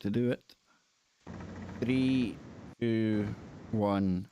to do it. 3, 2, 1.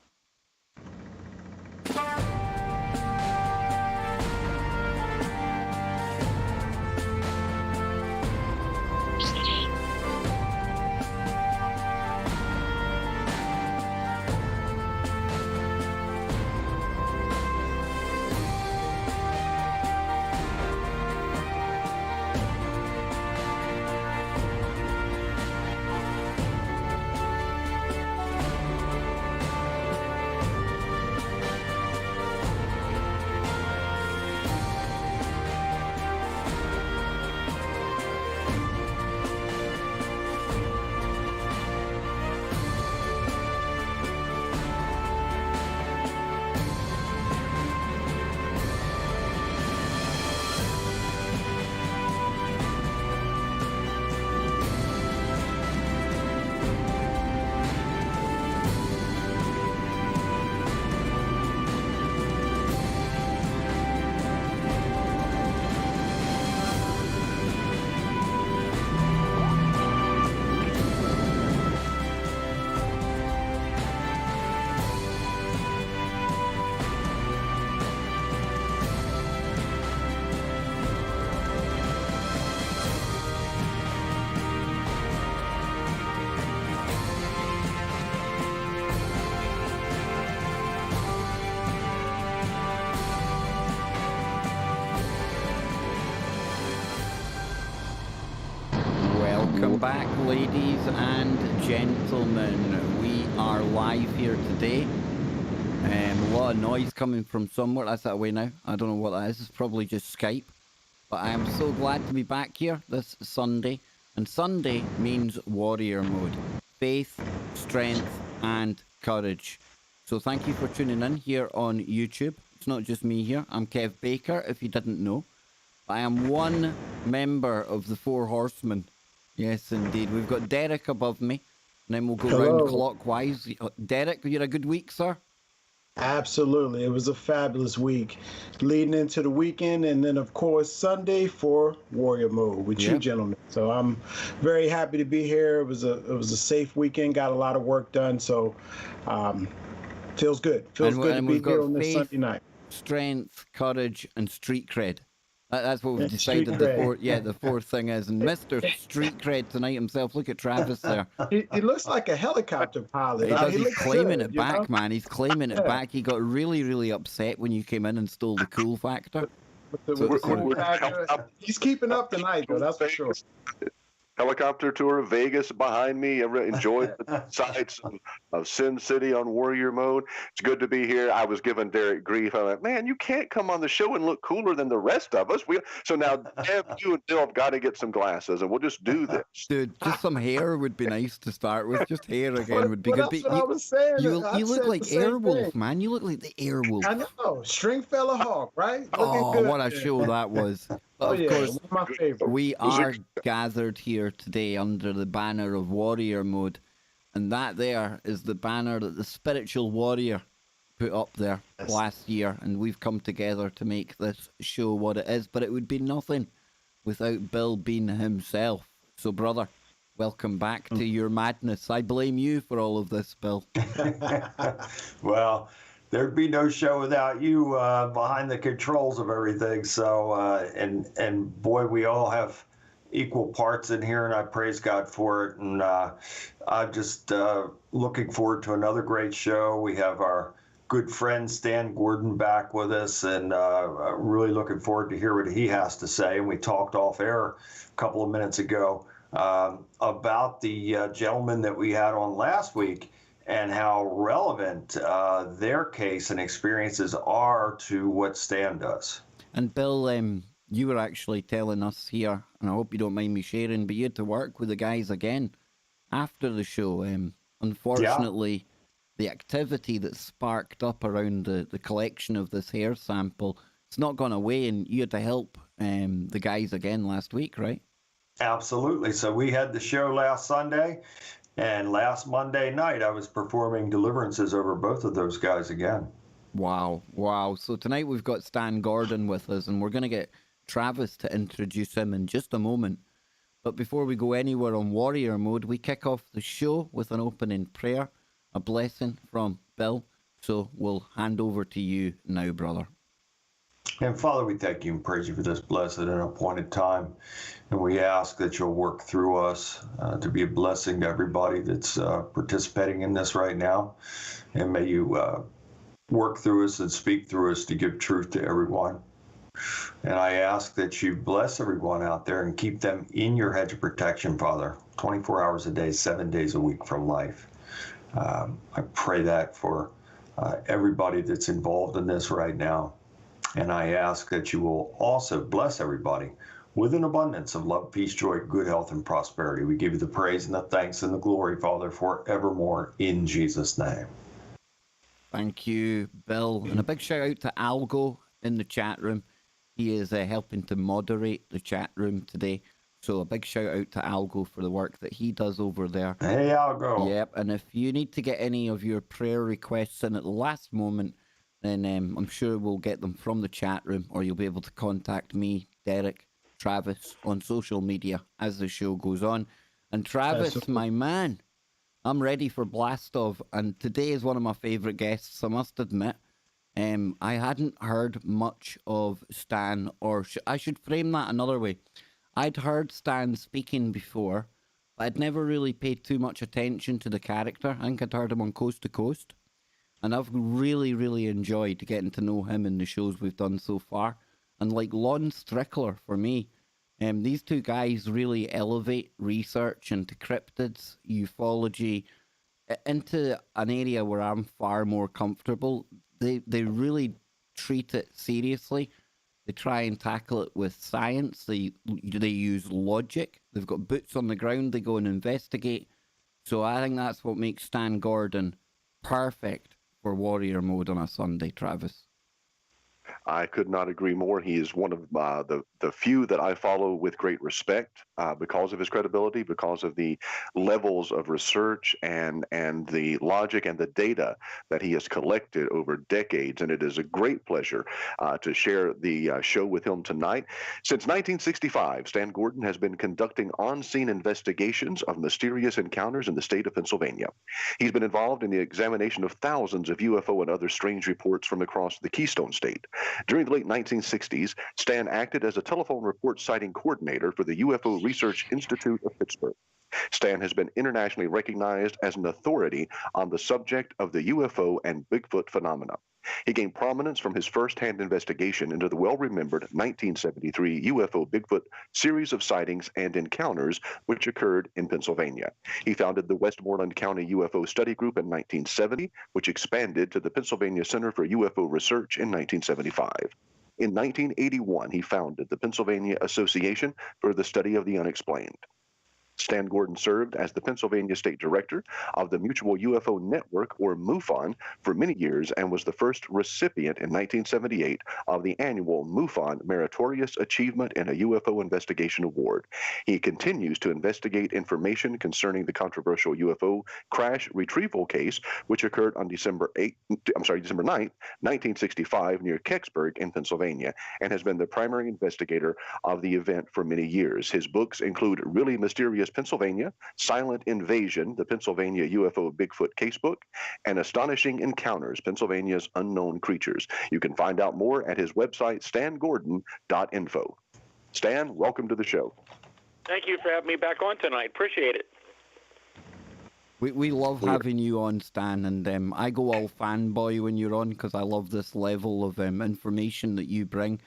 Welcome back, ladies and gentlemen. We are live here today. A lot of noise coming from somewhere. That's that way now. I don't know what that is. It's probably just Skype. But I am so glad to be back here this Sunday. And Sunday means warrior mode. Faith, strength, and courage. So thank you for tuning in here on YouTube. It's not just me here. I'm Kev Baker, if you didn't know. I am one member of the Four Horsemen. Yes, indeed. We've got Derek above me, and then we'll go round clockwise. Derek, you had a good week, sir? Absolutely. It was a fabulous week leading into the weekend, and then, of course, Sunday for Warrior Mode with you gentlemen. So I'm very happy to be here. It was a safe weekend, got a lot of work done, so feels good. Feels good to be here on this Sunday night. Strength, courage, and street cred. That's what we've decided the fourth thing is. And Mr. Street Cred tonight himself, look at Travis there. He looks like a helicopter pilot. He's claiming it back, man. He's claiming it back. He got really, really upset when you came in and stole the cool factor. He's keeping up tonight, though, that's for sure. Helicopter tour of Vegas behind me. I really enjoyed the sights of Sin City on Warrior Mode. It's good to be here. I was giving Derek grief. I'm like, man, you can't come on the show and look cooler than the rest of us. So now, Dev, you and Bill have got to get some glasses, and we'll just do this. Dude, just some hair would be nice to start with. Just hair again would be good. That's what I was saying. You look like Airwolf, man. You look like the Airwolf. I know. Stringfellow Hawk, right? Oh, what a show that was. Oh, of course, my favorite. We are gathered here today under the banner of Warrior Mode. And that there is the banner that the Spiritual Warrior put up there last year. And we've come together to make this show what it is. But it would be nothing without Bill Bean himself. So, brother, welcome back to your madness. I blame you for all of this, Bill. Well, there'd be no show without you behind the controls of everything. So, and boy, we all have equal parts in here, and I praise God for it. And I'm just looking forward to another great show. We have our good friend Stan Gordon back with us, and really looking forward to hear what he has to say. And we talked off air a couple of minutes ago about the gentleman that we had on last week, and how relevant their case and experiences are to what Stan does. And Bill, you were actually telling us here, and I hope you don't mind me sharing, but you had to work with the guys again after the show. Unfortunately, the activity that sparked up around the collection of this hair sample, it's not gone away, and you had to help the guys again last week, right? Absolutely. So we had the show last Sunday. And last Monday night, I was performing deliverances over both of those guys again. Wow. So tonight we've got Stan Gordon with us, and we're going to get Travis to introduce him in just a moment. But before we go anywhere on Warrior Mode, we kick off the show with an opening prayer, a blessing from Bill. So we'll hand over to you now, brother. And Father, we thank you and praise you for this blessed and appointed time. And we ask that you'll work through us to be a blessing to everybody that's participating in this right now. And may you work through us and speak through us to give truth to everyone. And I ask that you bless everyone out there and keep them in your hedge of protection, Father, 24 hours a day, 7 days a week from life. I pray that for everybody that's involved in this right now. And I ask that you will also bless everybody with an abundance of love, peace, joy, good health, and prosperity. We give you the praise and the thanks and the glory, Father, forevermore in Jesus' name. Thank you, Bill. And a big shout out to Algo in the chat room. He is helping to moderate the chat room today. So a big shout out to Algo for the work that he does over there. Hey, Algo. Yep, and if you need to get any of your prayer requests in at the last moment, then I'm sure we'll get them from the chat room, or you'll be able to contact me, Derek, Travis, on social media as the show goes on. And Travis, my man, I'm ready for Blast Off, and today is one of my favourite guests, I must admit. I hadn't heard much of Stan, or I should frame that another way. I'd heard Stan speaking before, but I'd never really paid too much attention to the character. I think I'd heard him on Coast to Coast, and I've really, really enjoyed getting to know him in the shows we've done so far. And like Lon Strickler for me, these two guys really elevate research into cryptids, ufology, into an area where I'm far more comfortable. They really treat it seriously. They try and tackle it with science. They use logic. They've got boots on the ground. They go and investigate. So I think that's what makes Stan Gordon perfect for Warrior Mode on a Sunday, Travis. I could not agree more. He is one of the few that I follow with great respect because of his credibility, because of the levels of research and the logic and the data that he has collected over decades. And it is a great pleasure to share the show with him tonight. Since 1965, Stan Gordon has been conducting on-scene investigations of mysterious encounters in the state of Pennsylvania. He's been involved in the examination of thousands of UFO and other strange reports from across the Keystone State. During the late 1960s, Stan acted as a telephone report sighting coordinator for the UFO Research Institute of Pittsburgh. Stan has been internationally recognized as an authority on the subject of the UFO and Bigfoot phenomena. He gained prominence from his first-hand investigation into the well-remembered 1973 UFO Bigfoot series of sightings and encounters which occurred in Pennsylvania. He founded the Westmoreland County UFO Study Group in 1970, which expanded to the Pennsylvania Center for UFO Research in 1975. In 1981, he founded the Pennsylvania Association for the Study of the Unexplained. Stan Gordon served as the Pennsylvania State Director of the Mutual UFO Network, or MUFON, for many years and was the first recipient in 1978 of the annual MUFON Meritorious Achievement in a UFO Investigation Award. He continues to investigate information concerning the controversial UFO crash retrieval case, which occurred on December 9th, 1965, near Kecksburg in Pennsylvania, and has been the primary investigator of the event for many years. His books include Really Mysterious Pennsylvania, Silent Invasion, the Pennsylvania UFO Bigfoot Casebook, and Astonishing Encounters, Pennsylvania's Unknown Creatures. You can find out more at his website, stangordon.info. Stan, welcome to the show. Thank you for having me back on tonight. Appreciate it. We love having you on, Stan, and I go all fanboy when you're on because I love this level of information that you bring.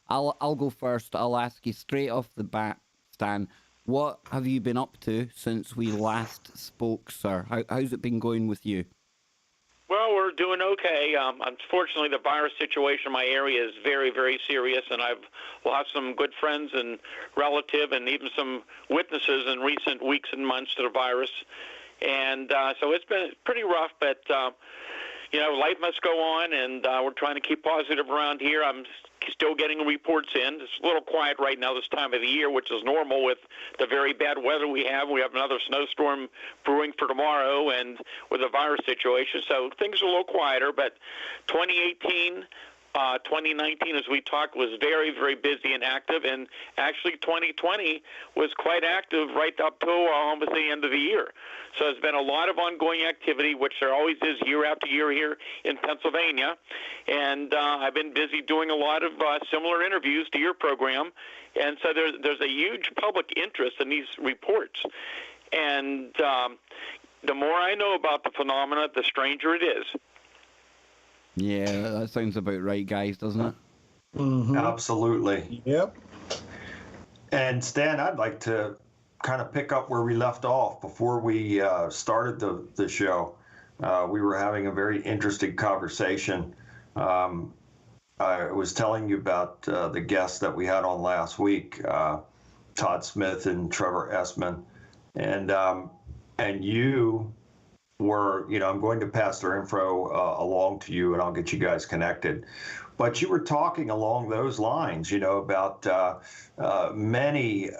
I'll go first. I'll ask you straight off the bat, Stan, what have you been up to since we last spoke, sir? How's it been going with you? Well, we're doing okay. Unfortunately, the virus situation in my area is very, very serious, and I've lost some good friends and relatives and even some witnesses in recent weeks and months to the virus. And so it's been pretty rough, but, life must go on, and we're trying to keep positive around here. I'm still getting reports in. It's a little quiet right now this time of the year, which is normal with the very bad weather we have. We have another snowstorm brewing for tomorrow and with the virus situation. So things are a little quieter, but 2018 2019, as we talked, was very, very busy and active, and actually 2020 was quite active right up to almost the end of the year. So there's been a lot of ongoing activity, which there always is year after year here in Pennsylvania, and I've been busy doing a lot of similar interviews to your program, and so there's a huge public interest in these reports, and the more I know about the phenomena, the stranger it is. Yeah, that sounds about right, guys, doesn't it? Mm-hmm. Absolutely. Yep. And Stan, I'd like to kind of pick up where we left off before we started the show. We were having a very interesting conversation. I was telling you about the guests that we had on last week, Todd Smith and Trevor Essman, and you were, I'm going to pass their info along to you, and I'll get you guys connected. But you were talking along those lines, about many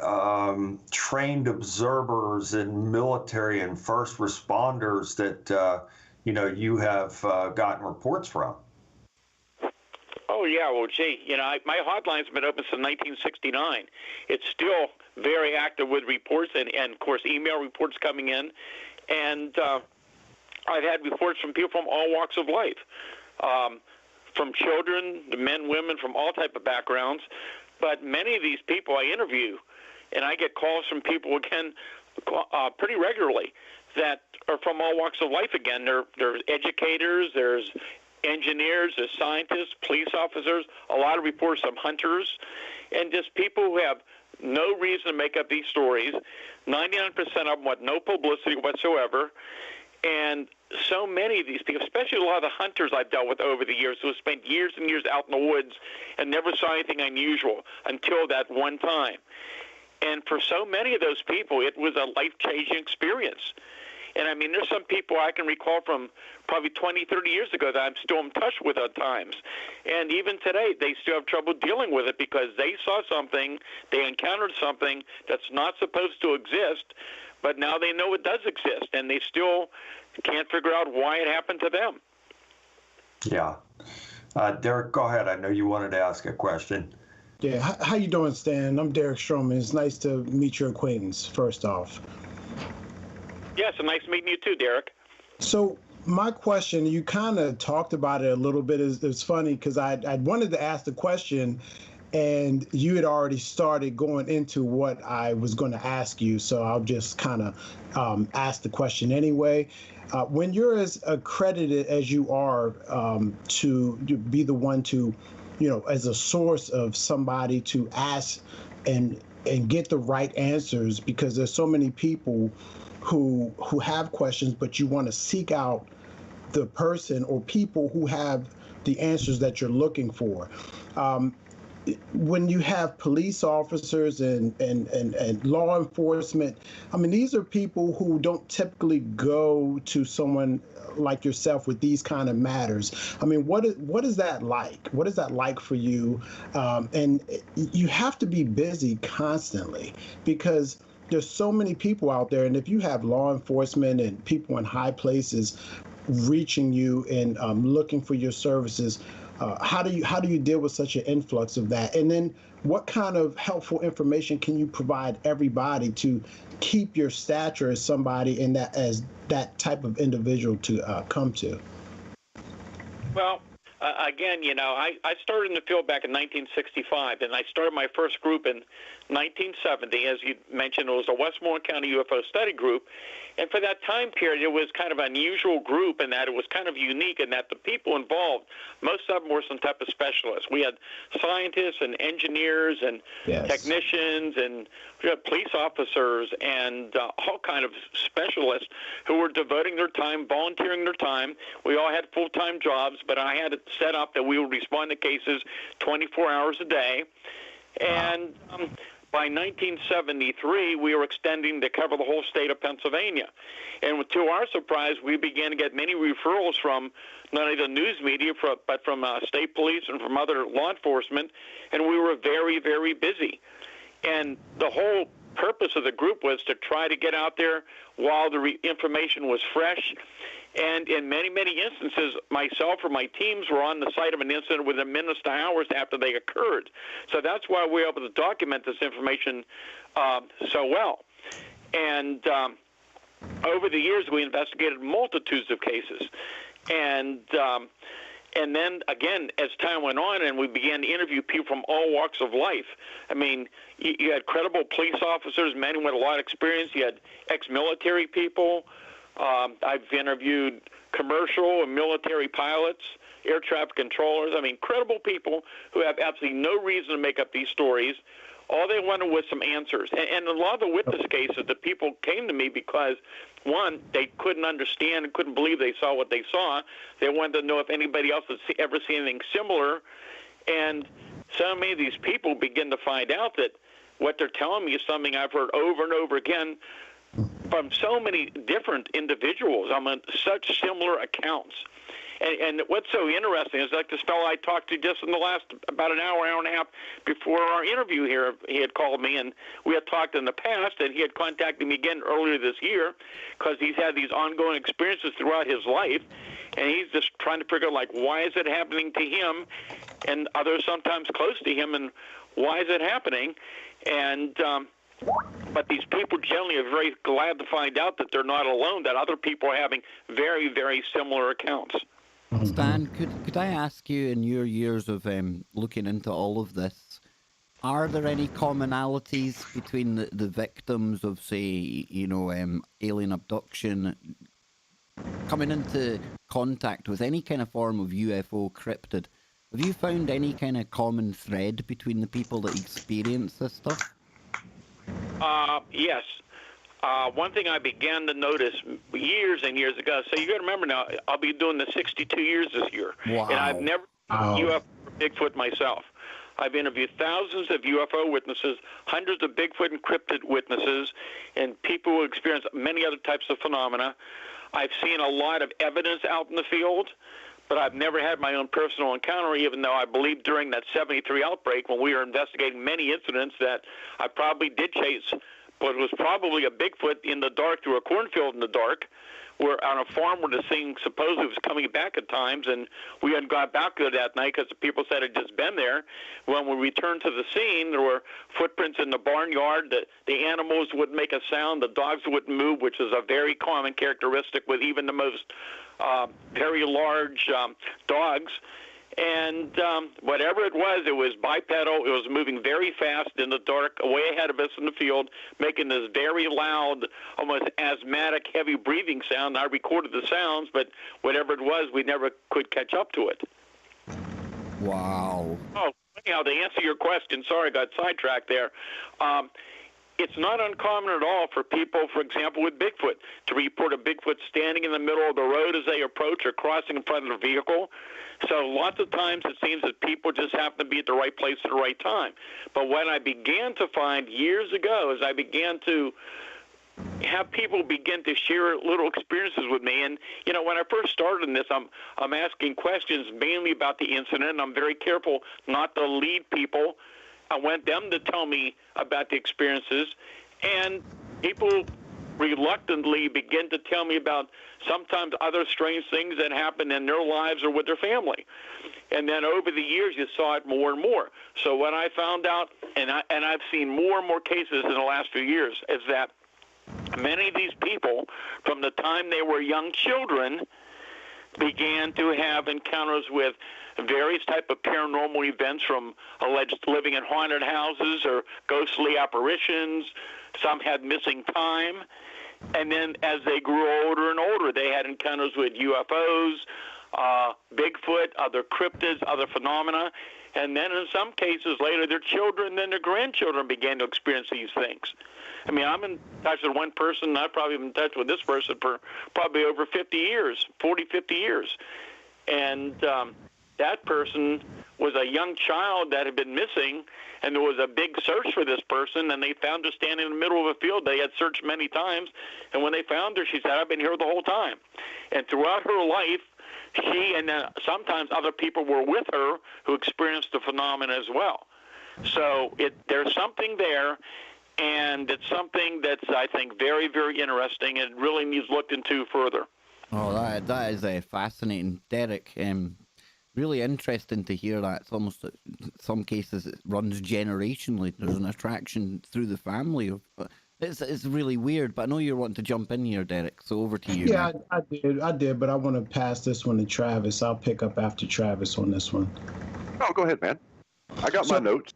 trained observers and military and first responders that, you have gotten reports from. Oh, yeah. Well, gee, my hotline's been open since 1969. It's still very active with reports and of course, email reports coming in. And I've had reports from people from all walks of life, from children, the men, women, from all type of backgrounds. But many of these people I interview, and I get calls from people, again, pretty regularly, that are from all walks of life again. There's educators, there's engineers, there's scientists, police officers, a lot of reports from hunters, and just people who have no reason to make up these stories. 99% of them want no publicity whatsoever. And so many of these people, especially a lot of the hunters I've dealt with over the years, who have spent years and years out in the woods and never saw anything unusual until that one time. And for so many of those people, it was a life-changing experience. And I mean, there's some people I can recall from probably 20, 30 years ago that I'm still in touch with at times. And even today, they still have trouble dealing with it because they saw something, they encountered something that's not supposed to exist, but now they know it does exist, and they still can't figure out why it happened to them. Yeah. Derek, go ahead. I know you wanted to ask a question. Yeah. How you doing, Stan? I'm Derek Stroman. It's nice to meet your acquaintance, first off. Yes, and nice meeting you too, Derek. So my question, you kind of talked about it a little bit. It's funny because I wanted to ask the question, and you had already started going into what I was going to ask you. So I'll just kind of ask the question anyway. When you're as accredited as you are to be the one to, as a source of somebody to ask and get the right answers, because there's so many people who have questions, but you want to seek out the person or people who have the answers that you're looking for. When you have police officers and law enforcement, I mean, these are people who don't typically go to someone like yourself with these kind of matters. I mean, what is that like? What is that like for you? And you have to be busy constantly because there's so many people out there. And if you have law enforcement and people in high places reaching you and looking for your services, how do you deal with such an influx of that? And then what kind of helpful information can you provide everybody to keep your stature as somebody in that, as that type of individual to come to? Well, again, I started in the field back in 1965, and I started my first group in 1970. As you mentioned, it was a Westmoreland County UFO study group. And for that time period, it was kind of an unusual group in that it was kind of unique in that the people involved, most of them were some type of specialists. We had scientists and engineers and technicians and we had police officers and all kind of specialists who were devoting their time, volunteering their time. We all had full-time jobs, but I had it set up that we would respond to cases 24 hours a day. And by 1973, we were extending to cover the whole state of Pennsylvania. And to our surprise, we began to get many referrals from not only the news media, but from state police and from other law enforcement. And we were very, very busy. And the whole purpose of the group was to try to get out there while the information was fresh. And in many, many instances, myself or my teams were on the site of an incident within minutes to hours after they occurred. So that's why we're able to document this information so well. And over the years, we investigated multitudes of cases. And then, again, as time went on and we began to interview people from all walks of life, I mean, you had credible police officers, men with a lot of experience. You had ex-military people. I've interviewed commercial and military pilots, air traffic controllers. I mean, credible people who have absolutely no reason to make up these stories. All they wanted was some answers. And a lot of the witness cases, the people came to me because, one, they couldn't understand and couldn't believe they saw what they saw. They wanted to know if anybody else had ever seen anything similar. And so many of these people begin to find out that what they're telling me is something I've heard over and over again from so many different individuals on such similar accounts. And what's so interesting is like this fellow I talked to just in the last about an hour and a half before our interview here, he had called me, and we had talked in the past, and he had contacted me again earlier this year because he's had these ongoing experiences throughout his life, and he's just trying to figure out, like, why is it happening to him and others sometimes close to him, and why is it happening? And but these people generally are very glad to find out that they're not alone, that other people are having very, very similar accounts. Stan, could I ask you, in your years of looking into all of this, are there any commonalities between the victims of, say, alien abduction coming into contact with any kind of form of UFO cryptid? Have you found any kind of common thread between the people that experience this stuff? Yes. One thing I began to notice years and years ago, so you got to remember now, I'll be doing the 62 years this year. Wow. And I've never seen UFO or Bigfoot myself. I've interviewed thousands of UFO witnesses, hundreds of Bigfoot and cryptid witnesses, and people who experience many other types of phenomena. I've seen a lot of evidence out in the field, but I've never had my own personal encounter, even though I believe during that 73 outbreak when we were investigating many incidents that I probably did chase, but it was probably a Bigfoot in the dark through a cornfield in the dark, where on a farm where the thing supposedly was coming back at times, and we hadn't got back there that night because the people said it had just been there. When we returned to the scene, there were footprints in the barnyard. The animals wouldn't make a sound. The dogs wouldn't move, which is a very common characteristic with even the most very large dogs. And whatever it was bipedal. It was moving very fast in the dark, way ahead of us in the field, making this very loud, almost asthmatic, heavy breathing sound. I recorded the sounds, but whatever it was, we never could catch up to it. Wow. Oh, anyhow, to answer your question, sorry, I got sidetracked there. It's not uncommon at all for people, for example, with Bigfoot, to report a Bigfoot standing in the middle of the road as they approach or crossing in front of their vehicle. So lots of times it seems that people just happen to be at the right place at the right time. But what I began to find years ago is I began to have people begin to share little experiences with me. And, when I first started in this, I'm asking questions mainly about the incident, and I'm very careful not to lead people. I want them to tell me about the experiences, and people reluctantly begin to tell me about sometimes other strange things that happen in their lives or with their family. And then over the years, you saw it more and more. So what I found out, and I've seen more and more cases in the last few years, is that many of these people, from the time they were young children, began to have encounters with various type of paranormal events, from alleged living in haunted houses or ghostly apparitions. Some had missing time. And then as they grew older and older, they had encounters with UFOs, Bigfoot, other cryptids, other phenomena. And then in some cases later, their children and their grandchildren began to experience these things. I mean, I'm in touch with one person. I've probably been in touch with this person for probably over 50 years, 40, 50 years. And that person was a young child that had been missing, and there was a big search for this person, and they found her standing in the middle of a field. They had searched many times, and when they found her, she said, "I've been here the whole time." And throughout her life, she and sometimes other people were with her who experienced the phenomenon as well. So there's something there. and it's something that's, I think, very, very interesting and really needs looked into further. Oh, that is fascinating, Derek. Really interesting to hear that. It's almost, in some cases, it runs generationally. There's an attraction through the family. It's really weird, but I know you're wanting to jump in here, Derek, so over to you. Yeah, I did, but I want to pass this one to Travis. I'll pick up after Travis on this one. Oh, go ahead, man. I got my notes.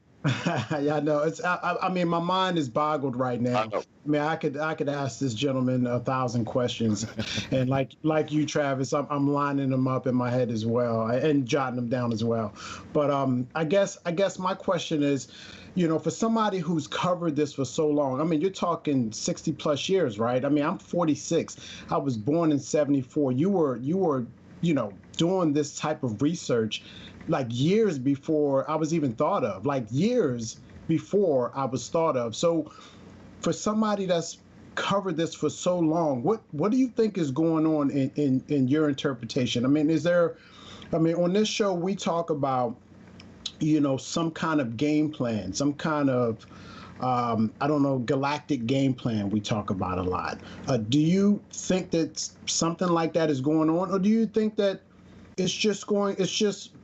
Yeah, I know. I mean, my mind is boggled right now. I mean, I could ask this gentleman 1,000 questions, and like you, Travis, I'm lining them up in my head as well and jotting them down as well. But I guess my question is, for somebody who's covered this for so long, I mean, you're talking 60 plus years, right? I mean, I'm 46. I was born in 74. You were doing this type of research like years before I was even thought of, like years before I was thought of. So for somebody that's covered this for so long, what do you think is going on in your interpretation? I mean, on this show, we talk about, some kind of game plan, some kind of, galactic game plan we talk about a lot. Do you think that something like that is going on, or do you think that it's just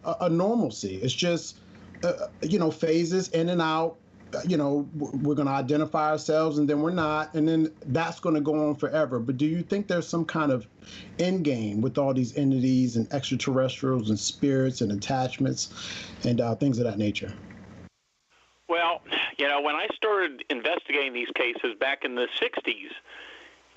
a normalcy? It's just, phases in and out. We're going to identify ourselves and then we're not. And then that's going to go on forever. But do you think there's some kind of end game with all these entities and extraterrestrials and spirits and attachments and things of that nature? Well, when I started investigating these cases back in the 60s,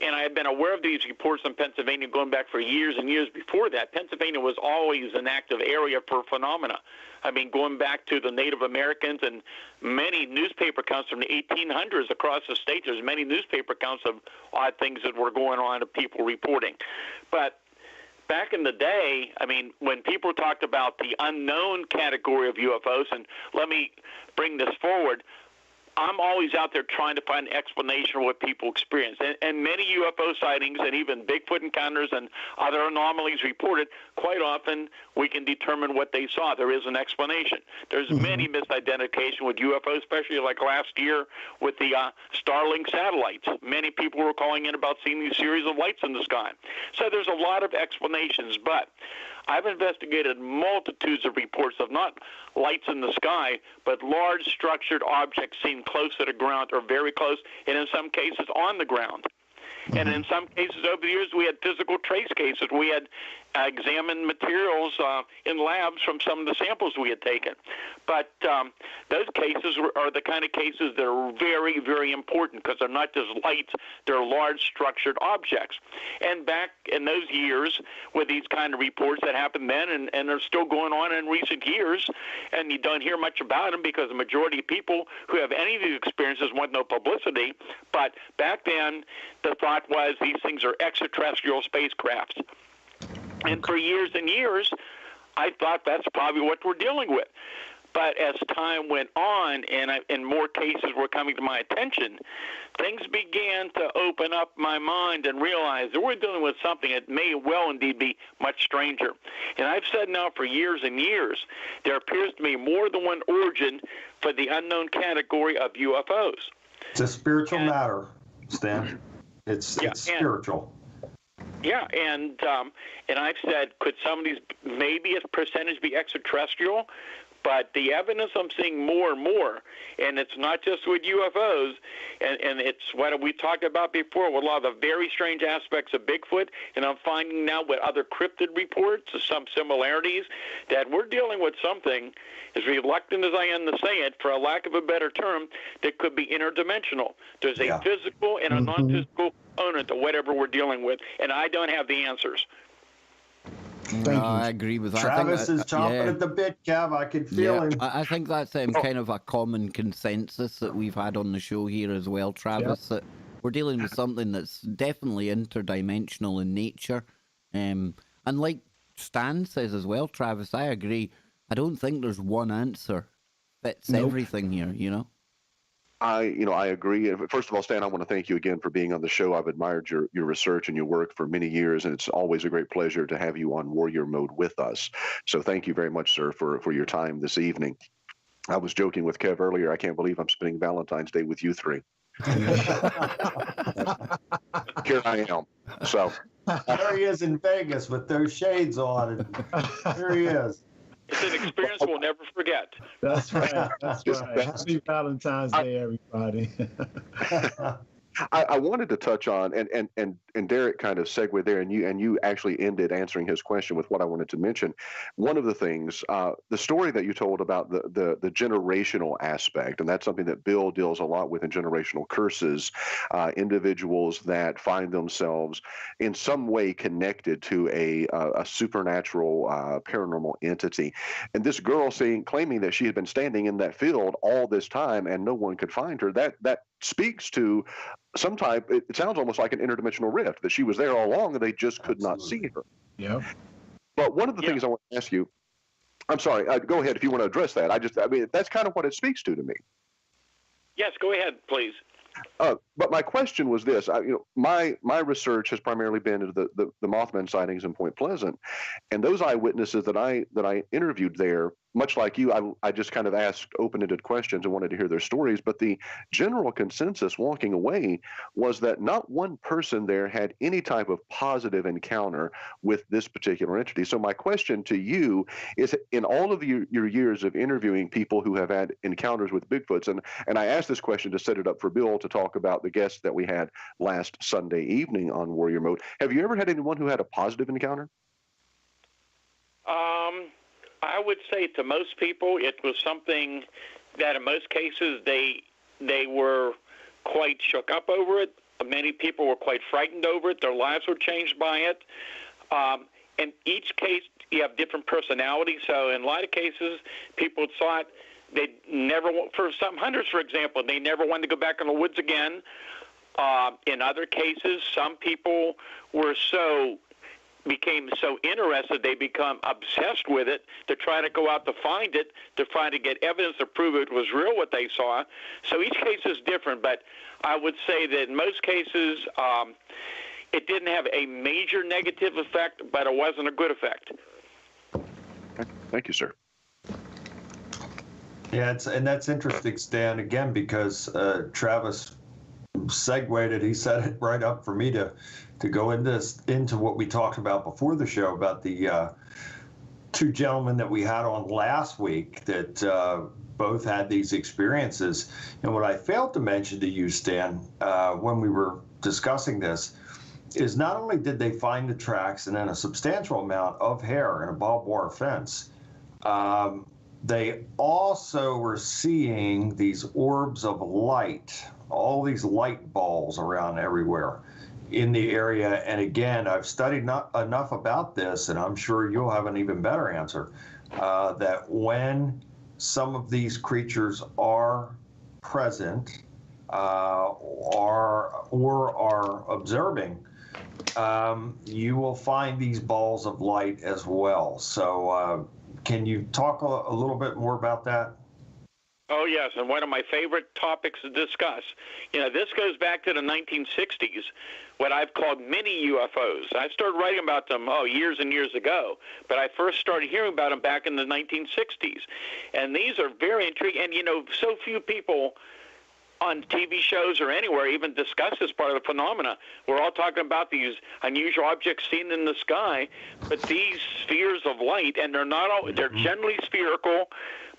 and I had been aware of these reports in Pennsylvania going back for years and years before that. Pennsylvania was always an active area for phenomena. I mean, going back to the Native Americans and many newspaper accounts from the 1800s across the state, there's many newspaper accounts of odd things that were going on of people reporting. But back in the day, I mean, when people talked about the unknown category of UFOs, and let me bring this forward, I'm always out there trying to find an explanation of what people experience. And many UFO sightings and even Bigfoot encounters and other anomalies reported, quite often we can determine what they saw. There is an explanation. There's many misidentification with UFOs, especially like last year with the Starlink satellites. Many people were calling in about seeing these series of lights in the sky. So there's a lot of explanations, but I've investigated multitudes of reports of not lights in the sky, but large structured objects seen close to the ground or very close, and in some cases on the ground. And in some cases over the years, we had physical trace cases. We had examined materials in labs from some of the samples we had taken. But those cases are the kind of cases that are very, very important because they're not just lights, they're large structured objects. And back in those years with these kind of reports that happened then and are still going on in recent years, and you don't hear much about them because the majority of people who have any of these experiences want no publicity. But back then, the thought was these things are extraterrestrial spacecrafts. And for years and years, I thought that's probably what we're dealing with. But as time went on and more cases were coming to my attention, things began to open up my mind and realize that we're dealing with something that may well indeed be much stranger. And I've said now for years and years, there appears to be more than one origin for the unknown category of UFOs. It's a spiritual matter, Stan. It's spiritual. Yeah, and I've said, could some of these, maybe a percentage be extraterrestrial? But the evidence I'm seeing more and more, and it's not just with UFOs, and it's what we talked about before with a lot of the very strange aspects of Bigfoot, and I'm finding now with other cryptid reports, some similarities, that we're dealing with something, as reluctant as I am to say it, for a lack of a better term, that could be interdimensional. There's a physical and a non-physical component to whatever we're dealing with, and I don't have the answers. I agree with that. Travis is chomping at the bit, Kev. I can feel him. I think that's kind of a common consensus that we've had on the show here as well, Travis, that we're dealing with something that's definitely interdimensional in nature. And like Stan says as well, Travis, I agree. I don't think there's one answer fits everything here, you know? I agree. First of all, Stan, I want to thank you again for being on the show. I've admired your research and your work for many years, and it's always a great pleasure to have you on Warrior Mode with us. So thank you very much, sir, for your time this evening. I was joking with Kev earlier. I can't believe I'm spending Valentine's Day with you three. Here I am. So There he is in Vegas with those shades on. And here he is. It's an experience we'll never forget. That's right. That's Just right. Happy Valentine's Day, everybody. I wanted to touch on, and Derek kind of segued there, and you actually ended answering his question with what I wanted to mention. One of the things, the story that you told about the generational aspect, and that's something that Bill deals a lot with in generational curses, individuals that find themselves in some way connected to a supernatural paranormal entity, and this girl claiming that she had been standing in that field all this time and no one could find her. That speaks to some type, it sounds almost like an interdimensional rift, that she was there all along and they just could not see her. Yep. But one of the things I want to ask you, I'm sorry, go ahead if you want to address that. I mean, that's kind of what it speaks to me. Yes, go ahead, please. But my question was this: my research has primarily been into the Mothman sightings in Point Pleasant, and those eyewitnesses that I interviewed there, much like you, I just kind of asked open-ended questions and wanted to hear their stories. But the general consensus walking away was that not one person there had any type of positive encounter with this particular entity. So my question to you is, in all of your years of interviewing people who have had encounters with Bigfoots, and I asked this question to set it up for Bill to talk about the guests that we had last Sunday evening on Warrior Mode. Have you ever had anyone who had a positive encounter? I would say to most people it was something that in most cases they were quite shook up over it. Many people were quite frightened over it. Their lives were changed by it. In each case, you have different personalities. So in a lot of cases, people thought they never, for some hunters, for example, they never wanted to go back in the woods again. In other cases, some people became so interested they become obsessed with it to try to go out to find it, to try to get evidence to prove it was real what they saw. So each case is different, but I would say that in most cases it didn't have a major negative effect, but it wasn't a good effect. Okay. Thank you, sir. Yeah, and that's interesting, Stan, again, because Travis segued it. He set it right up for me to go into what we talked about before the show about the two gentlemen that we had on last week that both had these experiences. And what I failed to mention to you, Stan, when we were discussing this, is not only did they find the tracks and then a substantial amount of hair in a barbed wire fence, they also were seeing these orbs of light, all these light balls around everywhere in the area. And again, I've studied not enough about this, and I'm sure you'll have an even better answer, that when some of these creatures are present or are observing, you will find these balls of light as well. So can you talk a little bit more about that? Oh, yes, and one of my favorite topics to discuss. This goes back to the 1960s, what I've called mini UFOs. I started writing about them, years and years ago, but I first started hearing about them back in the 1960s. And these are very intriguing, and, so few people on TV shows or anywhere even discuss this part of the phenomena. We're all talking about these unusual objects seen in the sky, but these spheres of light, and they're generally spherical,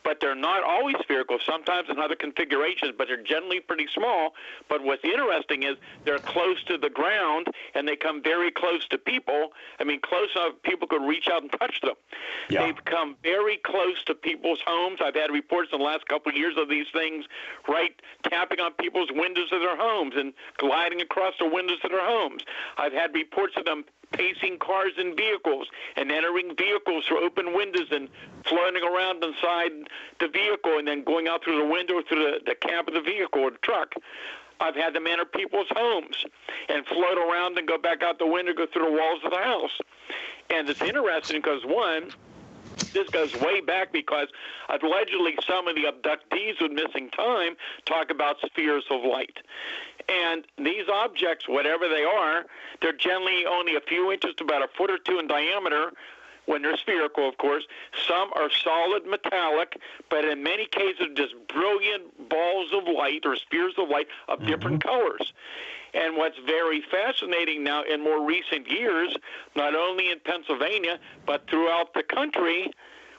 but they're not always spherical, sometimes in other configurations, but they're generally pretty small. But what's interesting is they're close to the ground, and they come very close to people. I mean, close enough people could reach out and touch them. Yeah. They've come very close to people's homes. I've had reports in the last couple of years of these things tapping on people's windows of their homes and gliding across the windows of their homes. I've had reports of them pacing cars and vehicles and entering vehicles through open windows and floating around inside the vehicle and then going out through the window through the cab of the vehicle or the truck. I've had them enter people's homes and float around and go back out the window, go through the walls of the house. And it's interesting because, one, this goes way back because allegedly some of the abductees with missing time talk about spheres of light. And these objects, whatever they are, they're generally only a few inches to about a foot or two in diameter when they're spherical, of course. Some are solid metallic, but in many cases, just brilliant balls of light or spheres of light of different colors. And what's very fascinating now in more recent years, not only in Pennsylvania, but throughout the country,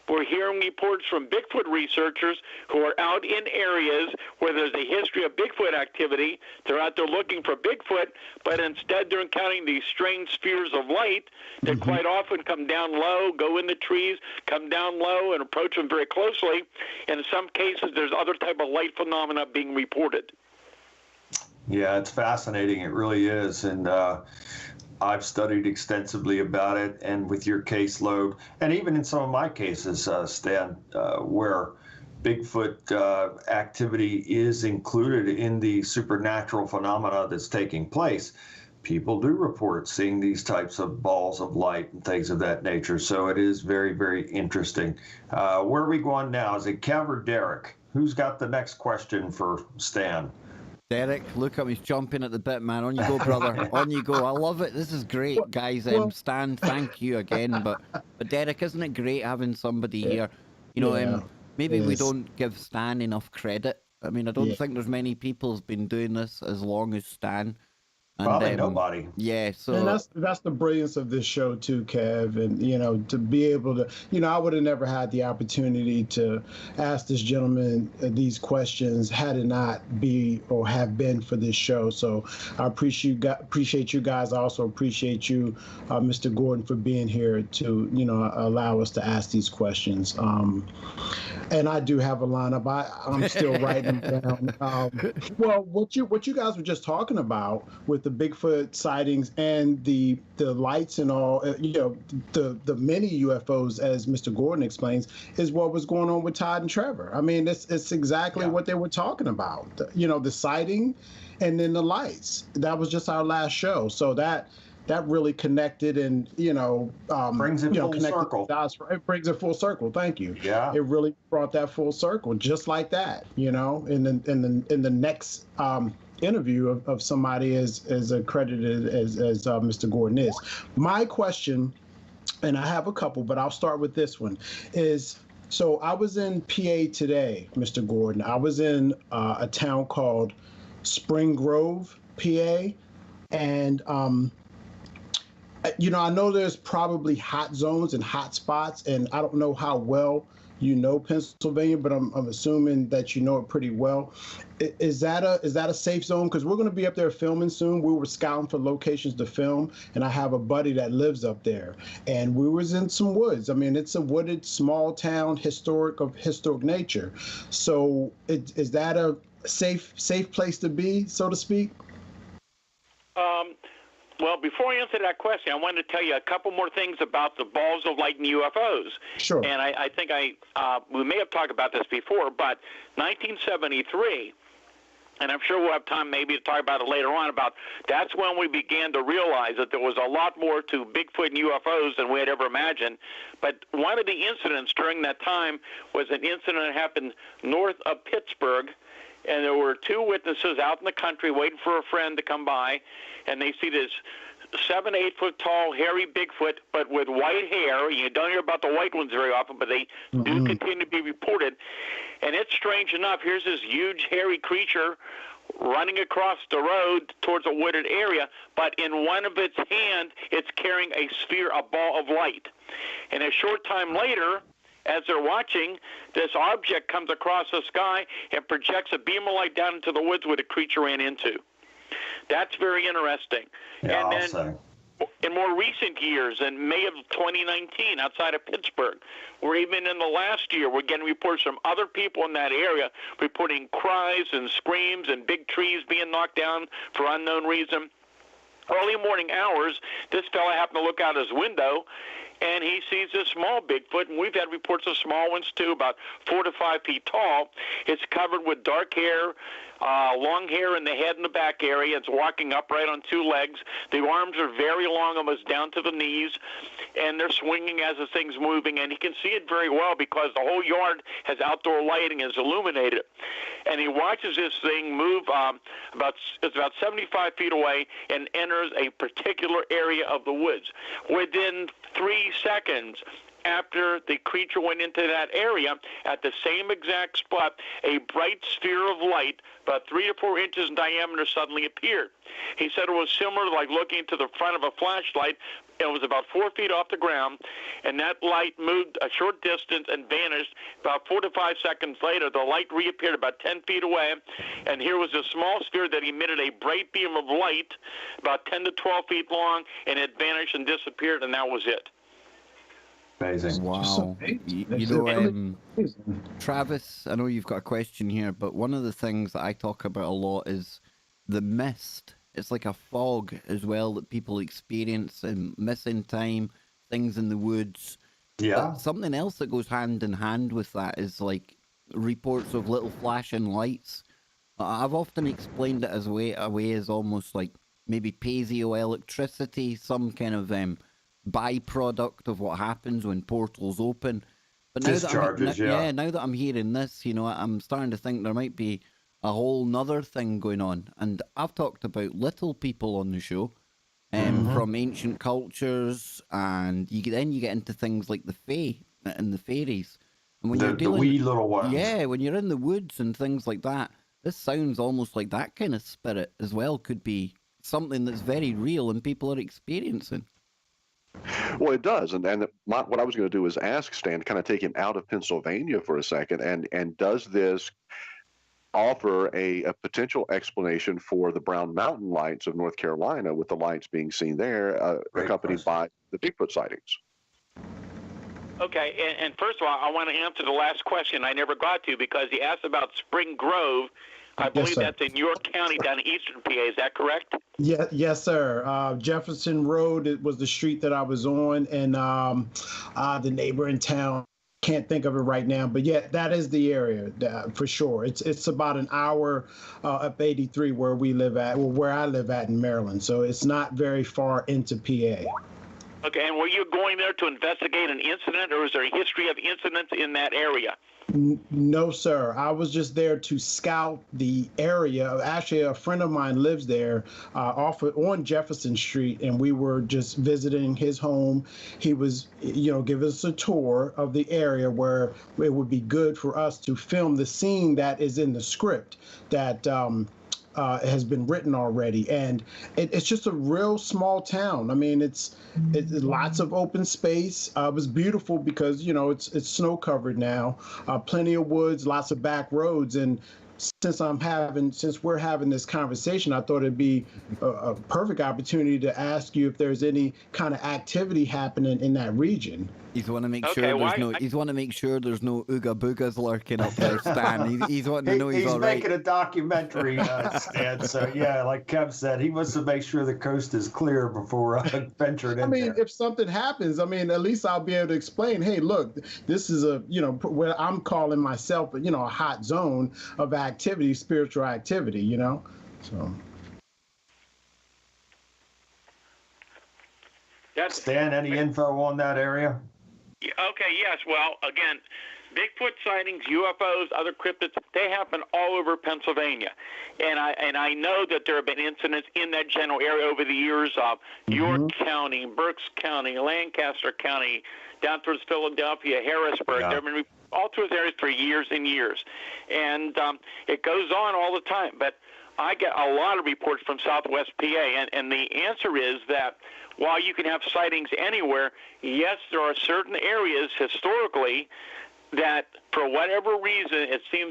we're hearing reports from Bigfoot researchers who are out in areas where there's a history of Bigfoot activity. They're out there looking for Bigfoot, but instead they're encountering these strange spheres of light that quite often come down low, go in the trees, come down low, and approach them very closely. And in some cases, there's other type of light phenomena being reported. Yeah, it's fascinating. It really is. And I've studied extensively about it, and with your caseload, and even in some of my cases, Stan, where Bigfoot activity is included in the supernatural phenomena that's taking place, people do report seeing these types of balls of light and things of that nature. So it is very, very interesting. Where are we going now? Is it Kev or Derek? Who's got the next question for Stan? Derek, look at him, he's jumping at the bit, man. On you go, brother. On you go. I love it. This is great, guys. Stan, thank you again. But Derek, isn't it great having somebody here? You know, maybe we don't give Stan enough credit. I mean, I don't think there's many people who's been doing this as long as Stan. And, probably nobody. Yeah, so and that's the brilliance of this show too, Kev. And to be able to, I would have never had the opportunity to ask this gentleman these questions had it not be or have been for this show. So I appreciate you guys. I also appreciate you, Mr. Gordon, for being here to allow us to ask these questions. And I do have a lineup. I'm still writing them down. Well, what you guys were just talking about with the Bigfoot sightings and the lights and all, the many UFOs, as Mr. Gordon explains, is what was going on with Todd and Trevor. I mean, it's exactly what they were talking about. The sighting and then the lights. That was just our last show. So that really connected and brings it full circle. It brings it full circle. Thank you. Yeah. It really brought that full circle, just like that. In the next interview of somebody as accredited as Mr. Gordon is. My question, and I have a couple, but I'll start with this one, is so I was in PA today, Mr. Gordon. I was in a town called Spring Grove, PA, and I know there's probably hot zones and hot spots, and I don't know how well you know Pennsylvania, but I'm assuming that you know it pretty well. Is that a safe zone? Because we're going to be up there filming soon. We were scouting for locations to film, and I have a buddy that lives up there. And we was in some woods. I mean, it's a wooded, small town, historic nature. So is that a safe place to be, so to speak? Well, before I answer that question, I wanted to tell you a couple more things about the balls of light and UFOs. Sure. And I think we may have talked about this before, but 1973, and I'm sure we'll have time maybe to talk about it later on, that's when we began to realize that there was a lot more to Bigfoot and UFOs than we had ever imagined. But one of the incidents during that time was an incident that happened north of Pittsburgh, and there were two witnesses out in the country waiting for a friend to come by, and they see this 7, 8 foot tall, hairy Bigfoot, but with white hair. You don't hear about the white ones very often, but they do continue to be reported. And it's strange enough. Here's this huge, hairy creature running across the road towards a wooded area, but in one of its hands, it's carrying a sphere, a ball of light. And a short time later, as they're watching, this object comes across the sky and projects a beam of light down into the woods where the creature ran into. That's very interesting. Yeah, and I'll say. In more recent years, in May of 2019, outside of Pittsburgh, or even in the last year, we're getting reports from other people in that area reporting cries and screams and big trees being knocked down for unknown reason. Early morning hours, this fella happened to look out his window, and he sees this small Bigfoot, and we've had reports of small ones too, about 4 to 5 feet tall. It's covered with dark hair, long hair in the head and the back area. It's walking upright on two legs. The arms are very long, almost down to the knees, and they're swinging as the thing's moving, and he can see it very well because the whole yard has outdoor lighting, is illuminated. And he watches this thing move it's about 75 feet away and enters a particular area of the woods. Within 3 seconds, after the creature went into that area, at the same exact spot, a bright sphere of light, about 3 to 4 inches in diameter, suddenly appeared. He said it was similar to like looking into the front of a flashlight. It was about 4 feet off the ground, and that light moved a short distance and vanished. About 4 to 5 seconds later, the light reappeared about 10 feet away, and here was a small sphere that emitted a bright beam of light about 10 to 12 feet long, and it vanished and disappeared, and that was it. Amazing. Wow. You know, Travis, I know you've got a question here, but one of the things that I talk about a lot is the mist. It's like a fog as well that people experience, and missing time, things in the woods. Yeah. But something else that goes hand in hand with that is like reports of little flashing lights. I've often explained it as a way as almost like maybe piezoelectricity, some kind of byproduct of what happens when portals open. But now Discharges, now that I'm hearing this, you know, I'm starting to think there might be a whole nother thing going on. And I've talked about little people on the show, from ancient cultures, and then you get into things like the fae and the fairies. And when you're dealing, the wee little ones. yeah, when you're in the woods and things like that, this sounds almost like that kind of spirit as well could be something that's very real and people are experiencing. Well, it does, and what I was going to do is ask Stan, kind of take him out of Pennsylvania for a second, and does this offer a potential explanation for the Brown Mountain lights of North Carolina, with the lights being seen there, accompanied by the Bigfoot sightings? Okay, and first of all, I want to answer the last question I never got to, because he asked about Spring Grove. I believe that's in York County down in eastern PA. Is that correct? Yeah, yes, sir. Jefferson Road, it was the street that I was on, and the neighboring town, can't think of it right now, but yeah, that is the area for sure. It's about an hour up 83 where we live at, well, where I live at in Maryland. So it's not very far into PA. Okay, and were you going there to investigate an incident, or is there a history of incidents in that area? No, sir. I was just there to scout the area. Actually, a friend of mine lives there on Jefferson Street, and we were just visiting his home. He was, giving us a tour of the area where it would be good for us to film the scene that is in the script that has been written already. And it's just a real small town. I mean, it's lots of open space. It was beautiful because, it's snow covered now, plenty of woods, lots of back roads. And since we're having this conversation, I thought it'd be a perfect opportunity to ask you if there's any kind of activity happening in that region. He's want to make sure there's no ooga boogas lurking up there, Stan. He's wanting to know he's all right. He's making a documentary, Stan. So yeah, like Kev said, he wants to make sure the coast is clear before venturing in there. If something happens, at least I'll be able to explain. Hey, look, this is where I'm calling myself, a hot zone of activity, spiritual activity. So. Stan, any info on that area? Okay, yes. Well, again, Bigfoot sightings, UFOs, other cryptids, they happen all over Pennsylvania. And I know that there have been incidents in that general area over the years of York County, Berks County, Lancaster County, down towards Philadelphia, Harrisburg. Yeah. There have been all through those areas for years and years. And it goes on all the time. But I get a lot of reports from Southwest PA, and the answer is that while you can have sightings anywhere, yes, there are certain areas historically that, for whatever reason,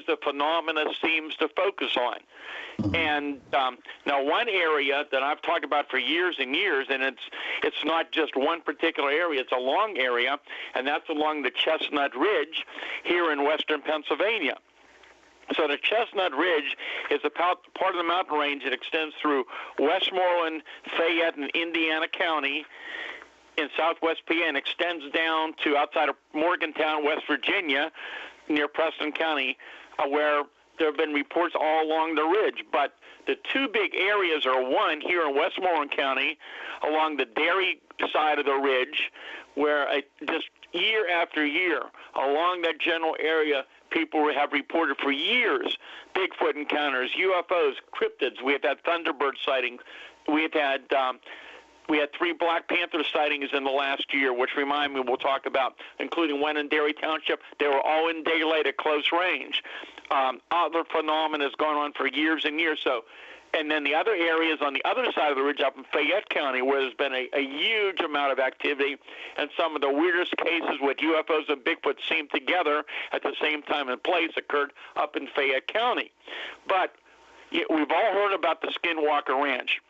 the phenomena seems to focus on. And now one area that I've talked about for years and years, and it's not just one particular area, it's a long area, and that's along the Chestnut Ridge here in western Pennsylvania. So the Chestnut Ridge is a part of the mountain range that extends through Westmoreland, Fayette, and Indiana County in southwest PA, and extends down to outside of Morgantown, West Virginia, near Preston County, where there have been reports all along the ridge. But the two big areas are, one here in Westmoreland County along the dairy side of the ridge, where just year after year along that general area, people have reported for years Bigfoot encounters, UFOs, cryptids. We have had Thunderbird sightings. We had 3 Black Panther sightings in the last year, which remind me we'll talk about, including one in Derry Township. They were all in daylight at close range. Other phenomena has gone on for years and years. So, and then the other areas on the other side of the ridge up in Fayette County, where there's been a huge amount of activity, and some of the weirdest cases with UFOs and Bigfoot seen together at the same time and place occurred up in Fayette County. But we've all heard about the Skinwalker Ranch.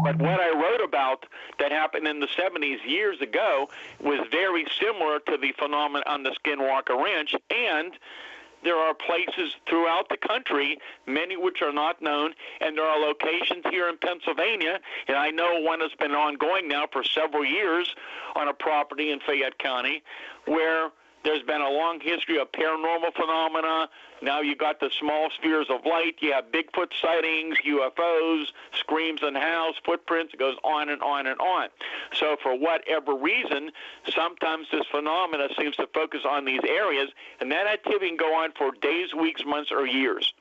But what I wrote about that happened in the 70s years ago was very similar to the phenomenon on the Skinwalker Ranch, and there are places throughout the country, many which are not known, and there are locations here in Pennsylvania, and I know one has been ongoing now for several years on a property in Fayette County, where there's been a long history of paranormal phenomena. Now you got the small spheres of light. You have Bigfoot sightings, UFOs, screams in the house, footprints. It goes on and on and on. So for whatever reason, sometimes this phenomena seems to focus on these areas, and that activity can go on for days, weeks, months, or years.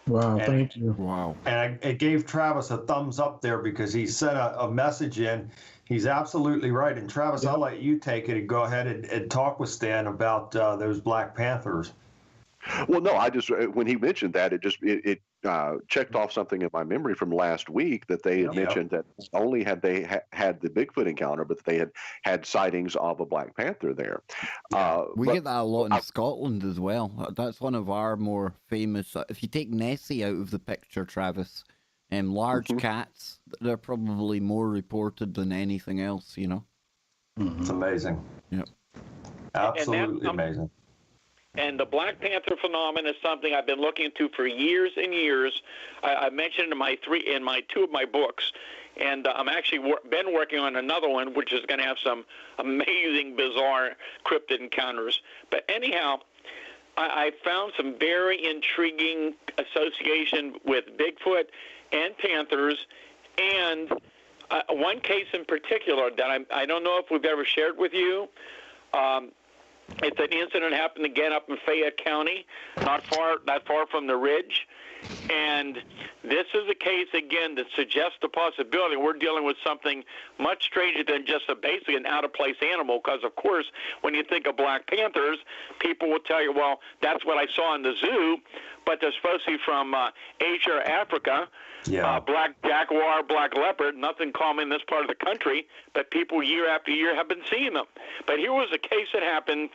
Wow, thank you. Wow. And I gave Travis a thumbs up there because he sent a message in. He's absolutely right. And Travis, I'll let you take it and go ahead and talk with Stan about those Black Panthers. Well, no, I just, when he mentioned that, it checked off something in my memory from last week that they had mentioned that not only had they had the Bigfoot encounter, but they had sightings of a Black Panther there. We get that a lot in Scotland as well. That's one of our more famous. If you take Nessie out of the picture, Travis, large cats, they're probably more reported than anything else, you know? It's amazing. Yep. Absolutely amazing. And the Black Panther phenomenon is something I've been looking into for years and years. I mentioned in my 2 of my books, and I'm actually been working on another one, which is going to have some amazing, bizarre cryptid encounters. But anyhow, I found some very intriguing association with Bigfoot and Panthers, and one case in particular that I don't know if we've ever shared with you. It's an incident happened again up in Fayette County, not far from the ridge. And this is a case, again, that suggests the possibility we're dealing with something much stranger than just basically an out-of-place animal, because, of course, when you think of Black Panthers, people will tell you, well, that's what I saw in the zoo, but they're supposed to be from Asia or Africa. Black jaguar, black leopard, nothing common in this part of the country, but people year after year have been seeing them. But here was a case that happened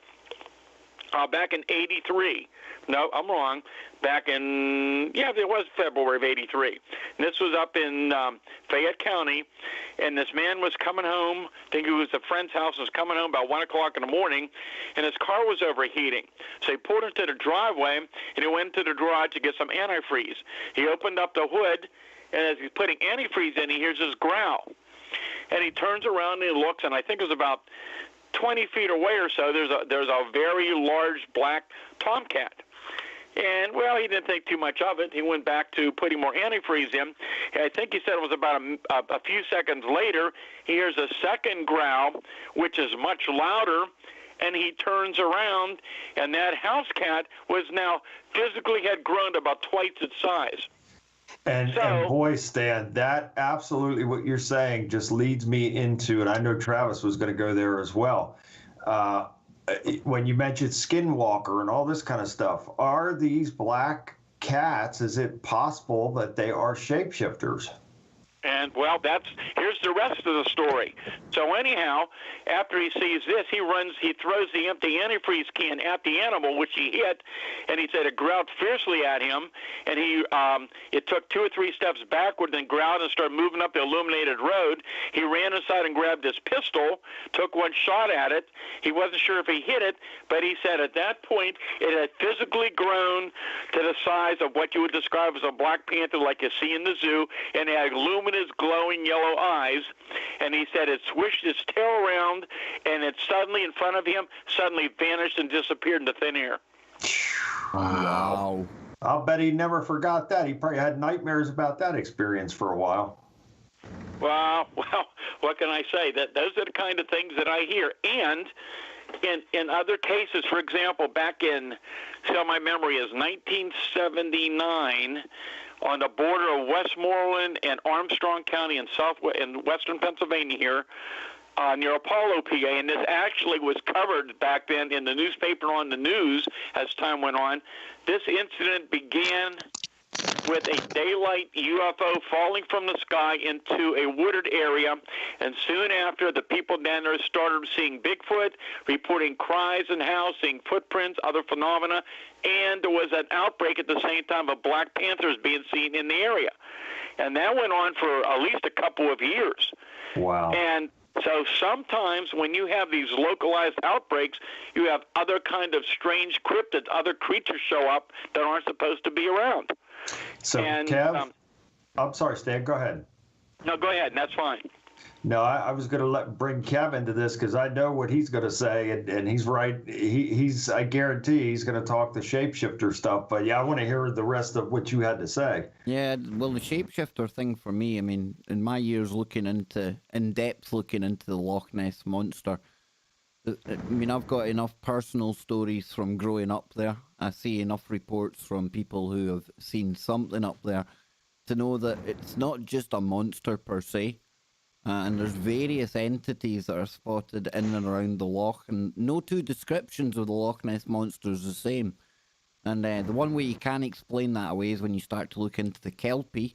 back in '83. No, I'm wrong. Back in, it was February of '83. This was up in Fayette County, and this man was coming home. I think it was a friend's house, was coming home about 1 o'clock in the morning, and his car was overheating. So he pulled into the driveway, and he went to the garage to get some antifreeze. He opened up the hood, and as he's putting antifreeze in, he hears this growl. And he turns around and he looks, and I think it was about 20 feet away or so, there's a very large black tomcat. And, well, he didn't think too much of it. He went back to putting more antifreeze in. And I think he said it was about a few seconds later, he hears a second growl, which is much louder, and he turns around, and that house cat was now physically had grown to about twice its size. And boy, Stan, that absolutely what you're saying just leads me into, and I know Travis was going to go there as well. When you mentioned Skinwalker and all this kind of stuff, are these black cats, is it possible that they are shapeshifters? And, well, here's the rest of the story. So anyhow, after he sees this, he throws the empty antifreeze can at the animal, which he hit, and he said it growled fiercely at him, and it took 2 or 3 steps backward, then growled and started moving up the illuminated road. He ran inside and grabbed his pistol, took one shot at it. He wasn't sure if he hit it, but he said at that point it had physically grown to the size of what you would describe as a black panther like you see in the zoo, and it had luminous glowing yellow eyes, and he said it swished its tail around, and it suddenly in front of him suddenly vanished and disappeared into thin air. Wow. I'll bet he never forgot that. He probably had nightmares about that experience for a while. Well, what can I say? Those are the kind of things that I hear. And in other cases, for example, back in, so my memory is 1979, on the border of Westmoreland and Armstrong County in western Pennsylvania here, near Apollo, PA, and this actually was covered back then in the newspaper, on the news as time went on. This incident began with a daylight UFO falling from the sky into a wooded area, and soon after, the people down there started seeing Bigfoot, reporting cries in the house, seeing footprints, other phenomena, and there was an outbreak at the same time of black panthers being seen in the area. And that went on for at least a couple of years. Wow. And so sometimes when you have these localized outbreaks, you have other kind of strange cryptids, other creatures show up that aren't supposed to be around. So, and, Kev, I'm sorry, Stan, go ahead. No, go ahead. That's fine. No, I was going to bring Kev into this because I know what he's going to say, and he's right. I guarantee he's going to talk the shapeshifter stuff. But yeah, I want to hear the rest of what you had to say. Yeah, well, the shapeshifter thing for me, I mean, in my years in depth looking into the Loch Ness Monster, I mean, I've got enough personal stories from growing up there. I see enough reports from people who have seen something up there to know that it's not just a monster per se. And there's various entities that are spotted in and around the loch, and no two descriptions of the Loch Ness Monster is the same. And the one way you can explain that away is when you start to look into the Kelpie,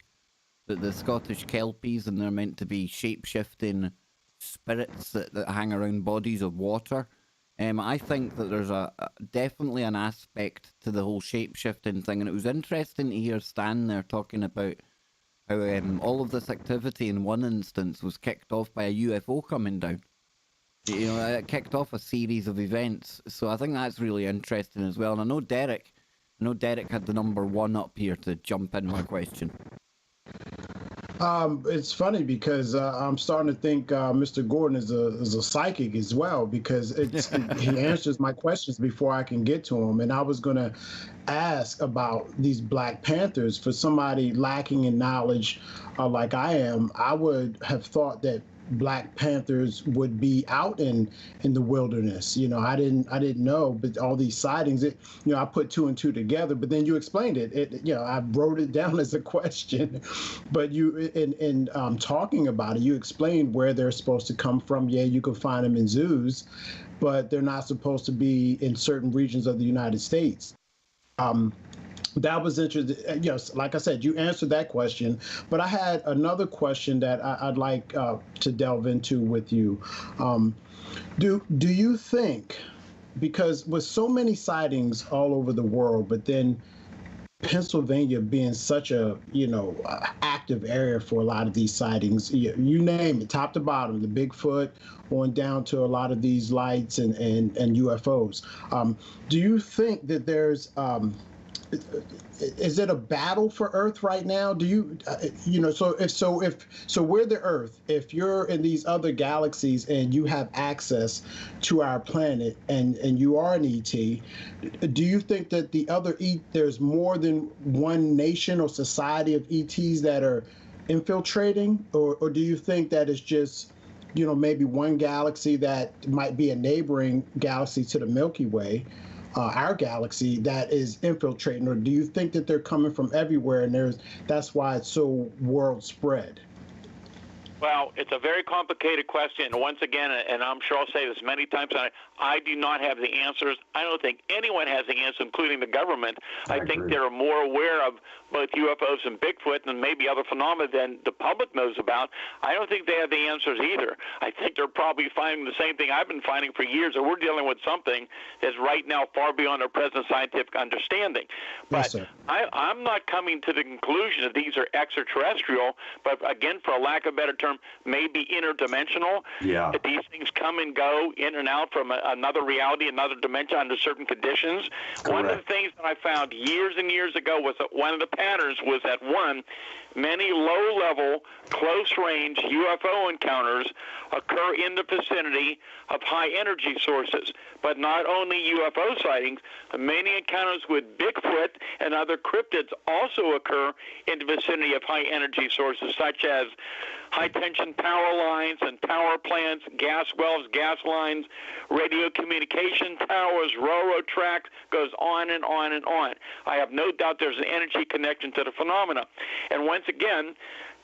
the Scottish Kelpies, and they're meant to be shape-shifting spirits that hang around bodies of water. I think that there's definitely an aspect to the whole shape-shifting thing, and it was interesting to hear Stan there talking about how all of this activity in one instance was kicked off by a UFO coming down. You know, it kicked off a series of events. So I think that's really interesting as well. And I know Derek had the number one up here to jump in my question. It's funny because I'm starting to think Mr. Gordon is a psychic as well, because he answers my questions before I can get to him. And I was going to ask about these Black Panthers. For somebody lacking in knowledge like I am, I would have thought that Black Panthers would be out in the wilderness. You know, I didn't know, but all these sightings, I put two and two together, but then you explained it. I wrote it down as a question, but you, in talking about it, you explained where they're supposed to come from. Yeah, you can find them in zoos, but they're not supposed to be in certain regions of the United States. That was interesting. Yes, like I said, you answered that question, but I had another question that I'd like to delve into with you. Do you think, because with so many sightings all over the world, but then Pennsylvania being such a active area for a lot of these sightings, you name it, top to bottom, the Bigfoot on down to a lot of these lights and UFOs. Do you think that there's is it a battle for Earth right now? Do you, so we're the Earth. If you're in these other galaxies and you have access to our planet and you are an ET, do you think that there's more than one nation or society of ETs that are infiltrating, or do you think that it's just, maybe one galaxy that might be a neighboring galaxy to the Milky Way? Our galaxy that is infiltrating, or do you think that they're coming from everywhere and that's why it's so world spread? Well, it's a very complicated question. And once again, and I'm sure I'll say this many times, I do not have the answers. I don't think anyone has the answer, including the government. I think they're more aware of both UFOs and Bigfoot and maybe other phenomena than the public knows about. I don't think they have the answers either. I think they're probably finding the same thing I've been finding for years, that we're dealing with something that's right now far beyond our present scientific understanding. But yes, I'm not coming to the conclusion that these are extraterrestrial, but again, for a lack of a better term, term, maybe interdimensional. Yeah. That these things come and go in and out from another reality, another dimension under certain conditions. Correct. One of the things that I found years and years ago was that one of the patterns was that many low-level, close-range UFO encounters occur in the vicinity of high-energy sources. But not only UFO sightings, many encounters with Bigfoot and other cryptids also occur in the vicinity of high-energy sources, such as high-tension power lines and power plants, gas wells, gas lines, radio communication towers, railroad tracks, goes on and on and on. I have no doubt there's an energy connection to the phenomena. And once again,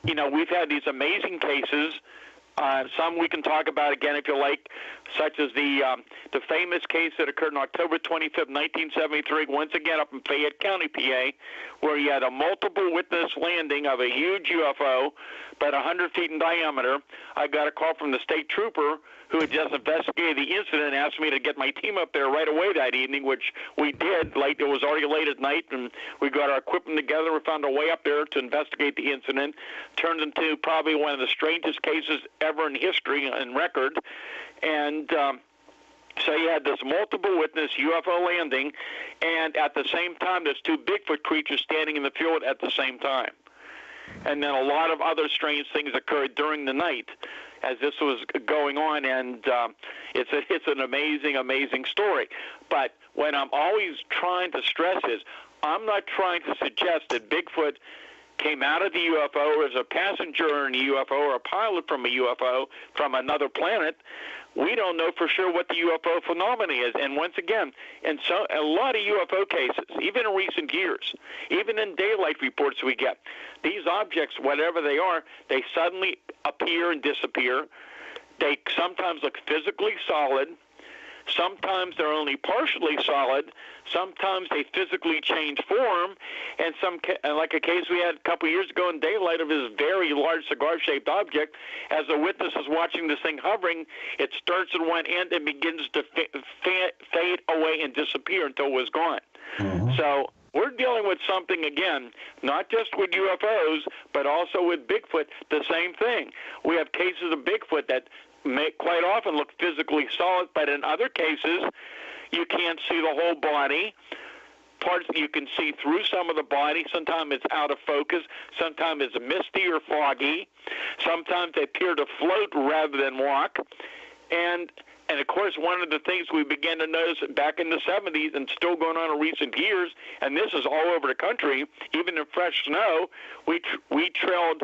we've had these amazing cases. Some we can talk about again if you like, such as the famous case that occurred on October 25th, 1973, once again up in Fayette County, PA, where you had a multiple witness landing of a huge UFO, about 100 feet in diameter. I got a call from the state trooper who had just investigated the incident and asked me to get my team up there right away that evening, which we did. It was already late at night, and we got our equipment together. We found our way up there to investigate the incident. Turned into probably one of the strangest cases ever in history and record. And so you had this multiple witness UFO landing, and at the same time, there's two Bigfoot creatures standing in the field at the same time. And then a lot of other strange things occurred during the night as this was going on, and it's an amazing, amazing story. But what I'm always trying to stress is I'm not trying to suggest that Bigfoot came out of the UFO or as a passenger in a UFO or a pilot from a UFO from another planet. We don't know for sure what the UFO phenomenon is. And once again, in a lot of UFO cases, even in recent years, even in daylight reports we get, these objects, whatever they are, they suddenly appear and disappear. They sometimes look physically solid. Sometimes they're only partially solid. Sometimes they physically change form. And like a case we had a couple years ago in daylight of this very large cigar-shaped object. As the witness is watching this thing hovering, it starts at one end and begins to fade away and disappear until it was gone. Mm-hmm. So we're dealing with something, again, not just with UFOs, but also with Bigfoot, the same thing. We have cases of Bigfoot that may quite often look physically solid, but in other cases, you can't see the whole body. Parts you can see through some of the body. Sometimes it's out of focus. Sometimes it's misty or foggy. Sometimes they appear to float rather than walk. And of course, one of the things we began to notice back in the 70s and still going on in recent years, and this is all over the country, even in fresh snow, we trailed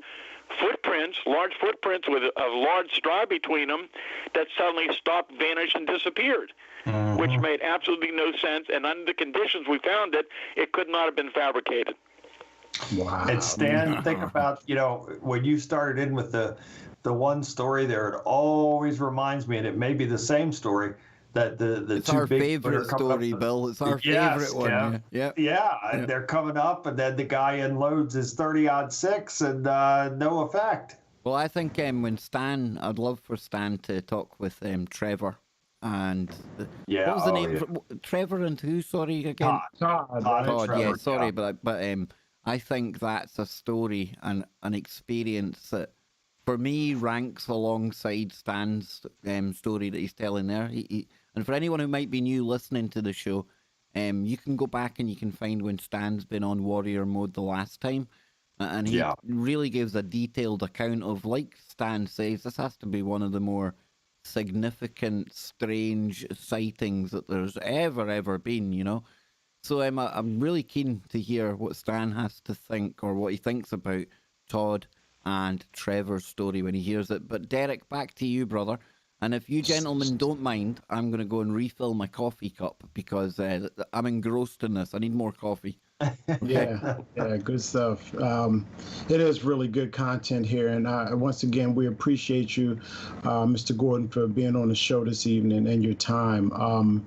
footprints, large footprints with a large straw between them that suddenly stopped, vanished, and disappeared, which made absolutely no sense. And under the conditions we found it could not have been fabricated. Wow. And Stan, think about, when you started in with the one story there, it always reminds me, and it may be the same story, that the it's two our big favorite story, Bill. It's our favorite one. Yeah, and they're coming up, and then the guy unloads his 30-06 and no effect. Well, I think when I'd love for Stan to talk with Trevor. And what was the name? Trevor and who? Sorry again. Todd. Yeah, sorry, but I think that's a story and an experience that, for me, ranks alongside Stan's story that he's telling there. And for anyone who might be new listening to the show, you can go back and you can find when Stan's been on Warrior Mode the last time. And he really gives a detailed account of, like Stan says, this has to be one of the more significant, strange sightings that there's ever been, So I'm really keen to hear what Stan has to think, or what he thinks about Todd and Trevor's story when he hears it. But Derek, back to you, brother. And if you gentlemen don't mind, I'm going to go and refill my coffee cup because I'm engrossed in this. I need more coffee. Yeah, good stuff. It is really good content here. And once again, we appreciate you, Mr. Gordon, for being on the show this evening and your time. And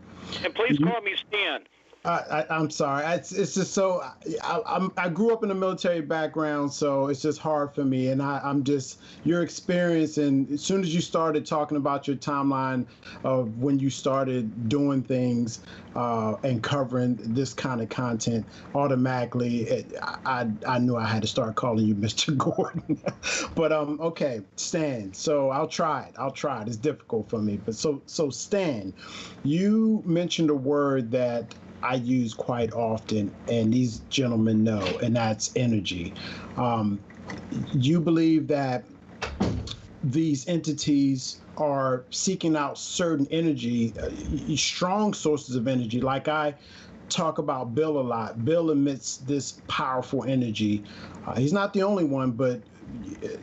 please call me Stan. I'm sorry. It's just so I grew up in a military background, so it's just hard for me. And I'm just your experience. And as soon as you started talking about your timeline of when you started doing things and covering this kind of content, automatically I knew I had to start calling you Mr. Gordon. But okay, Stan. So I'll try it. It's difficult for me, but so Stan, you mentioned a word that I use quite often, and these gentlemen know, and that's energy. You believe that these entities are seeking out certain energy, strong sources of energy. Like I talk about Bill a lot. Bill emits this powerful energy. He's not the only one, but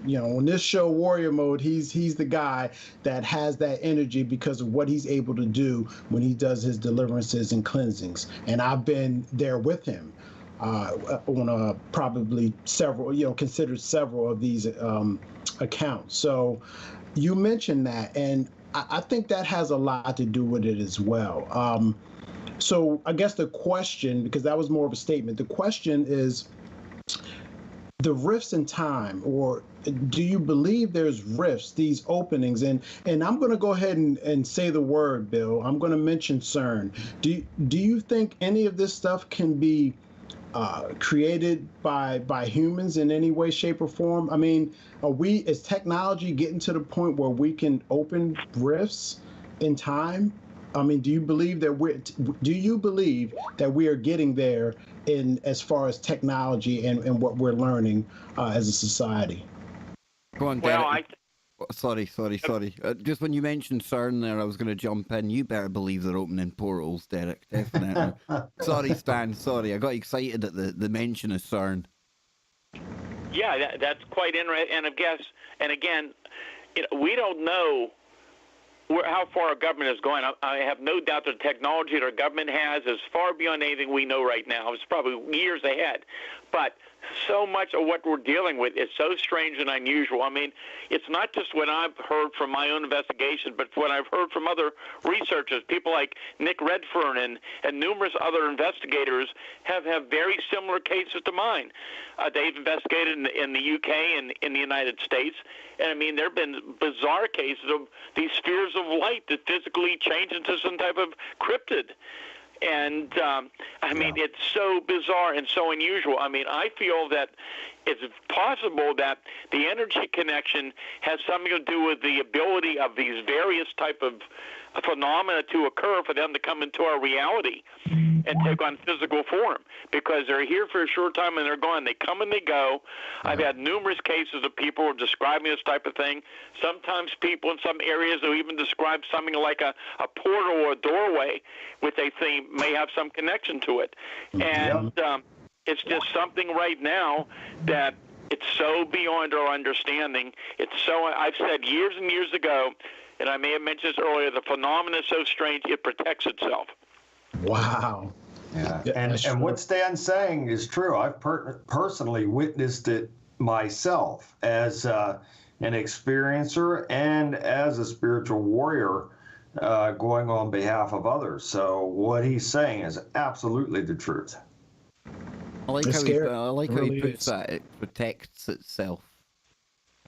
on this show Warrior Mode, he's the guy that has that energy because of what he's able to do when he does his deliverances and cleansings. And I've been there with him on probably several, considered several of these accounts. So you mentioned that, and I think that has a lot to do with it as well. So I guess the question, because that was more of a statement, the question is, the rifts in time, or do you believe there's rifts, these openings? And I'm going to go ahead and say the word, Bill. I'm going to mention CERN. Do you think any of this stuff can be created by humans in any way, shape, or form? I mean, is technology getting to the point where we can open rifts in time? I mean, do you believe that we are getting there in as far as technology and what we're learning as a society? Go on, Derek. Sorry. Just when you mentioned CERN there, I was going to jump in. You better believe they're opening portals, Derek. Definitely. Sorry, Stan. Sorry. I got excited at the mention of CERN. Yeah, that's quite interesting. And I guess, and again, we don't know how far our government is going. I have no doubt the technology that our government has is far beyond anything we know right now. It's probably years ahead. But so much of what we're dealing with is so strange and unusual. I mean, it's not just what I've heard from my own investigation, but what I've heard from other researchers, people like Nick Redfern and numerous other investigators have very similar cases to mine. They've investigated in the UK and in the United States. And, I mean, there have been bizarre cases of these spheres of light that physically change into some type of cryptid. And, I mean, it's so bizarre and so unusual. I mean, I feel that it's possible that the energy connection has something to do with the ability of these various type of phenomena to occur for them to come into our reality and take on physical form, because they're here for a short time and they're gone. They come and they go. I've had numerous cases of people describing this type of thing. Sometimes people in some areas will even describe something like a portal or a doorway, which they think may have some connection to it. And it's just something right now that it's so beyond our understanding. It's so, I've said years and years ago, and I may have mentioned this earlier, the phenomenon is so strange it protects itself. Wow. Yeah, and what Stan's saying is true. I've personally witnessed it myself as an experiencer and as a spiritual warrior going on behalf of others. So what he's saying is absolutely the truth. I like how he puts that. It protects itself.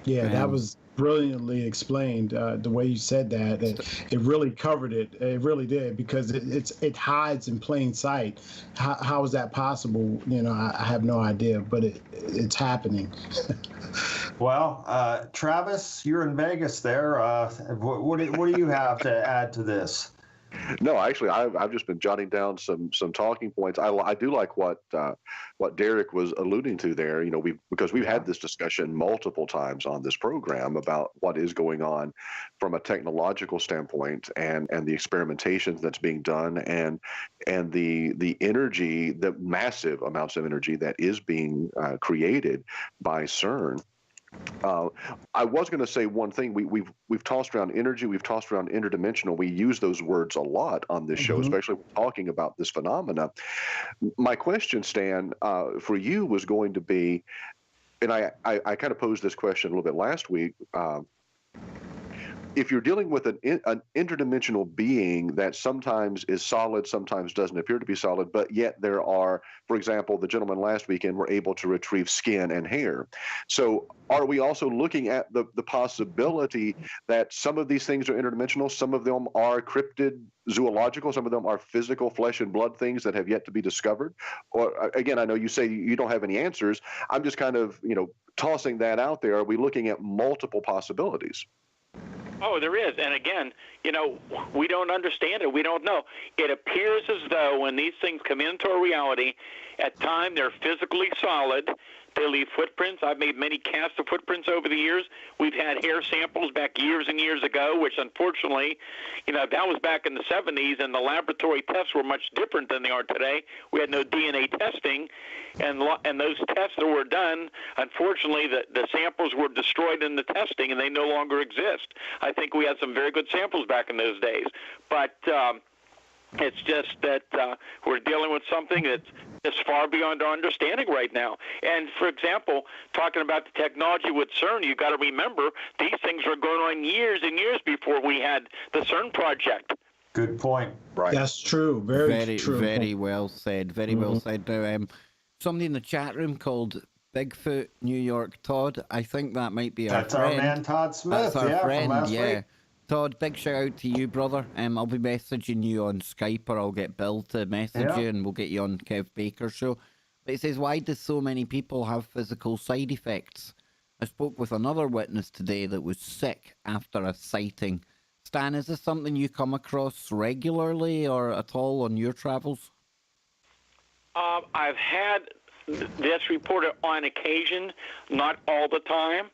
Yeah, that was brilliantly explained. The way you said that, it really covered it. It really did, because it hides in plain sight. How is that possible? I have no idea, but it's happening. Well, Travis, you're in Vegas there. What do you have to add to this? No, actually, I've just been jotting down some talking points. I do like what Derek was alluding to there. Because we've had this discussion multiple times on this program about what is going on from a technological standpoint and the experimentations that's being done and the energy, the massive amounts of energy that is being created by CERN. I was going to say one thing. We've tossed around energy. We've tossed around interdimensional. We use those words a lot on this show, especially when talking about this phenomena. My question, Stan, for you was going to be, and I kind of posed this question a little bit last week. if you're dealing with an interdimensional being that sometimes is solid, sometimes doesn't appear to be solid, but yet there are, for example, the gentleman last weekend were able to retrieve skin and hair. So are we also looking at the possibility that some of these things are interdimensional, some of them are cryptid zoological, some of them are physical flesh and blood things that have yet to be discovered? Or again, I know you say you don't have any answers. I'm just kind of, tossing that out there. Are we looking at multiple possibilities? Oh, there is. And again, we don't understand it. We don't know. It appears as though when these things come into our reality, at times they're physically solid. They leave footprints. I've made many casts of footprints over the years. We've had hair samples back years and years ago, which unfortunately, that was back in the 70s, and the laboratory tests were much different than they are today. We had no DNA testing, and those tests that were done, unfortunately, the samples were destroyed in the testing, and they no longer exist. I think we had some very good samples back in those days. But it's just that we're dealing with something that's far beyond our understanding right now. And, for example, talking about the technology with CERN, you've got to remember these things were going on years and years before we had the CERN project. Good point. Right. That's true. Very true. Very well said. Very well said. Now, somebody in the chat room called Bigfoot New York Todd. I think that might be our friend. That's our man Todd Smith. That's our friend, from last yeah. week. Todd, big shout out to you, brother. I'll be messaging you on Skype, or I'll get Bill to message you, and we'll get you on Kev Baker's show. But it says, why do so many people have physical side effects? I spoke with another witness today that was sick after a sighting. Stan, is this something you come across regularly or at all on your travels? I've had this reported on occasion, not all the time.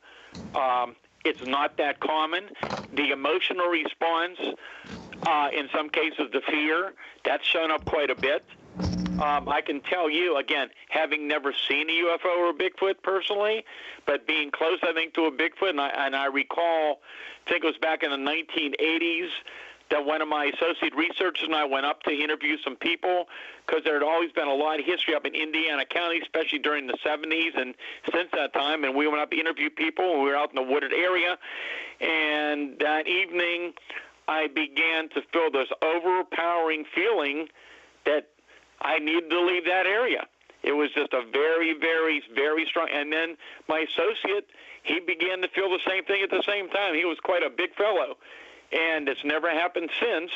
It's not that common. The emotional response, in some cases the fear, that's shown up quite a bit. I can tell you, again, having never seen a UFO or a Bigfoot personally, but being close, I think, to a Bigfoot, and I recall, I think it was back in the 1980s, that one of my associate researchers and I went up to interview some people, because there had always been a lot of history up in Indiana County, especially during the 70s and since that time, and we went up to interview people, and we were out in the wooded area, and that evening I began to feel this overpowering feeling that I needed to leave that area. It was just a very, very, very strong, and then my associate, he began to feel the same thing at the same time. He was quite a big fellow. And it's never happened since,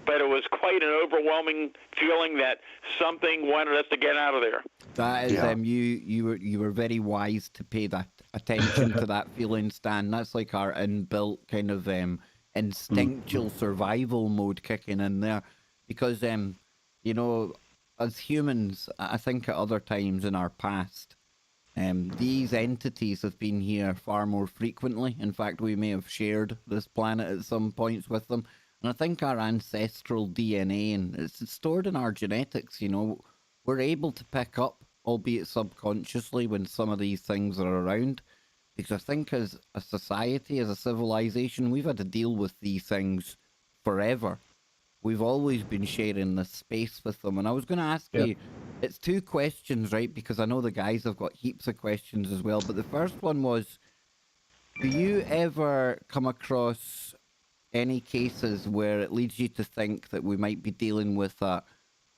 but it was quite an overwhelming feeling that something wanted us to get out of there. That is, you were very wise to pay that attention to that feeling, Stan. That's like our inbuilt kind of instinctual survival mode kicking in there, because as humans, I think at other times in our past, these entities have been here far more frequently. In fact, we may have shared this planet at some points with them. And I think our ancestral DNA, and it's stored in our genetics, we're able to pick up, albeit subconsciously, when some of these things are around. Because I think as a society, as a civilization, we've had to deal with these things forever. We've always been sharing this space with them. And I was going to ask you, it's two questions, right? Because I know the guys have got heaps of questions as well. But the first one was, do you ever come across any cases where it leads you to think that we might be dealing with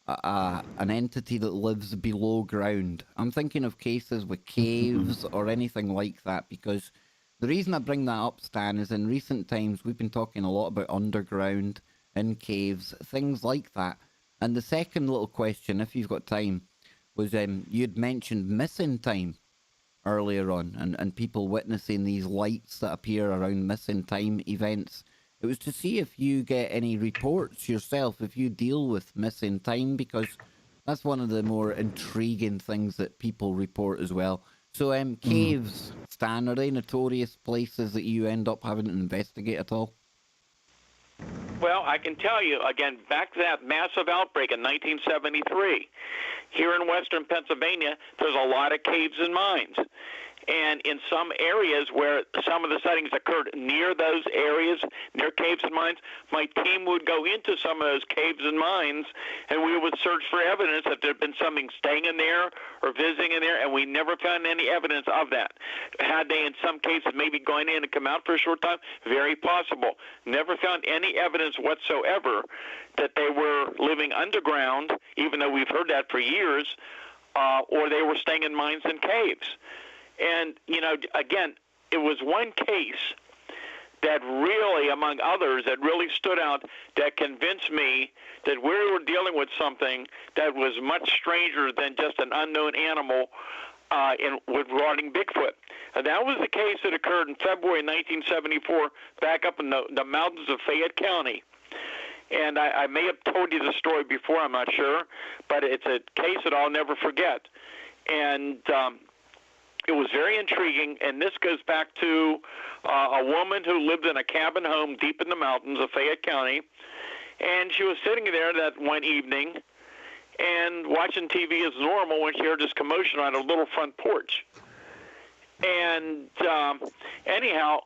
an entity that lives below ground? I'm thinking of cases with caves or anything like that, because the reason I bring that up, Stan, is in recent times we've been talking a lot about underground, in caves, things like that. And the second little question, if you've got time, was you'd mentioned missing time earlier on, and people witnessing these lights that appear around missing time events. It was to see if you get any reports yourself, if you deal with missing time, because that's one of the more intriguing things that people report as well. So caves, Stan, are they notorious places that you end up having to investigate at all? Well, I can tell you, again, back to that massive outbreak in 1973, here in western Pennsylvania, there's a lot of caves and mines. And in some areas where some of the sightings occurred near those areas, near caves and mines, my team would go into some of those caves and mines, and we would search for evidence that there had been something staying in there or visiting in there, and we never found any evidence of that. Had they, in some cases, maybe gone in and come out for a short time? Very possible. Never found any evidence whatsoever that they were living underground, even though we've heard that for years, or they were staying in mines and caves. And, you know, again, it was one case that really, among others, that really stood out, that convinced me that we were dealing with something that was much stranger than just an unknown animal regarding Bigfoot. And that was the case that occurred in February 1974 back up in the mountains of Fayette County. And I may have told you the story before, I'm not sure, but it's a case that I'll never forget. And it was very intriguing, and this goes back to a woman who lived in a cabin home deep in the mountains of Fayette County, and she was sitting there that one evening and watching TV as normal when she heard this commotion on her little front porch. And anyhow,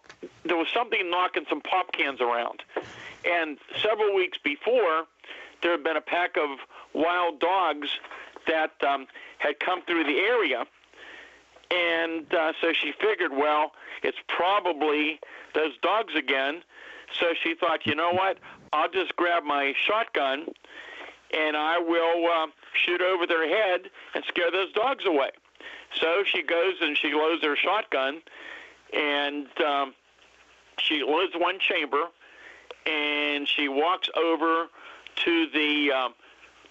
there was something knocking some pop cans around. And several weeks before, there had been a pack of wild dogs that had come through the area. And so she figured, well, it's probably those dogs again. So she thought, you know what, I'll just grab my shotgun and I will shoot over their head and scare those dogs away. So she goes and she loads her shotgun, and she loads one chamber, and she walks over to the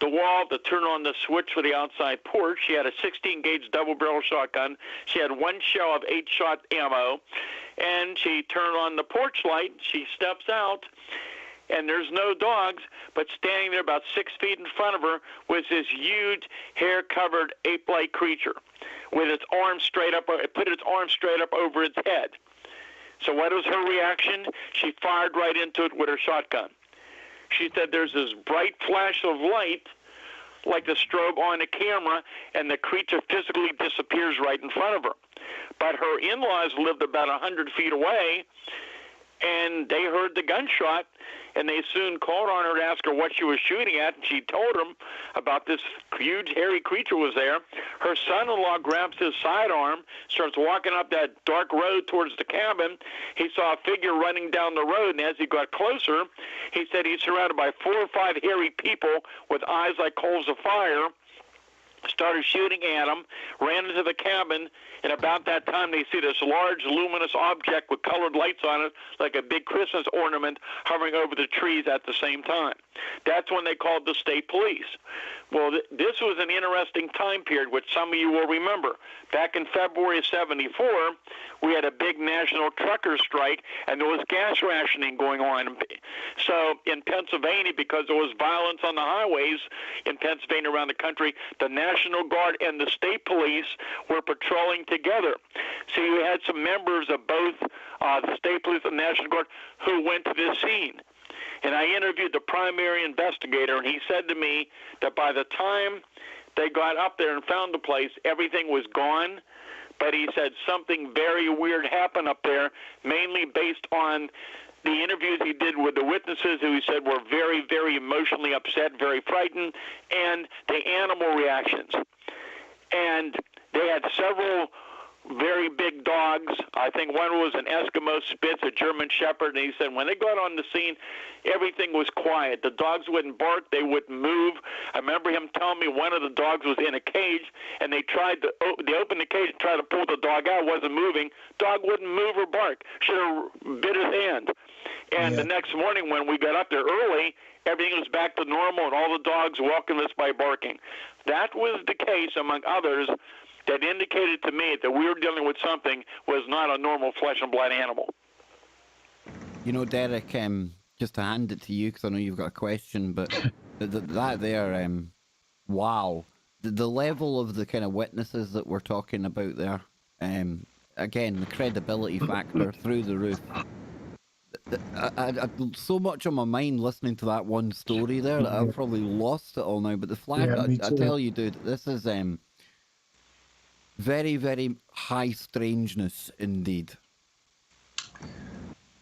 wall to turn on the switch for the outside porch. She had a 16-gauge double-barrel shotgun. She had one shell of 8-shot ammo, and she turned on the porch light. She steps out, and there's no dogs, but standing there about 6 feet in front of her was this huge, hair-covered, ape-like creature with its arms straight up. It put its arms straight up over its head. So what was her reaction? She fired right into it with her shotgun. She said there's this bright flash of light, like the strobe on a camera, and the creature physically disappears right in front of her. But her in-laws lived about 100 feet away, and they heard the gunshot, and they soon called on her to ask her what she was shooting at, and she told them about this huge, hairy creature was there. Her son-in-law grabs his sidearm, starts walking up that dark road towards the cabin. He saw a figure running down the road, and as he got closer, he said he's surrounded by 4 or 5 hairy people with eyes like coals of fire. Started shooting at him, ran into the cabin, and about that time they see this large luminous object with colored lights on it, like a big Christmas ornament, hovering over the trees at the same time. That's when they called the state police. Well, this was an interesting time period, which some of you will remember. Back in February of '74, we had a big national trucker strike, and there was gas rationing going on. So in Pennsylvania, because there was violence on the highways in Pennsylvania around the country, the National Guard and the state police were patrolling together. So you had some members of both the state police and the National Guard who went to this scene. And I interviewed the primary investigator, and he said to me that by the time they got up there and found the place, everything was gone. But he said something very weird happened up there, mainly based on the interviews he did with the witnesses, who he said were very, very emotionally upset, very frightened, and the animal reactions. And they had several very big dogs. I think one was an Eskimo Spitz, a German Shepherd, and he said when they got on the scene, everything was quiet. The dogs wouldn't bark, they wouldn't move. I remember him telling me one of the dogs was in a cage, and they opened the cage and tried to pull the dog out, wasn't moving. Dog wouldn't move or bark. Should have bit his hand. And the next morning when we got up there early, everything was back to normal, and all the dogs welcomed us by barking. That was the case, among others, that indicated to me that we were dealing with something was not a normal flesh and blood animal. You know, Derek, just to hand it to you, because I know you've got a question, but that there, wow. The level of the kind of witnesses that we're talking about there, again, the credibility factor through the roof. I so much on my mind listening to that one story there that I've probably lost it all now, but the flag, I tell you, dude, this is... Very, very high strangeness indeed.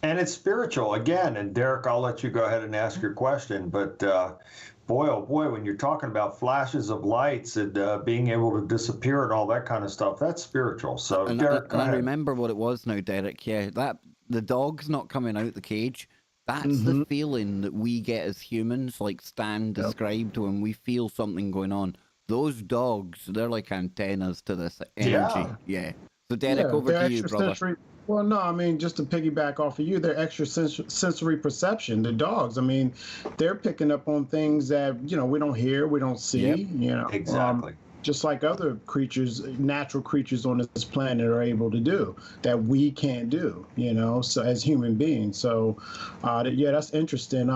And it's spiritual again. And Derek, I'll let you go ahead and ask your question. But boy, oh boy, when you're talking about flashes of lights and being able to disappear and all that kind of stuff, that's spiritual. So Derek, go ahead. I remember what it was now, Derek. Yeah, that the dog's not coming out the cage. That's the feeling that we get as humans, like Stan described, when we feel something going on. Those dogs, they're like antennas to this energy. Yeah. So Derek, over to you, brother. Well, no, I mean, just to piggyback off of you, they're extrasensory perception. The dogs, I mean, they're picking up on things that, you know, we don't hear, we don't see, you know. Exactly. Just like other creatures, natural creatures on this planet are able to do that we can't do, you know, so as human beings. So, yeah, that's interesting.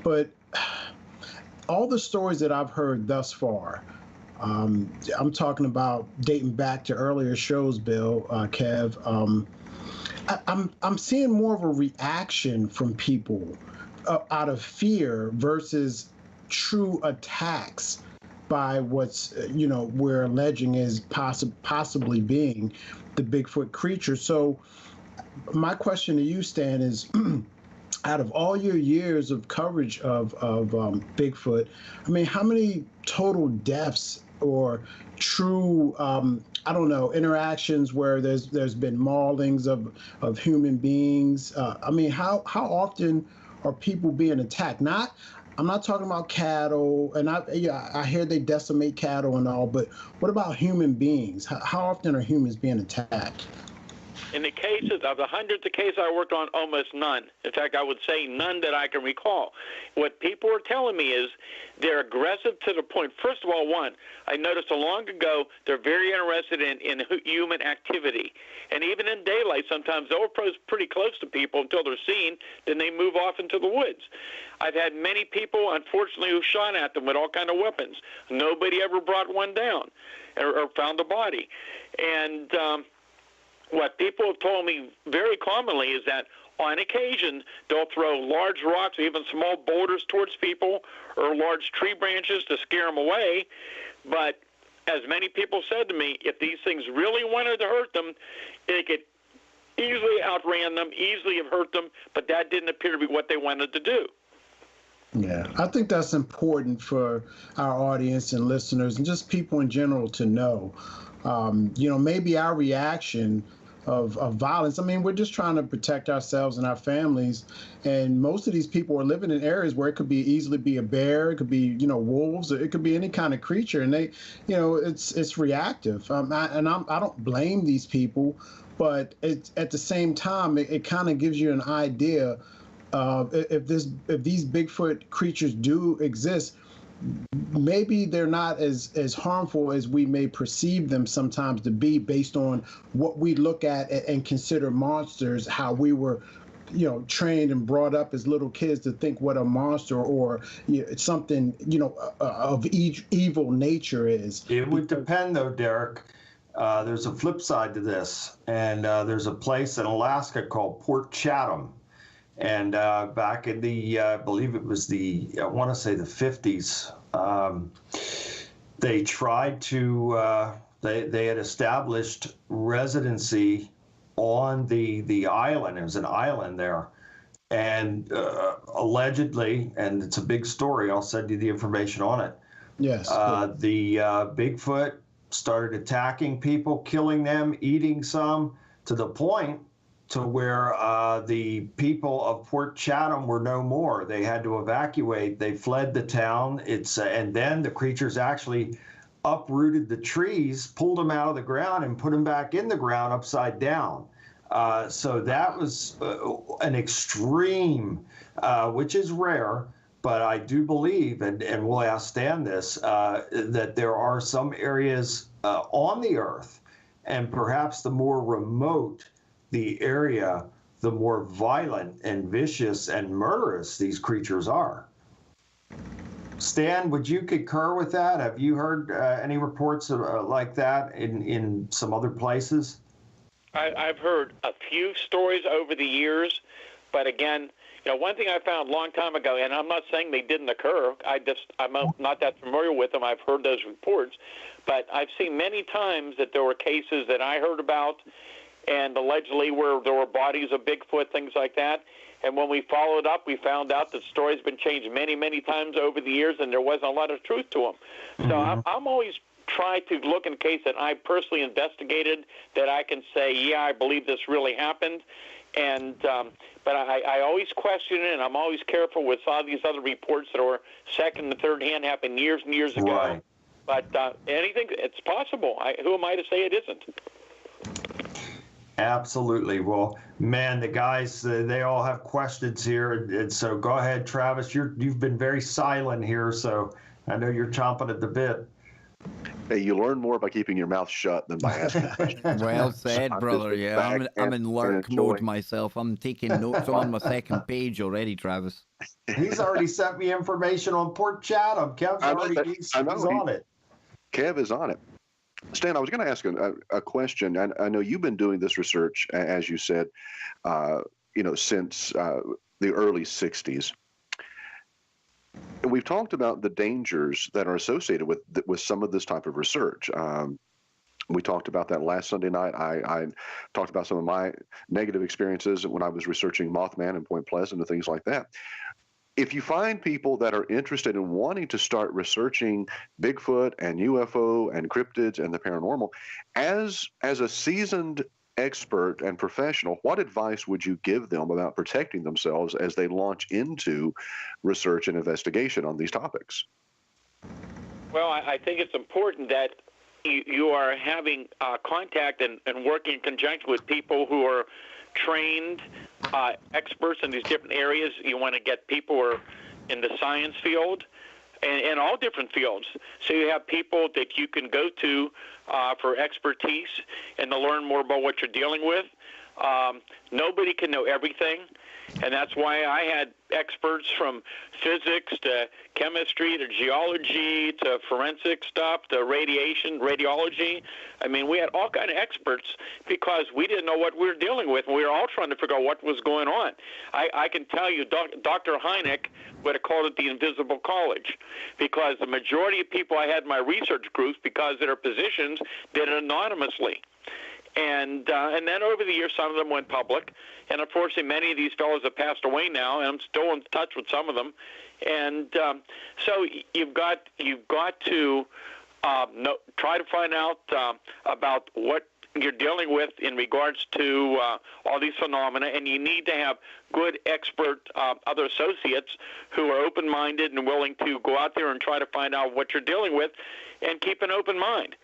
But all the stories that I've heard thus far, I'm talking about dating back to earlier shows, Bill, Kev, I'm seeing more of a reaction from people out of fear versus true attacks by what's, you know, we're alleging is possibly being the Bigfoot creature. So my question to you, Stan, is out of all your years of coverage of Bigfoot, I mean, how many total deaths or true, I don't know, interactions where there's been maulings of human beings? I mean, how often are people being attacked? I'm not talking about cattle, and I hear they decimate cattle and all, but what about human beings? How often are humans being attacked? In the cases of the hundreds of cases I worked on, almost none. In fact, I would say none that I can recall. What people are telling me is they're aggressive to the point. First of all, one, I noticed long ago they're very interested in human activity. And even in daylight, sometimes they'll approach pretty close to people until they're seen, then they move off into the woods. I've had many people, unfortunately, who shot at them with all kind of weapons. Nobody ever brought one down or found a body. And what people have told me very commonly is that on occasion they'll throw large rocks or even small boulders towards people or large tree branches to scare them away. But as many people said to me, if these things really wanted to hurt them, they could easily outran them, easily have hurt them, but that didn't appear to be what they wanted to do. Yeah, I think that's important for our audience and listeners and just people in general to know. You know, maybe our reaction of violence, I mean, we're just trying to protect ourselves and our families. And most of these people are living in areas where it could easily be a bear, it could be, you know, wolves, or it could be any kind of creature. And they, you know, it's reactive. I don't blame these people, but at the same time, it kind of gives you an idea of if these Bigfoot creatures do exist, maybe they're not as harmful as we may perceive them sometimes to be based on what we look at and consider monsters, how we were, you know, trained and brought up as little kids to think what a monster or, you know, something, you know, of evil nature is. It would depend, though, Derek. There's a flip side to this, and there's a place in Alaska called Port Chatham. And back in the, I believe it was I want to say the 50s, they tried to, they had established residency on the island. It was an island there. And allegedly, and it's a big story, I'll send you the information on it. Yes. The Bigfoot started attacking people, killing them, eating some, to the point to where the people of Port Chatham were no more. They had to evacuate. They fled the town. And then the creatures actually uprooted the trees, pulled them out of the ground, and put them back in the ground upside down. So that was an extreme, which is rare, but I do believe, and we'll ask Stan this, that there are some areas on the earth, and perhaps the more remote the area, the more violent and vicious and murderous these creatures are. Stan, would you concur with that? Have you heard any reports like that in some other places? I've heard a few stories over the years, but again, one thing I found a long time ago, and I'm not saying they didn't occur. I'm not that familiar with them. I've heard those reports, but I've seen many times that there were cases that I heard about, and allegedly where there were bodies of Bigfoot, things like that. And when we followed up, we found out that stories have been changed many, many times over the years, and there wasn't a lot of truth to them. Mm-hmm. So I'm always trying to look in a case that I personally investigated that I can say, yeah, I believe this really happened. And but I always question it, and I'm always careful with some of these other reports that are second and third hand, happened years and years ago. Right. But anything, it's possible. Who am I to say it isn't? Absolutely. Well, man, the guys, they all have questions here. And so go ahead, Travis. You've been very silent here, so I know you're chomping at the bit. Hey, you learn more by keeping your mouth shut than by asking questions. Well said, brother. Yeah, I'm in lurk mode myself. I'm taking notes on my second page already, Travis. He's already sent me information on Port Chatham. Kev's already he's on it. Kev is on it. Stan, I was going to ask a question. I know you've been doing this research, as you said, since the early 60s. And we've talked about the dangers that are associated with some of this type of research. We talked about that last Sunday night. I talked about some of my negative experiences when I was researching Mothman and Point Pleasant and things like that. If you find people that are interested in wanting to start researching Bigfoot and UFO and cryptids and the paranormal, as a seasoned expert and professional, what advice would you give them about protecting themselves as they launch into research and investigation on these topics? Well, I think it's important that you are having contact and working in conjunction with people who are trained experts in these different areas. You want to get people who are in the science field and all different fields. So you have people that you can go to for expertise and to learn more about what you're dealing with. Nobody can know everything, and that's why I had experts from physics to chemistry to geology to forensic stuff to radiology. I mean, we had all kind of experts because we didn't know what we were dealing with, and we were all trying to figure out what was going on. I can tell you, Dr. Hynek would have called it the invisible college, because the majority of people I had in my research groups, because of their positions, did it anonymously. And then over the years, some of them went public. And unfortunately, many of these fellows have passed away now, and I'm still in touch with some of them. And so you've got to try to find out about what you're dealing with in regards to all these phenomena, and you need to have good expert other associates who are open-minded and willing to go out there and try to find out what you're dealing with and keep an open mind.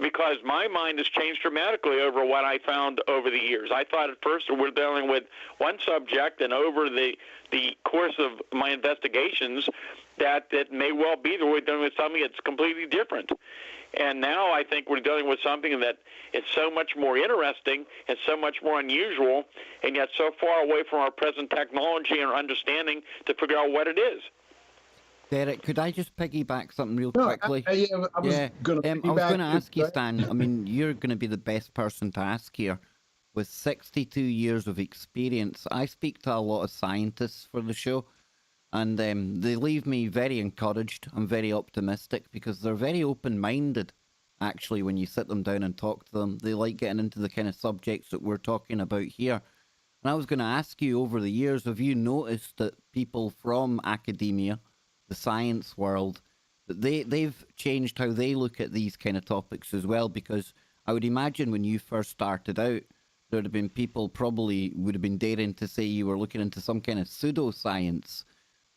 Because my mind has changed dramatically over what I found over the years. I thought at first we're dealing with one subject, and over the course of my investigations, that may well be that we're dealing with something that's completely different. And now I think we're dealing with something that is so much more interesting and so much more unusual, and yet so far away from our present technology and our understanding to figure out what it is. Derek, could I just piggyback something real quickly? I was going to ask you, Stan, I mean, you're going to be the best person to ask here. With 62 years of experience, I speak to a lot of scientists for the show, and they leave me very encouraged. I'm very optimistic because they're very open-minded, actually, when you sit them down and talk to them. They like getting into the kind of subjects that we're talking about here. And I was going to ask you, over the years, have you noticed that people from academia, the science world, they've changed how they look at these kind of topics as well? Because I would imagine when you first started out, there'd have been people probably would have been daring to say you were looking into some kind of pseudoscience.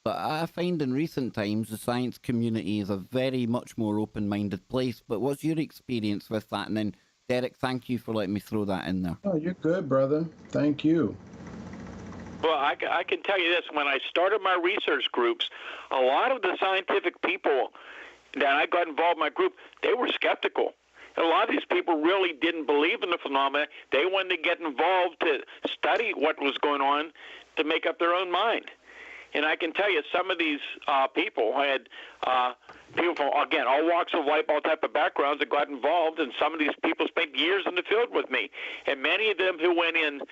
But I find in recent times the science community is a very much more open-minded place. But what's your experience with that? And then, Derek, thank you for letting me throw that in there. Oh, you're good, brother. Thank you. Well, I can tell you this. When I started my research groups, a lot of the scientific people that I got involved in my group, they were skeptical. A lot of these people really didn't believe in the phenomena. They wanted to get involved to study what was going on to make up their own mind. And I can tell you, some of these people had people from, again, all walks of life, all type of backgrounds that got involved, and some of these people spent years in the field with me. And many of them who went in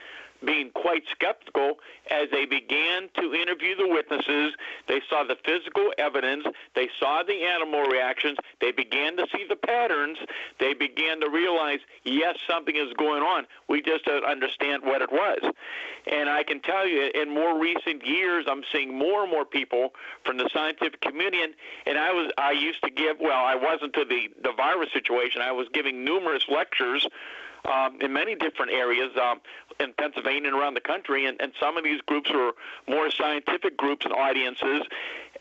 being quite skeptical, as they began to interview the witnesses, they saw the physical evidence, they saw the animal reactions, they began to see the patterns, they began to realize, yes, something is going on. We just don't understand what it was. And I can tell you, in more recent years, I'm seeing more and more people from the scientific community, and I used to give, well, I wasn't to the virus situation, I was giving numerous lectures in many different areas in Pennsylvania and around the country, and some of these groups were more scientific groups and audiences.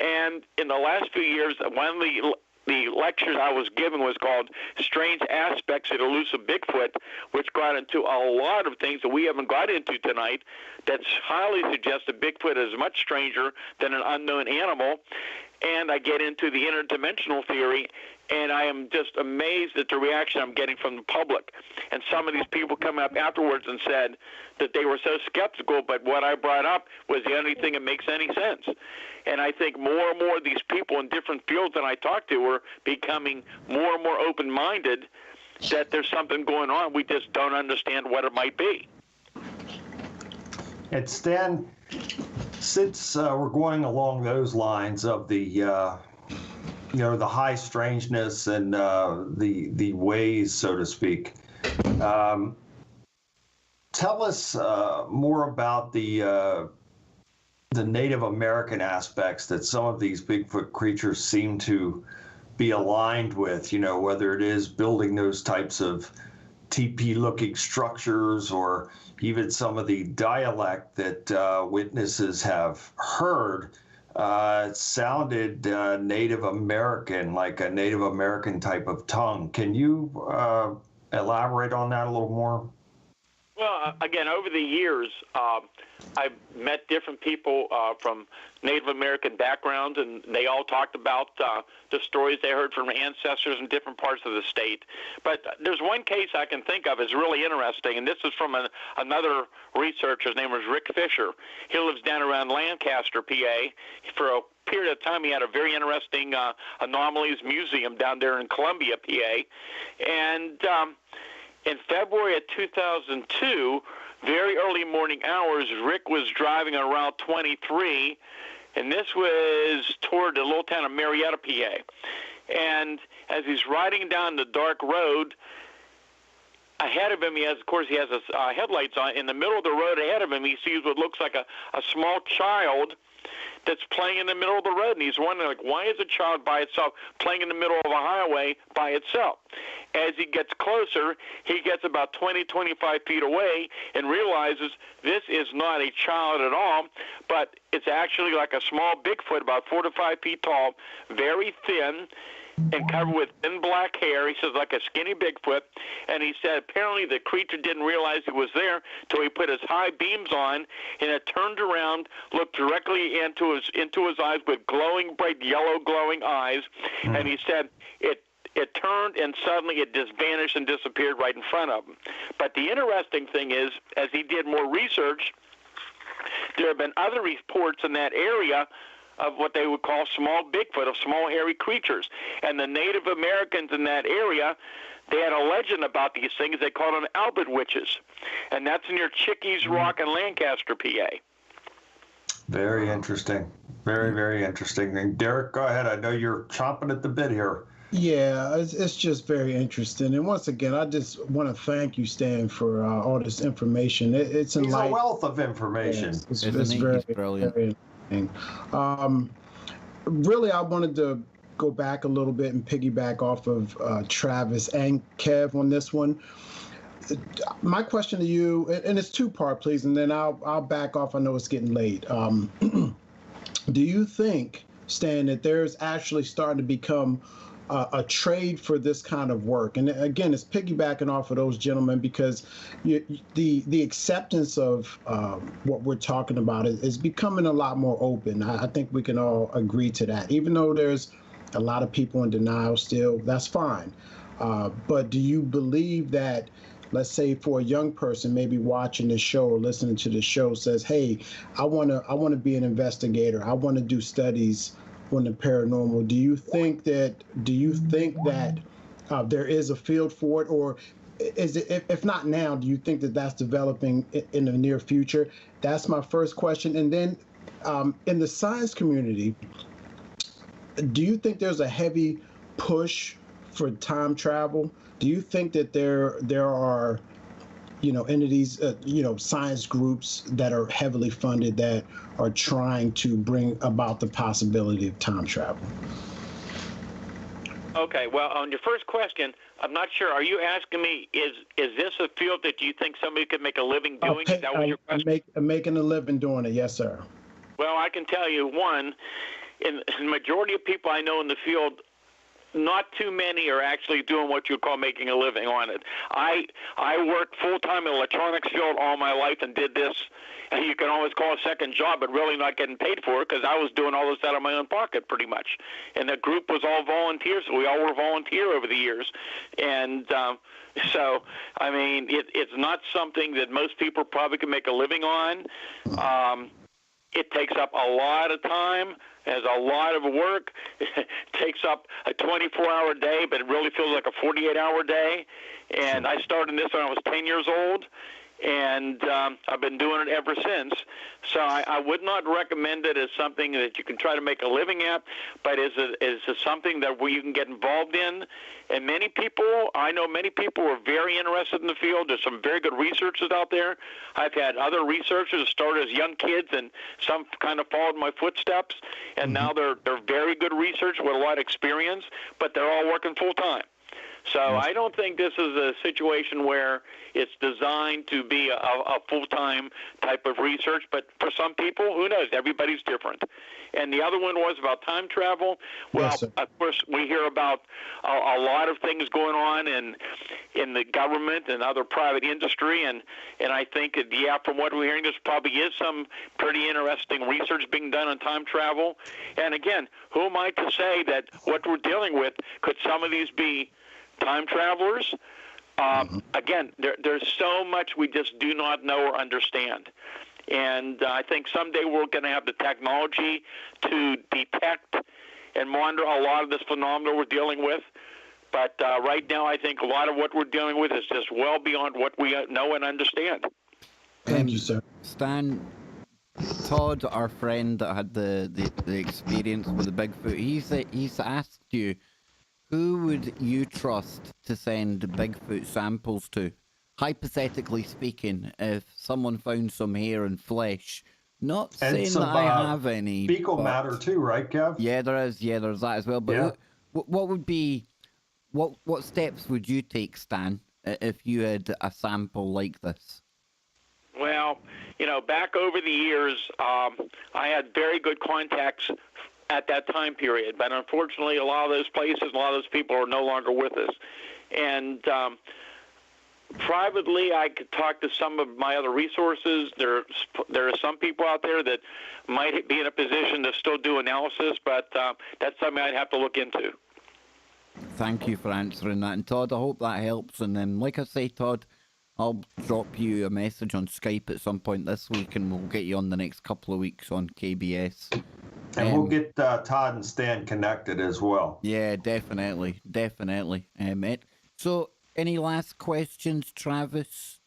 And in the last few years, one of the lectures I was giving was called Strange Aspects of Elusive Bigfoot, which got into a lot of things that we haven't got into tonight that highly suggest that Bigfoot is much stranger than an unknown animal. And I get into the interdimensional theory, and I am just amazed at the reaction I'm getting from the public. And some of these people come up afterwards and said that they were so skeptical, but what I brought up was the only thing that makes any sense. And I think more and more of these people in different fields that I talk to are becoming more and more open-minded that there's something going on. We just don't understand what it might be. And Stan, since we're going along those lines of the the high strangeness and the ways, so to speak, tell us more about the Native American aspects that some of these Bigfoot creatures seem to be aligned with. Whether it is building those types of teepee-looking structures, or even some of the dialect that witnesses have heard. It sounded Native American, like a Native American type of tongue. Can you elaborate on that a little more? Well, again, over the years, I've met different people from Native American backgrounds, and they all talked about the stories they heard from ancestors in different parts of the state. But there's one case I can think of is really interesting, and this is from another researcher. His name was Rick Fisher. He lives down around Lancaster, PA. For a period of time, he had a very interesting anomalies museum down there in Columbia, PA. And in February of 2002, very early morning hours, Rick was driving on Route 23, and this was toward the little town of Marietta, PA. And as he's riding down the dark road, ahead of him, he has his headlights on. In the middle of the road ahead of him, he sees what looks like a small child that's playing in the middle of the road, and he's wondering, why is a child by itself playing in the middle of a highway by itself? As he gets closer, he gets about 20, 25 feet away and realizes this is not a child at all, but it's actually like a small Bigfoot, about 4 to 5 feet tall, very thin, and covered with thin black hair. He says, like a skinny Bigfoot. And he said apparently the creature didn't realize he was there till he put his high beams on, and it turned around, looked directly into his eyes with glowing, bright yellow glowing eyes. And he said it turned, and suddenly it just vanished and disappeared right in front of him. But the interesting thing is, as he did more research, there have been other reports in that area of what they would call small Bigfoot, of small hairy creatures. And the Native Americans in that area, they had a legend about these things. They called them Albert witches. And that's near Chickies Rock in Lancaster, PA. Very interesting. Very, very interesting. And Derek, go ahead. I know you're chomping at the bit here. Yeah, it's just very interesting. And once again, I just want to thank you, Stan, for all this information. It's He's a wealth of information. It's very brilliant. Very really, I wanted to go back a little bit and piggyback off of Travis and Kev on this one. My question to you, and it's two-part, please, and then I'll back off. I know it's getting late. Do you think, Stan, that there's actually starting to become a trade for this kind of work? And again, it's piggybacking off of those gentlemen, because the acceptance of what we're talking about is becoming a lot more open. I think we can all agree to that. Even though there's a lot of people in denial still, that's fine. But do you believe that, let's say for a young person maybe watching this show or listening to the show, says, hey, I want to be an investigator, I want to do studies on the paranormal. Do you think that there is a field for it, or is it, if not now, do you think that that's developing in the near future? That's my first question. And then in the science community, do you think there's a heavy push for time travel? Do you think that there are, entities, science groups that are heavily funded that are trying to bring about the possibility of time travel? Okay, well, on your first question, I'm not sure. Are you asking me, is this a field that you think somebody could make a living doing? Is that what your question? Making a living doing it, yes, sir. Well, I can tell you, one, in the majority of people I know in the field, not too many are actually doing what you call making a living on it. I worked full-time in the electronics field all my life and did this, and you can always call a second job, but really not getting paid for it because I was doing all this out of my own pocket pretty much. And the group was all volunteers, so we all were volunteer over the years. And so, I mean, it's not something that most people probably can make a living on. It takes up a lot of time, has a lot of work. It takes up a 24-hour day, but it really feels like a 48-hour day. And I started this when I was 10 years old, and I've been doing it ever since. So I would not recommend it as something that you can try to make a living at, but is it something that where you can get involved in? And I know many people are very interested in the field. There's some very good researchers out there. I've had other researchers start as young kids, and some kind of followed my footsteps, and now they're very good researchers with a lot of experience, but they're all working full-time. So I don't think this is a situation where it's designed to be a full-time type of research, but for some people, who knows? Everybody's different. And the other one was about time travel. Well, Yes, of course, we hear about a lot of things going on in the government and other private industry, and I think that, from what we're hearing, there probably is some pretty interesting research being done on time travel. And again, who am I to say that what we're dealing with, could some of these be time travelers? Again, there's so much we just do not know or understand. And I think someday we're going to have the technology to detect and monitor a lot of this phenomenon we're dealing with. But right now, I think a lot of what we're dealing with is just well beyond what we know and understand. Thank you, sir. Stan, Todd, our friend that had the experience with the Bigfoot, he's asked you, who would you trust to send Bigfoot samples to? Hypothetically speaking, if someone found some hair and flesh, not saying some, that I have any fecal matter too, right, Kev? Yeah, there's that as well. But what would be, what steps would you take, Stan, if you had a sample like this? Well, back over the years, I had very good contacts at that time period, but unfortunately, a lot of those places, a lot of those people are no longer with us. And privately, I could talk to some of my other resources. There are some people out there that might be in a position to still do analysis, but that's something I'd have to look into. Thank you for answering that. And Todd, I hope that helps. And then, like I say, Todd, I'll drop you a message on Skype at some point this week, and we'll get you on the next couple of weeks on KBS. And we'll get Todd and Stan connected as well. Yeah, definitely. So, any last questions, Travis?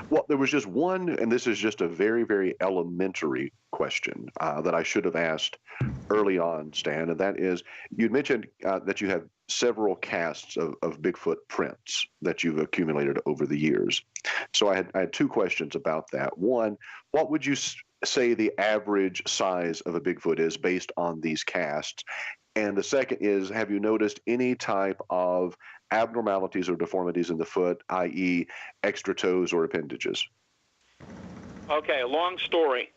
Well, there was just one, and this is just a very, very elementary question that I should have asked early on, Stan, and that is, you'd mentioned that you have several casts of Bigfoot prints that you've accumulated over the years. So I had two questions about that. One, what would you say the average size of a Bigfoot is based on these casts? And the second is, have you noticed any type of abnormalities or deformities in the foot, i.e. extra toes or appendages? Okay, long story,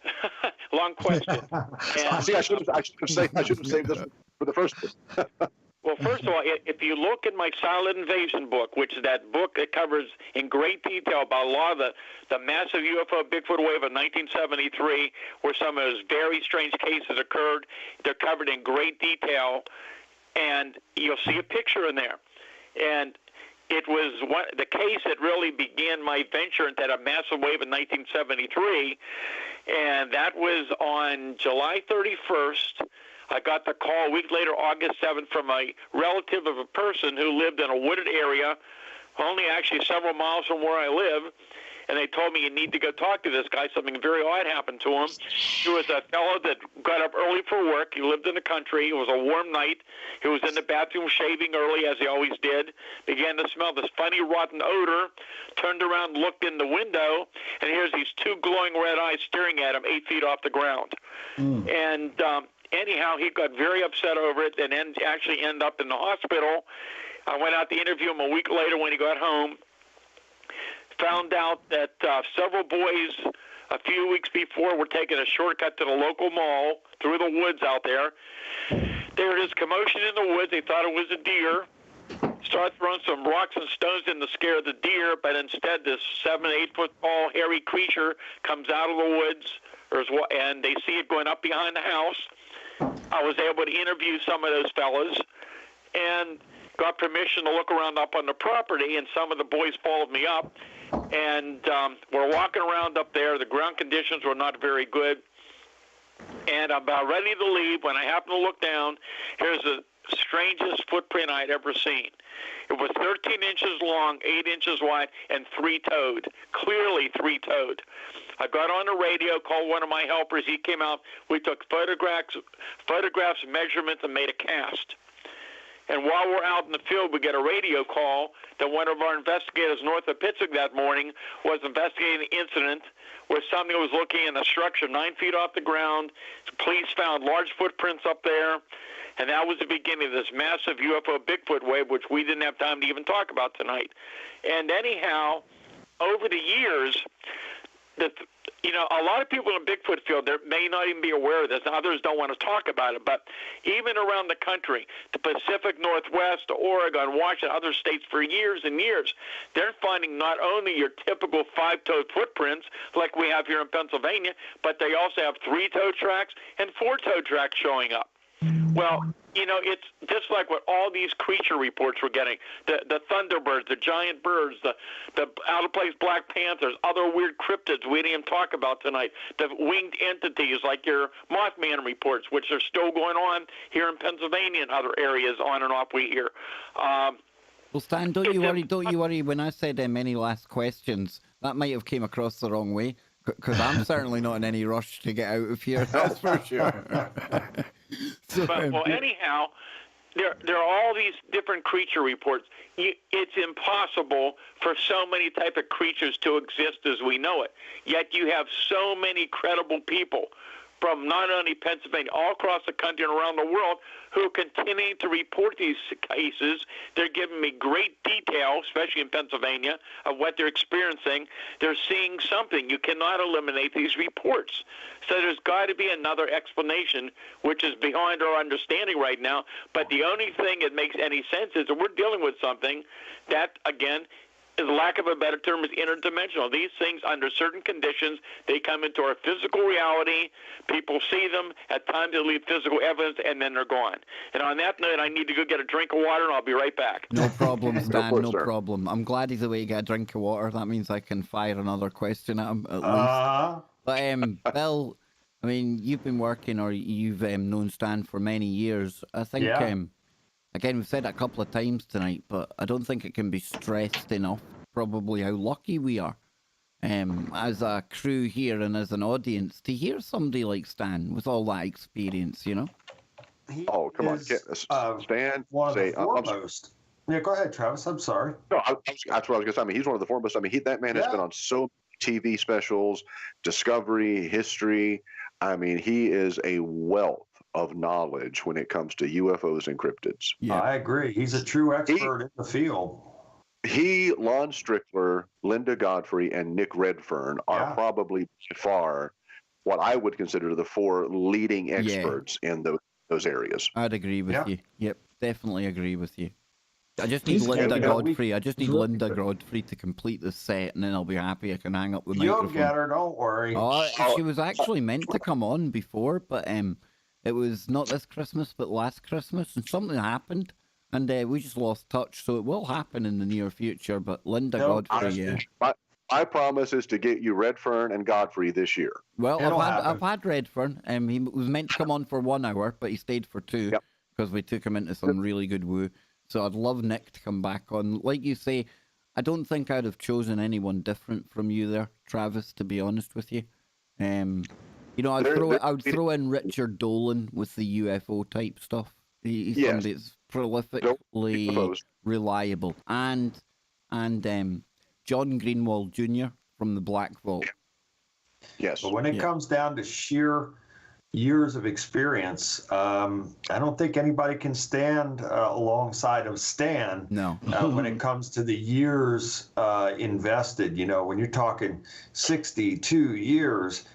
long question. And, see, I should have saved this for the first one. well, first of all, if you look at my Silent Invasion book, which is that book that covers in great detail about a lot of the massive UFO Bigfoot wave of 1973, where some of those very strange cases occurred, they're covered in great detail, and you'll see a picture in there. And it was the case that really began my venture into that massive wave in 1973. And that was on July 31st. I got the call a week later, August 7th, from a relative of a person who lived in a wooded area, only actually several miles from where I live. And they told me, you need to go talk to this guy. Something very odd happened to him. He was a fellow that got up early for work. He lived in the country. It was a warm night. He was in the bathroom shaving early, as he always did. Began to smell this funny, rotten odor. Turned around, looked in the window, and here's these two glowing red eyes staring at him 8 feet off the ground. And anyhow, he got very upset over it and actually ended up in the hospital. I went out to interview him a week later when he got home. Found out that several boys a few weeks before were taking a shortcut to the local mall through the woods out there. There was commotion in the woods. They thought it was a deer. Started throwing some rocks and stones in to scare the deer, but instead this 7 to 8 foot tall hairy creature comes out of the woods, and they see it going up behind the house. I was able to interview some of those fellas and got permission to look around up on the property, and some of the boys followed me up. And we're walking around up there. The ground conditions were not very good. And I'm about ready to leave when I happen to look down. Here's the strangest footprint I'd ever seen. It was 13 inches long, 8 inches wide, and three-toed, clearly three-toed. I got on the radio, called one of my helpers. He came out. We took photographs, measurements, and made a cast. And while we're out in the field, we get a radio call that one of our investigators north of Pittsburgh that morning was investigating an incident where somebody was looking in a structure 9 feet off the ground. Police found large footprints up there, and that was the beginning of this massive UFO Bigfoot wave, which we didn't have time to even talk about tonight. And anyhow, over the years, a lot of people in the Bigfoot field may not even be aware of this. Others don't want to talk about it. But even around the country, the Pacific Northwest, Oregon, Washington, other states, for years and years, they're finding not only your typical five-toed footprints like we have here in Pennsylvania, but they also have three-toed tracks and four-toed tracks showing up. Well, it's just like what all these creature reports we're getting, the thunderbirds, the giant birds, the out-of-place black panthers, other weird cryptids we didn't even talk about tonight, the winged entities like your Mothman reports, which are still going on here in Pennsylvania and other areas on and off we hear. Well, Stan, don't you worry. When I said any last questions, that might have came across the wrong way, because I'm certainly not in any rush to get out of here, that's for sure. Well, anyhow, there are all these different creature reports. It's impossible for so many type of creatures to exist as we know it. Yet you have so many credible people from not only Pennsylvania, all across the country and around the world, who are continuing to report these cases. They're giving me great detail, especially in Pennsylvania, of what they're experiencing. They're seeing something. You cannot eliminate these reports. So there's got to be another explanation, which is behind our understanding right now. But the only thing that makes any sense is that we're dealing with something that, again, is, lack of a better term, is interdimensional. These things, under certain conditions, they come into our physical reality. People see them. At times they leave physical evidence, and then they're gone. And on that note, I need to go get a drink of water, and I'll be right back. No problem, Stan, no problem. I'm glad he's away to get a drink of water. That means I can fire another question at him, at least. But, Bill, I mean, you've been working, or you've known Stan for many years. I think... Yeah. Again, we've said it a couple of times tonight, but I don't think it can be stressed enough, probably, how lucky we are as a crew here and as an audience to hear somebody like Stan with all that experience, He come on, Stan. One of the foremost. Yeah, go ahead, Travis. I'm sorry. No, that's what I was going to say. I mean, he's one of the foremost. I mean, that man has been on so many TV specials, Discovery, History. I mean, he is a wealth of knowledge when it comes to UFOs and cryptids. Yeah, I agree. He's a true expert in the field. He, Lon Strickler, Linda Godfrey, and Nick Redfern are probably by far what I would consider the four leading experts in those areas. I'd agree with you. Yep, definitely agree with you. I just need Linda Godfrey. I just need Linda Godfrey to complete the set, and then I'll be happy. I can hang up the microphone. You'll get her, don't worry. Oh, she was actually meant to come on before, but it was not this Christmas, but last Christmas, and something happened, and we just lost touch. So it will happen in the near future. But Linda Godfrey, My promise is to get you Redfern and Godfrey this year. Well, It'll I've happen. had Redfern. He was meant to come on for 1 hour, but he stayed for 2 Yep. because we took him into some really good woo. So I'd love Nick to come back on. Like you say, I don't think I'd have chosen anyone different from you there, Travis. To be honest with you, you know, I'd throw in Richard Dolan with the UFO type stuff. He's Yes. somebody that's prolifically UFOs. reliable, and John Greenwald Jr. from the Black Vault. Yes. But when it comes down to sheer years of experience, I don't think anybody can stand alongside of Stan. No. When it comes to the years invested, you know, when you're talking 62 years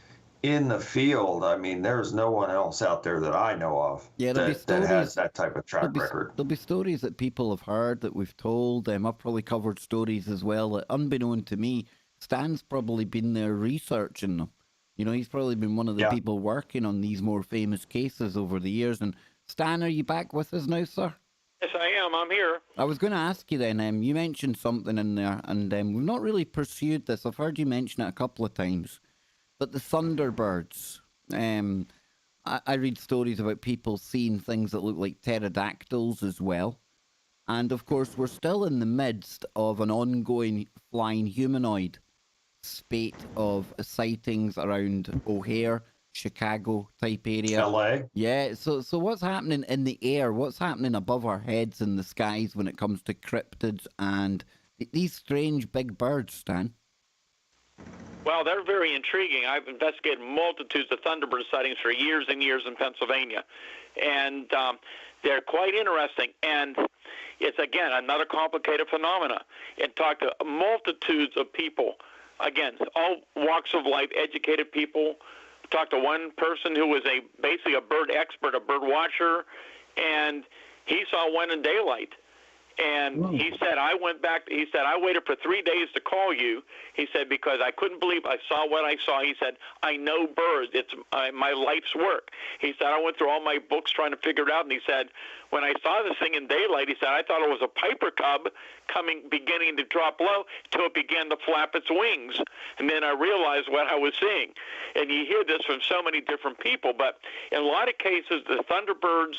in the field, I mean, there's no one else out there that I know of that has that type of track record. There'll be stories that people have heard that we've told. I've probably covered stories as well that, unbeknown to me, Stan's probably been there researching them. You know, he's probably been one of the people working on these more famous cases over the years. And Stan, are you back with us now, sir? Yes, I am. I'm here. I was going to ask you then, you mentioned something in there, and we've not really pursued this. I've heard you mention it a couple of times. But the Thunderbirds, I read stories about people seeing things that look like pterodactyls as well. And, of course, we're still in the midst of an ongoing flying humanoid spate of sightings around O'Hare, Chicago type area. LA? Yeah, so what's happening in the air? What's happening above our heads in the skies when it comes to cryptids and these strange big birds, Stan? Well, they're very intriguing. I've investigated multitudes of Thunderbird sightings for years and years in Pennsylvania, and they're quite interesting. And it's, again, another complicated phenomena. And talked to multitudes of people, again, all walks of life, educated people. Talked to one person who was basically a bird expert, a bird watcher, and he saw one in daylight. And he said, I waited for 3 days to call you. He said, because I couldn't believe I saw what I saw. He said, I know birds. It's my life's work. He said, I went through all my books trying to figure it out. And he said, when I saw this thing in daylight, he said, I thought it was a piper cub beginning to drop low till it began to flap its wings. And then I realized what I was seeing. And you hear this from so many different people. But in a lot of cases, the Thunderbirds,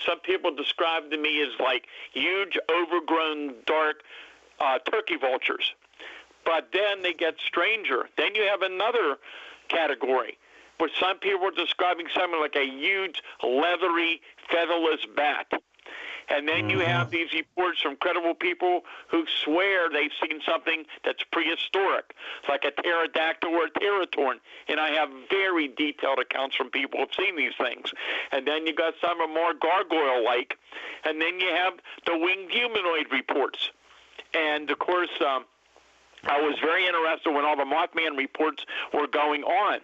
some people describe to me as like huge, overgrown, dark turkey vultures. But then they get stranger. Then you have another category where some people are describing something like a huge, leathery, featherless bat. And then you have these reports from credible people who swear they've seen something that's prehistoric, like a pterodactyl or a pterotorn. And I have very detailed accounts from people who've seen these things. And then you got some are more gargoyle-like. And then you have the winged humanoid reports. And, of course, I was very interested when all the Mothman reports were going on.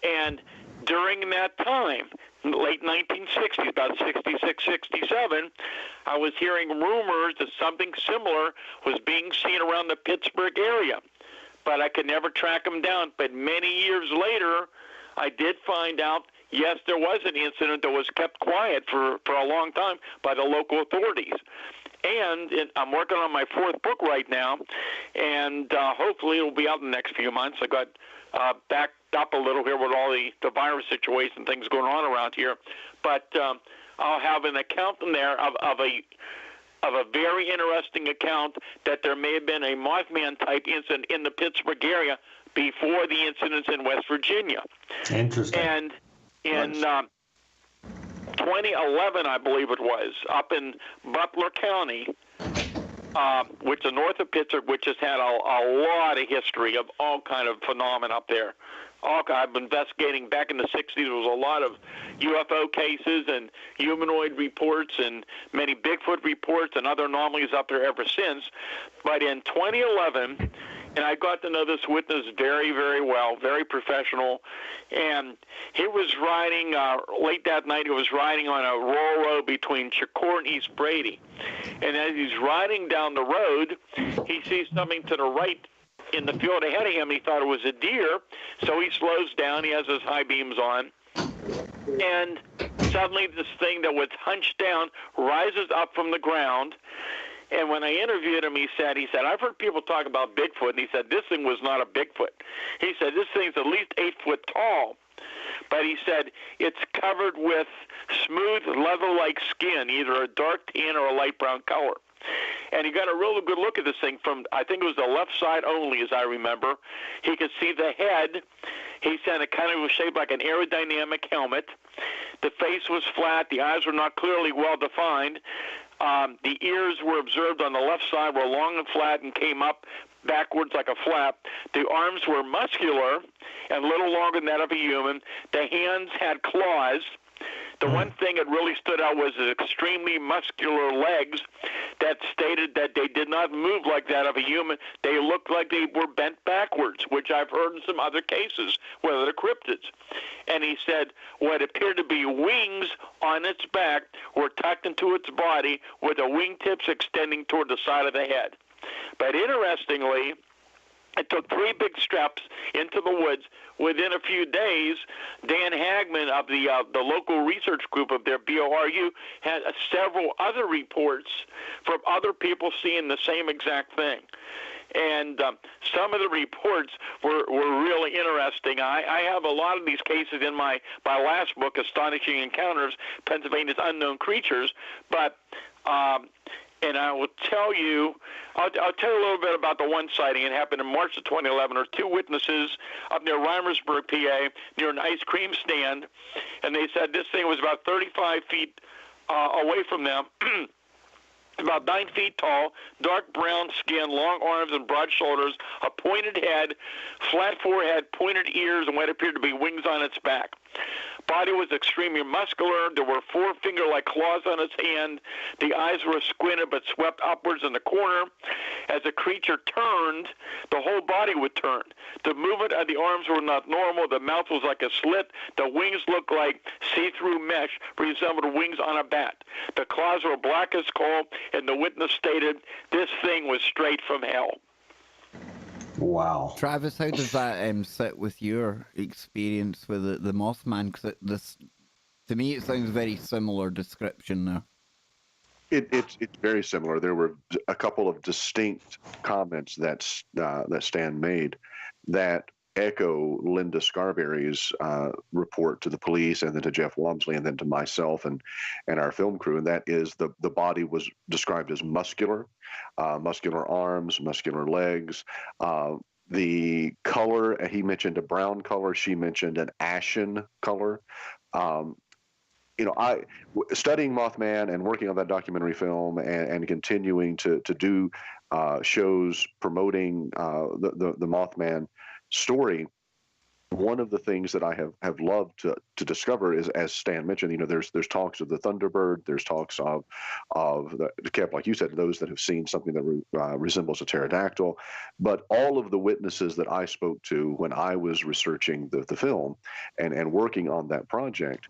And during that time, late 1960s, about 66, 67, I was hearing rumors that something similar was being seen around the Pittsburgh area. But I could never track them down. But many years later, I did find out, yes, there was an incident that was kept quiet for a long time by the local authorities. And I'm working on my 4th book right now, and hopefully it'll be out in the next few months. I got backed up a little here with all the virus situation and things going on around here. But I'll have an account in there of a very interesting account that there may have been a Mothman-type incident in the Pittsburgh area before the incidents in West Virginia. Interesting. And in 2011, I believe it was, up in Butler County, which is north of Pittsburgh, which has had a lot of history of all kind of phenomena up there. I've been investigating back in the 60s. There was a lot of UFO cases and humanoid reports and many Bigfoot reports and other anomalies up there ever since. But in 2011, and I got to know this witness very, very well, very professional, and he was riding, late that night, he was riding on a rural road between Chicor and East Brady. And as he's riding down the road, he sees something to the right in the field ahead of him. He thought it was a deer, so he slows down. He has his high beams on. And suddenly this thing that was hunched down rises up from the ground, And when I interviewed him, he said, I've heard people talk about Bigfoot, and he said, this thing was not a Bigfoot. He said, this thing's at least 8 foot tall. But he said it's covered with smooth leather-like skin, either a dark tan or a light brown color. And he got a real good look at this thing from, I think it was the left side only, as I remember. He could see the head. He said it kind of was shaped like an aerodynamic helmet. The face was flat. The eyes were not clearly well-defined. The ears were observed on the left side, were long and flat and came up backwards like a flap. The arms were muscular and a little longer than that of a human. The hands had claws. The one thing that really stood out was his extremely muscular legs that stated that they did not move like that of a human. They looked like they were bent backwards, which I've heard in some other cases, whether they're cryptids. And he said what appeared to be wings on its back were tucked into its body with the wingtips extending toward the side of the head. But interestingly, it took 3 big steps into the woods. Within a few days, Dan Hagman of the local research group of their BORU had several other reports from other people seeing the same exact thing. And some of the reports were really interesting. I have a lot of these cases in my last book, Astonishing Encounters, Pennsylvania's Unknown Creatures, but and I will tell you, I'll tell you a little bit about the one sighting. It happened in March of 2011. There were 2 witnesses up near Reimersburg, PA, near an ice cream stand, and they said this thing was about 35 feet away from them. About 9 feet tall, dark brown skin, long arms and broad shoulders, a pointed head, flat forehead, pointed ears, and what appeared to be wings on its back. Body was extremely muscular. There were 4 finger-like claws on its hand. The eyes were squinted but swept upwards in the corner. As the creature turned, the whole body would turn. The movement of the arms were not normal. The mouth was like a slit. The wings looked like see-through mesh, resembled wings on a bat. The claws were black as coal, and the witness stated, this thing was straight from hell. Wow. Travis, how does that sit with your experience with the Mothman? Because to me, it sounds very similar description there. It's very similar. There were a couple of distinct comments that Stan made that echo Linda Scarberry's report to the police, and then to Jeff Walmsley, and then to myself and our film crew. And that is the body was described as muscular, muscular arms, muscular legs. The color, he mentioned a brown color. She mentioned an ashen color. Studying Mothman and working on that documentary film and continuing to do shows promoting the Mothman story, one of the things that I have loved to discover is, as Stan mentioned, there's talks of the Thunderbird, there's talks of the like you said, those that have seen something that resembles a pterodactyl, but all of the witnesses that I spoke to when I was researching the film and working on that project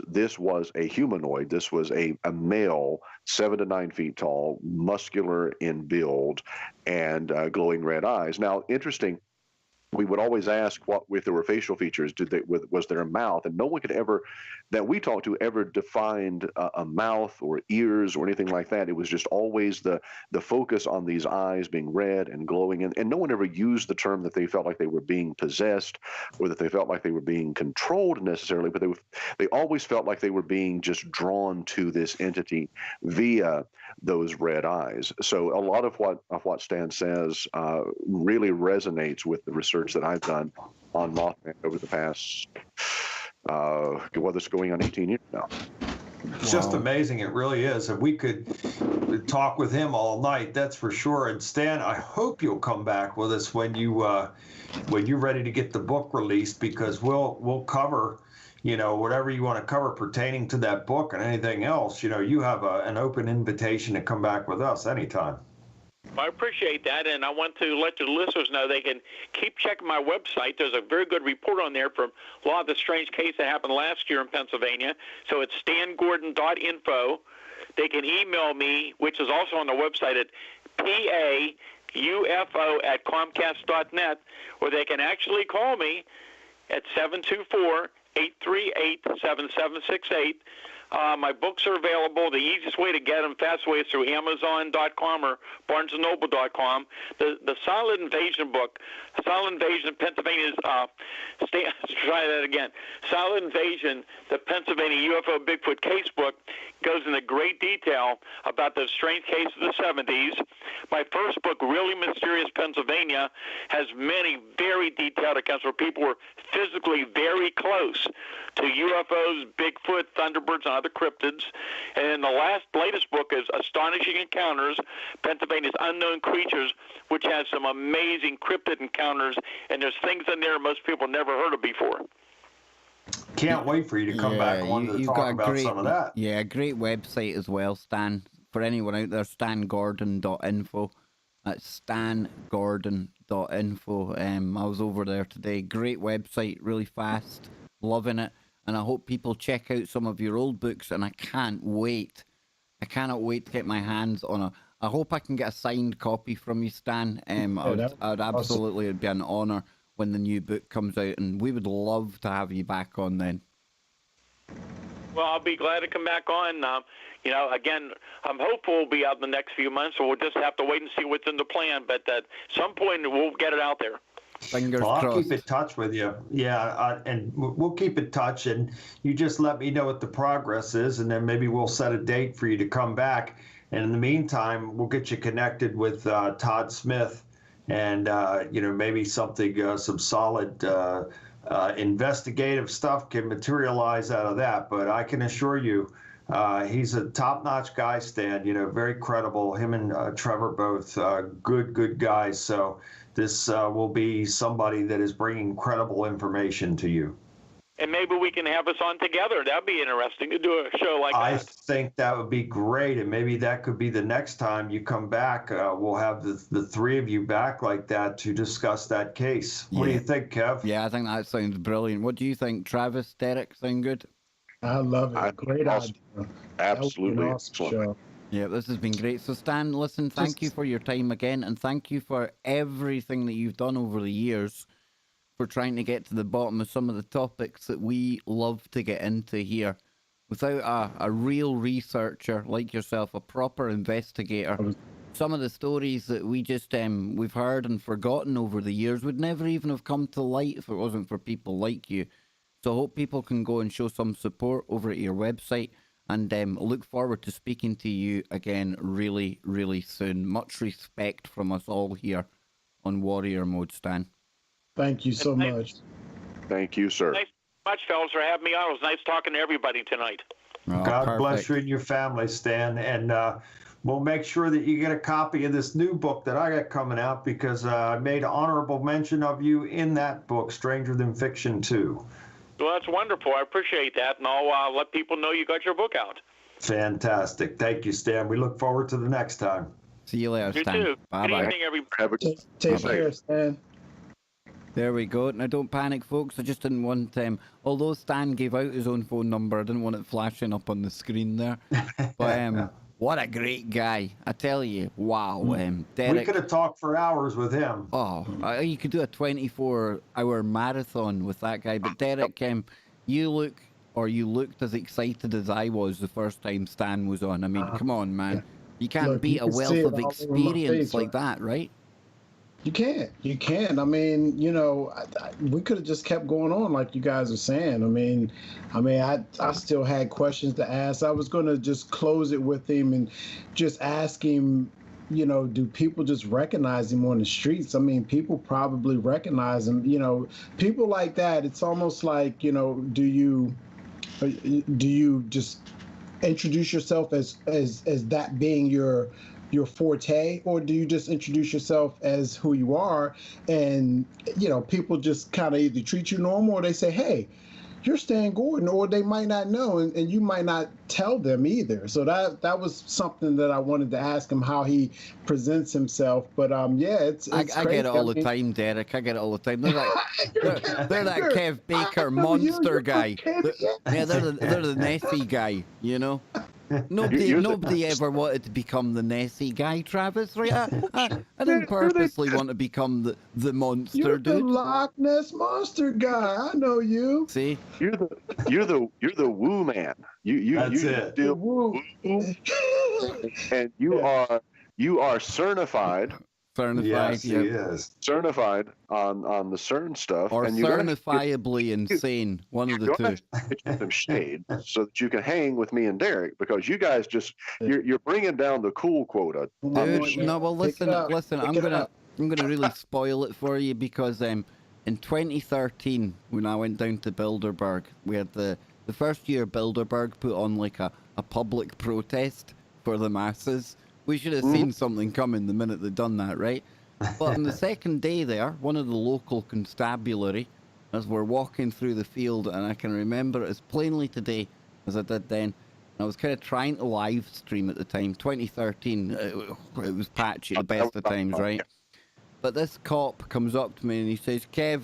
this was a humanoid. This was a male, 7 to 9 feet tall, muscular in build, and glowing red eyes. Now, interesting. We would always ask what if there were facial features. Was there a mouth? And no one could ever, that we talked to, ever defined a mouth or ears or anything like that. It was just always the focus on these eyes being red and glowing, and no one ever used the term that they felt like they were being possessed or that they felt like they were being controlled necessarily. But they always felt like they were being just drawn to this entity via those red eyes. So a lot of what Stan says really resonates with the research that I've done on Mothman over the past, this is going on 18 years now. It's just amazing. It really is. And we could talk with him all night, that's for sure. And Stan, I hope you'll come back with us when you're ready to get the book released, because we'll cover, whatever you want to cover pertaining to that book and anything else. You have an open invitation to come back with us anytime. I appreciate that, and I want to let the listeners know they can keep checking my website. There's a very good report on there from a lot of the strange case that happened last year in Pennsylvania. So it's stangordon.info. They can email me, which is also on the website, at paufo@comcast.net, or they can actually call me at 838-7768. My books are available. The easiest way to get them, fast way, is through Amazon.com or BarnesandNoble.com. The Silent Invasion book, Silent Invasion, Pennsylvania's, try that again. Silent Invasion, the Pennsylvania UFO Bigfoot case book, goes into great detail about the strange case of the 70s. My first book, Really Mysterious Pennsylvania, has many very detailed accounts where people were physically very close to UFOs, Bigfoot, Thunderbirds, and other cryptids. And the latest book is Astonishing Encounters, Pennsylvania's Unknown Creatures, which has some amazing cryptid encounters, and there's things in there most people never heard of before. Can't wait for you to come back on to talk about some of that. Yeah, a great website as well, Stan. For anyone out there, stangordon.info. That's stangordon.info. I was over there today. Great website, really fast. Loving it. And I hope people check out some of your old books, and I can't wait. I cannot wait to get my hands on a... I hope I can get a signed copy from you, Stan. I'd absolutely, it'd be an honor when the new book comes out, and we would love to have you back on then. Well, I'll be glad to come back on. Again, I'm hopeful we'll be out in the next few months, so we'll just have to wait and see what's in the plan. But at some point, we'll get it out there. Fingers crossed. I'll keep in touch with you. Yeah, and we'll keep in touch, and you just let me know what the progress is, and then maybe we'll set a date for you to come back. And in the meantime, we'll get you connected with Todd Smith, and maybe something, some solid investigative stuff can materialize out of that. But I can assure you, he's a top-notch guy, Stan. Very credible. Him and Trevor both good guys. So this will be somebody that is bringing credible information to you. And maybe we can have us on together. That'd be interesting to do a show like that. I think that would be great, and maybe that could be the next time you come back. We'll have the three of you back like that to discuss that case. What do you think, Kev? Yeah, I think that sounds brilliant. What do you think, Travis, Derek? Sound good? I love it. Great idea. Absolutely. Awesome show. Yeah, this has been great. So, Stan, listen, thank you for your time again, and thank you for everything that you've done over the years for trying to get to the bottom of some of the topics that we love to get into here. Without a real researcher like yourself, a proper investigator, some of the stories that we just we've heard and forgotten over the years would never even have come to light if it wasn't for people like you. So I hope people can go and show some support over at your website, and look forward to speaking to you again really, really soon. Much respect from us all here on Warrior Mode, Stan. Thank you so much. Thank you, sir. Thanks so much, fellas, for having me on. It was nice talking to everybody tonight. Oh, God bless you and your family, Stan. And we'll make sure that you get a copy of this new book that I got coming out, because I made honorable mention of you in that book, Stranger Than Fiction 2. Well, that's wonderful. I appreciate that, and I'll let people know you got your book out. Fantastic. Thank you, Stan. We look forward to the next time. See you later, You Stan. too. Bye-bye. Good evening, everybody. Take care, Stan. There we go. Now, don't panic, folks. I just didn't want, although Stan gave out his own phone number, I didn't want it flashing up on the screen there. But what a great guy. I tell you, wow. Derek, we could have talked for hours with him. Oh, you could do a 24-hour marathon with that guy. But Derek, you looked as excited as I was the first time Stan was on. I mean, come on, man. You can't beat a wealth of experience like that, right? You can't. I mean, we could have just kept going on like you guys are saying. I still had questions to ask. I was going to just close it with him and just ask him, do people just recognize him on the streets? I mean, people probably recognize him. People like that. It's almost like, do you just introduce yourself as that being your forte, or do you just introduce yourself as who you are, and people just kind of either treat you normal, or they say, hey, you're Stan Gordon, or they might not know, and you might not tell them either. So that was something that I wanted to ask him, how he presents himself. But it's I get it all the time, Derek. I get it all the time. They're that Kev Baker monster guy. They're the Nessie guy, Nobody ever wanted to become the Nessie guy, Travis, right? I didn't purposely want to become the monster, You're the dude. Loch Ness monster guy. I know you. See? You're the woo man. That's you it. deal Woo. woo, and you are certified Certified, Yes, he yeah. is. certified on the CERN stuff, Or and you gotta certifiably insane. One of the two. get you some shade so that you can hang with me and Derek, because you guys you're bringing down the cool quota. Dude, no, well, listen, I'm Pick it gonna up. really spoil it for you because in 2013 when I went down to Bilderberg, we had the first year Bilderberg put on like a public protest for the masses. We should have seen something coming the minute they'd done that, right? But on the second day there, one of the local constabulary, as we're walking through the field, and I can remember it as plainly today as I did then. I was kind of trying to live stream at the time, 2013. It was patchy, the best of times, right? But this cop comes up to me and he says, "Kev,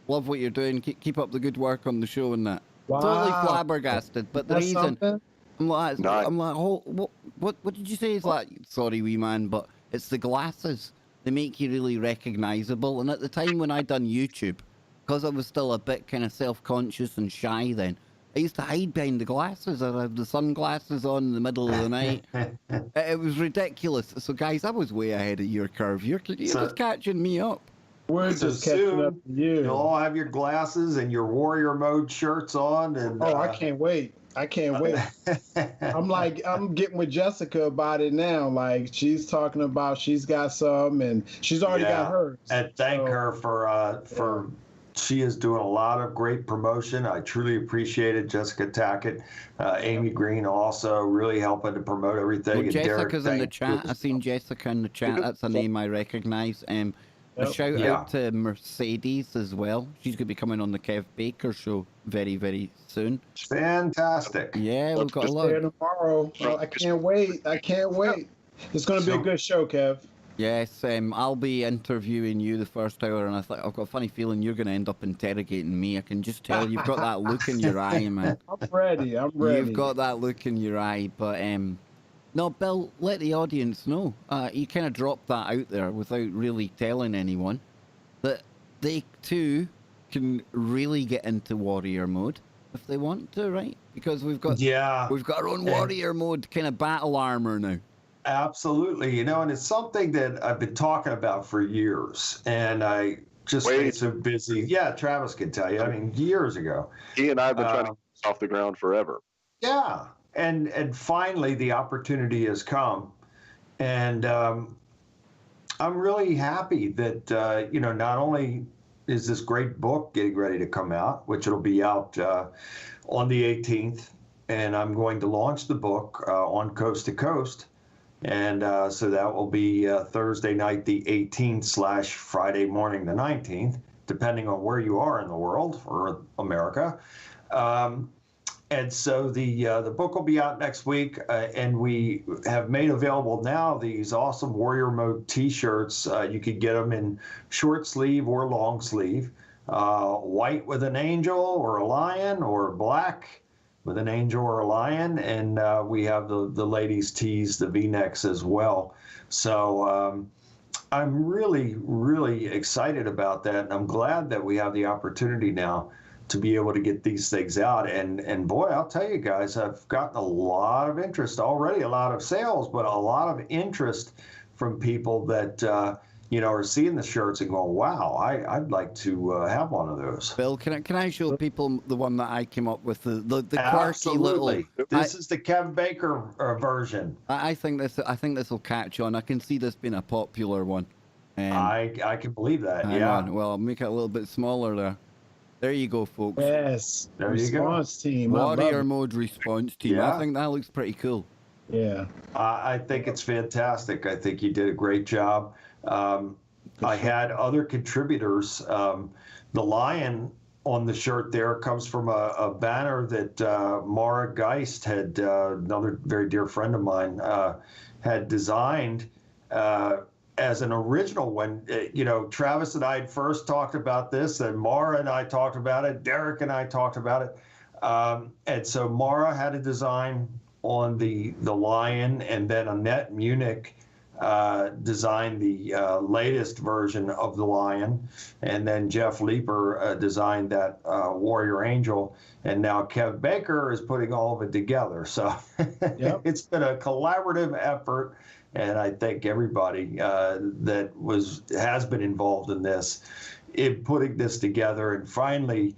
love what you're doing. Keep up the good work on the show and that." Wow. Totally flabbergasted. But the That's reason something. I'm like, Nice. oh, what did you say? He's like, "Sorry, wee man, but it's the glasses. They make you really recognizable." And at the time when I done YouTube, because I was still a bit kind of self-conscious and shy then, I used to hide behind the glasses. I'd have the sunglasses on in the middle of the night. It was ridiculous. So, guys, I was way ahead of your curve. You're just catching me up. We're So just catching up soon, to you. you'll all have your glasses and your warrior mode shirts on, and Oh, I can't wait. I can't wait. I'm getting with Jessica about it now. Like, she's talking about she's got some and she's already got hers. And thank So, her for she is doing a lot of great promotion. I truly appreciate it. Jessica Tackett, Amy Green also really helping to promote everything. Well, And Derek, Jessica's in the thank chat. you. I've seen Jessica in the chat. That's a name I recognize. A shout out to Mercedes as well. She's going to be coming on the Kev Baker show very, very soon. Fantastic. Yeah, we've got a lot. there tomorrow. I can't wait. I can't wait. It's going to be a good show, Kev. Yes, I'll be interviewing you the first hour, and I've got a funny feeling you're going to end up interrogating me. I can just tell you've got that look in your eye, man. I'm ready. You've got that look in your eye, but no, Bill, let the audience know. You kind of dropped that out there without really telling anyone that they too can really get into warrior mode if they want to, right? Because we've got our own warrior mode kind of battle armor now. Absolutely. And it's something that I've been talking about for years, and I just get so busy. Yeah, Travis can tell you. I mean, years ago. He and I have been trying to get this off the ground forever. Yeah. And finally, the opportunity has come, and I'm really happy that not only is this great book getting ready to come out, which it'll be out on the 18th, and I'm going to launch the book on Coast to Coast, and so that will be Thursday night the 18th / Friday morning the 19th, depending on where you are in the world or America. And so the book will be out next week, and we have made available now these awesome Warrior Mode T-shirts. You can get them in short sleeve or long sleeve, white with an angel or a lion, or black with an angel or a lion. And we have the ladies' tees, the V-necks as well. So I'm really, really excited about that, and I'm glad that we have the opportunity now to be able to get these things out. And boy, I'll tell you guys, I've gotten a lot of interest already, a lot of sales, but a lot of interest from people that, are seeing the shirts and going, wow, I'd like to have one of those. Bill, can I show people the one that I came up with, the quirky little... This is the Kev Baker version. I think this will catch on. I can see this being a popular one. I can believe that, Well, I'll make it a little bit smaller there. There you go, folks. Yes. There you go. Response team. Warrior mode response team. Yeah. I think that looks pretty cool. Yeah. I think it's fantastic. I think you did a great job. I had other contributors. The lion on the shirt there comes from a banner that Mara Geist had, another very dear friend of mine, had designed as an original when, Travis and I had first talked about this, and Mara and I talked about it, Derek and I talked about it. And so Mara had a design on the lion, and then Annette Munich designed the latest version of the lion, and then Jeff Leeper designed that Warrior Angel, and now Kev Baker is putting all of it together. So Yep. it's been a collaborative effort, and I thank everybody that has been involved in this, in putting this together, and finally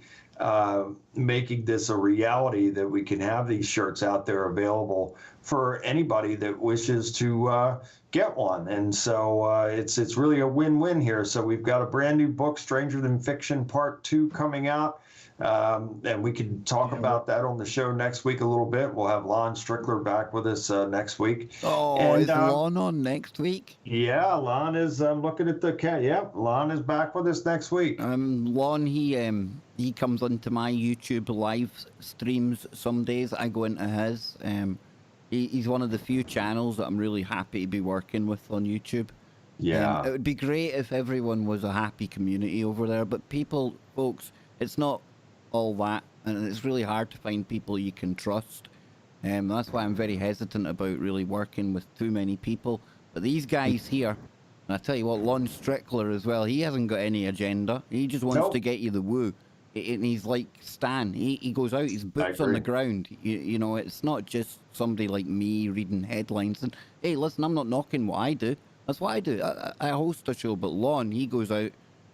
making this a reality that we can have these shirts out there available for anybody that wishes to get one. And so it's really a win-win here. So we've got a brand new book, Stranger Than Fiction Part 2, coming out. And we can talk about that on the show next week a little bit. We'll have Lon Strickler back with us next week. Oh, and, is Lon on next week? Yeah, Lon is, I'm looking at the cat. Yep, Lon is back with us next week. Lon, he comes onto my YouTube live streams some days. I go into his. He's one of the few channels that I'm really happy to be working with on YouTube. Yeah. It would be great if everyone was a happy community over there, but folks, it's not all that, and it's really hard to find people you can trust. That's why I'm very hesitant about really working with too many people. But these guys here, and I tell you what, Lon Strickler as well, he hasn't got any agenda. He just wants to get you the woo. And he's like Stan. He goes out, he's boots on the ground. You know, it's not just somebody like me reading headlines. And hey, listen, I'm not knocking what I do. That's what I do. I host a show, but Lon, he goes out,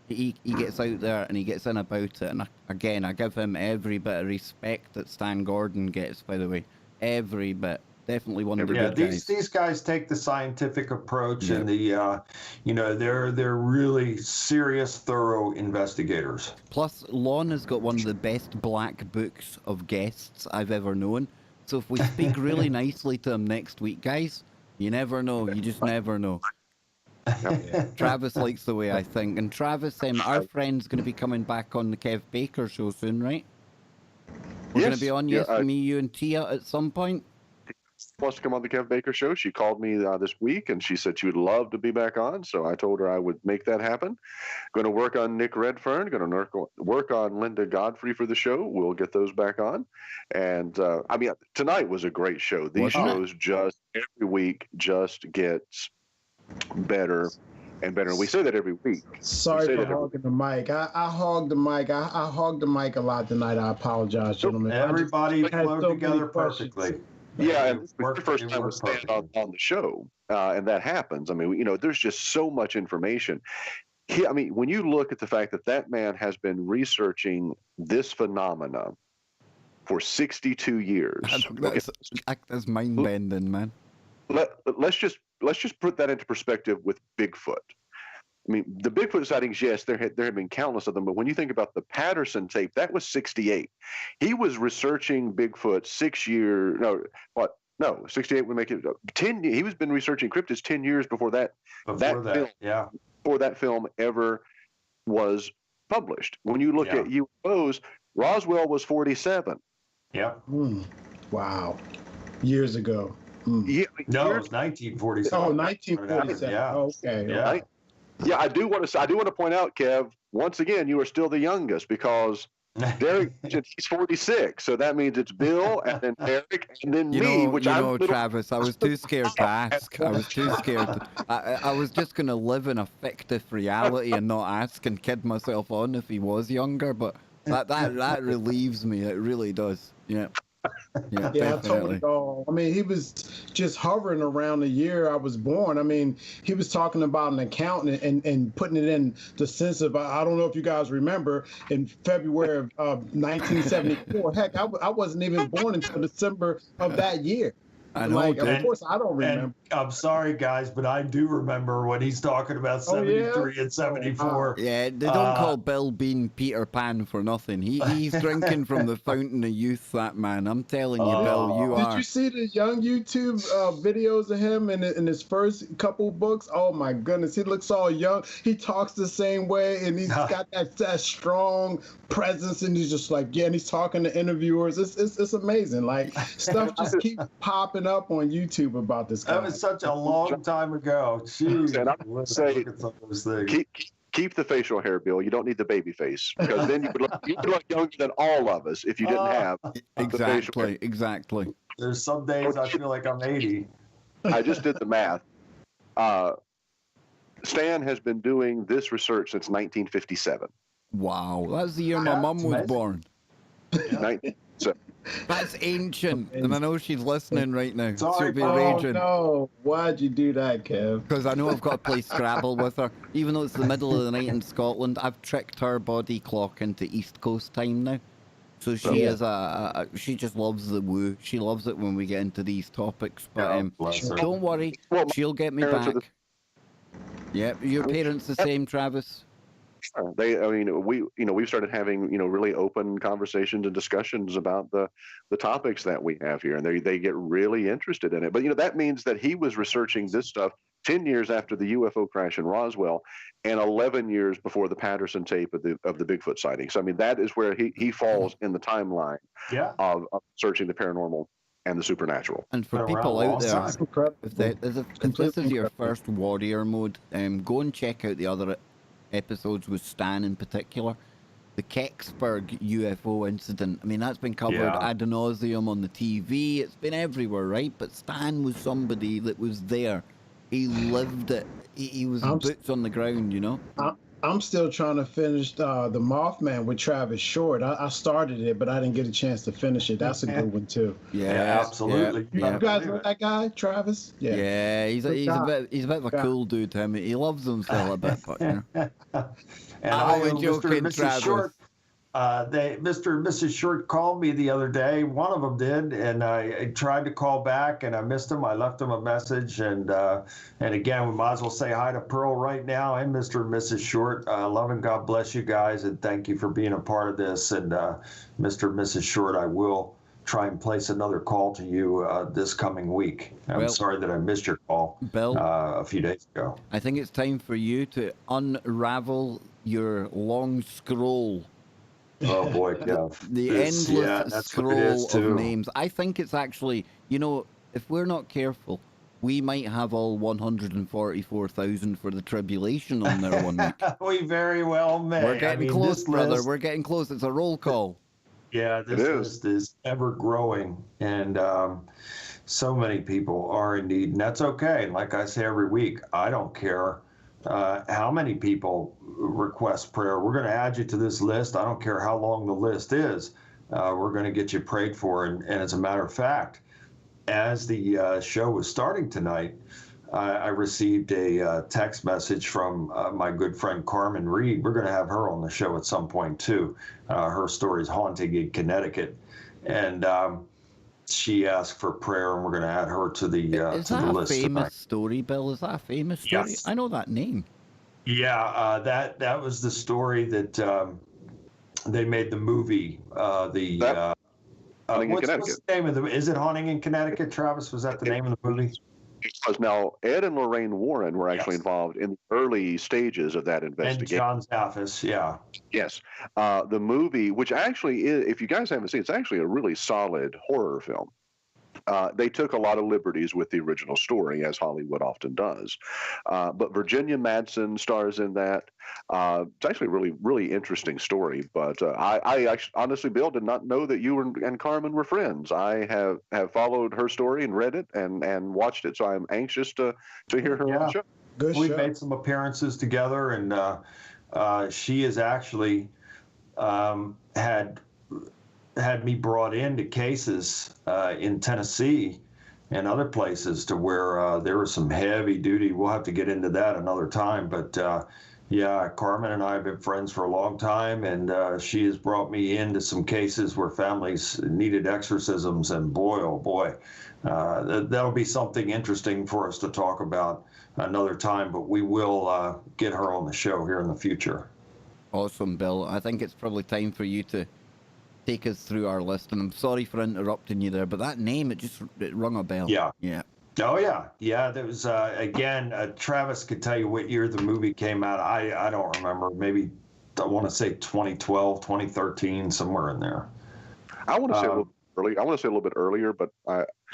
he gets out there and he gets in about it. And again, I give him every bit of respect that Stan Gordon gets, by the way. Every bit. Definitely one of the good guys. These guys take the scientific approach, and the they're really serious, thorough investigators. Plus, Lon has got one of the best black books of guests I've ever known. So if we speak really nicely to him next week, guys, you never know. You just never know. Travis likes the way I think, and Travis, our friend's going to be coming back on the Kev Baker show soon, right? We're going to be on, me, you, and Tia at some point. Wants to come on the Kev Baker show. She called me this week and she said she would love to be back on. So I told her I would make that happen. Going to work on Nick Redfern. Going to work on Linda Godfrey for the show. We'll get those back on. And tonight was a great show. These shows just every week just gets better and better. We say that every week. Sorry for hogging the mic. I hogged the mic. I hogged the mic a lot tonight. I apologize, gentlemen. Everybody flowed together perfectly. Yeah, and it's the first time we're standing on the show, and that happens. I mean, there's just so much information. When you look at the fact that man has been researching this phenomena for 62 years. That's mind-bending, man. Let's just put that into perspective with Bigfoot. I mean, the Bigfoot sightings, yes, there have been countless of them, but when you think about the Patterson tape, that was 68. He was researching Bigfoot 68 would make it 10. He was been researching cryptids 10 years before that film ever was published. When you look at UFOs, Roswell was 47. Yeah. Wow. Years ago. Yeah, no, it was 1947. Oh, 1947. Yeah. Okay. Yeah. Yeah, I do want to point out, Kev, once again, you are still the youngest because Derek, he's 46, so that means it's Bill and then Derek and then me. Travis, I was too scared to ask. I was too scared. I was just going to live in a fictive reality and not ask and kid myself on if he was younger, but that relieves me. It really does. Yeah. Yeah, totally. He was just hovering around the year I was born. He was talking about an account and putting it in the sense of, I don't know if you guys remember, in February of 1974. Heck, I wasn't even born until December of that year. I know, of course, I don't remember. And I'm sorry, guys, but I do remember when he's talking about 73 and 74. Yeah, they don't call Bill Bean Peter Pan for nothing. He's drinking from the fountain of youth, that man. I'm telling you, Bill, you are. Did you see the young YouTube videos of him in his first couple books? Oh, my goodness. He looks all young. He talks the same way, and he's got that strong presence, and he's just like, and he's talking to interviewers. It's amazing. Like, stuff just keeps popping up on YouTube about this guy. That was such a long time ago. Jeez. And I would say, keep the facial hair, Bill. You don't need the baby face, because then you would look younger than all of us if you didn't have the facial hair. Exactly. There's some days I feel like I'm 80. I just did the math. Stan has been doing this research since 1957. Wow, that's the year my mum was born. 1957. That's ancient, and I know she's listening right now. Sorry, She'll be Oh raging. no! Why'd you do that, Kev? Because I know I've got to play Scrabble with her. Even though it's the middle of the night in Scotland, I've tricked her body clock into East Coast time now. So she is she just loves the woo. She loves it when we get into these topics. But bless her. don't worry, Well, she'll get me parents are back. Yep, your parents the same, Travis? We've started having, really open conversations and discussions about the topics that we have here, and they get really interested in it. But, that means that he was researching this stuff 10 years after the UFO crash in Roswell and 11 years before the Patterson tape of the Bigfoot sighting. So, that is where he falls in the timeline of searching the paranormal and the supernatural. And for Been people around a out long there, time. if this is your first warrior mode, go and check out the other episodes with Stan in particular. The Kecksburg UFO incident, that's been covered ad nauseum on the TV. It's been everywhere, right? But Stan was somebody that was there. He lived it. He was boots on the ground, I'm still trying to finish the Mothman with Travis Short. I started it, but I didn't get a chance to finish it. That's a good one too. Yeah, absolutely. Yeah. You guys know that guy, Travis? Yeah, he's a bit of a cool dude. Him, he loves himself a bit, but And I'm only joking, Mr. and Mrs. Travis. Short, Mr. and Mrs. Short called me the other day. One of them did, and I tried to call back, and I missed him. I left him a message, and again, we might as well say hi to Pearl right now and Mr. and Mrs. Short. Love and God bless you guys, and thank you for being a part of this. And Mr. and Mrs. Short, I will try and place another call to you this coming week. I'm sorry that I missed your call, Bill, a few days ago. I think it's time for you to unravel your long scroll. Oh boy, Kev. The endless scroll of names. I think it's actually, if we're not careful, we might have all 144,000 for the tribulation on there one week. We very well may. We're getting close, brother. We're getting close. It's a roll call. Yeah, this list is ever growing, and so many people are in need, and that's okay. Like I say every week, I don't care how many people request prayer. We're going to add you to this list. I don't care how long the list is. We're going to get you prayed for, and as a matter of fact, as the show was starting tonight, I received a text message from my good friend Carmen Reed. We're going to have her on the show at some point too. Her story is haunting in Connecticut, and she asked for prayer, and we're going to add her to the list. Is that a famous story, Bill? Is that a famous story? Yes. I know that name. Yeah, that was the story that they made the movie. Haunting in what's Connecticut. the name of the? Is it Haunting in Connecticut, Travis? Was that the name of the movie? Because now Ed and Lorraine Warren were actually involved in the early stages of that investigation. And John Zaffis, yeah. Yes. The movie, which actually is, if you guys haven't seen, it's actually a really solid horror film. They took a lot of liberties with the original story, as Hollywood often does. But Virginia Madsen stars in that. It's actually a really, really interesting story. But I actually, honestly, Bill, did not know that you and Carmen were friends. I have followed her story and read it and watched it. So I'm anxious to hear her on the show. We've made some appearances together, and she has actually had me brought into cases in Tennessee and other places to where there was some heavy duty. We'll have to get into that another time. But yeah, Carmen and I have been friends for a long time, and she has brought me into some cases where families needed exorcisms. And boy, oh boy, that'll be something interesting for us to talk about another time. But we will get her on the show here in the future. Awesome, Bill. I think it's probably time for you to take us through our list, and I'm sorry for interrupting you there, but that name, it rung a bell. Yeah. Oh yeah. There was again, Travis could tell you what year the movie came out. I don't remember. Maybe I want to say 2012, 2013, somewhere in there. I want to say a little bit early. I want to say a little bit earlier, but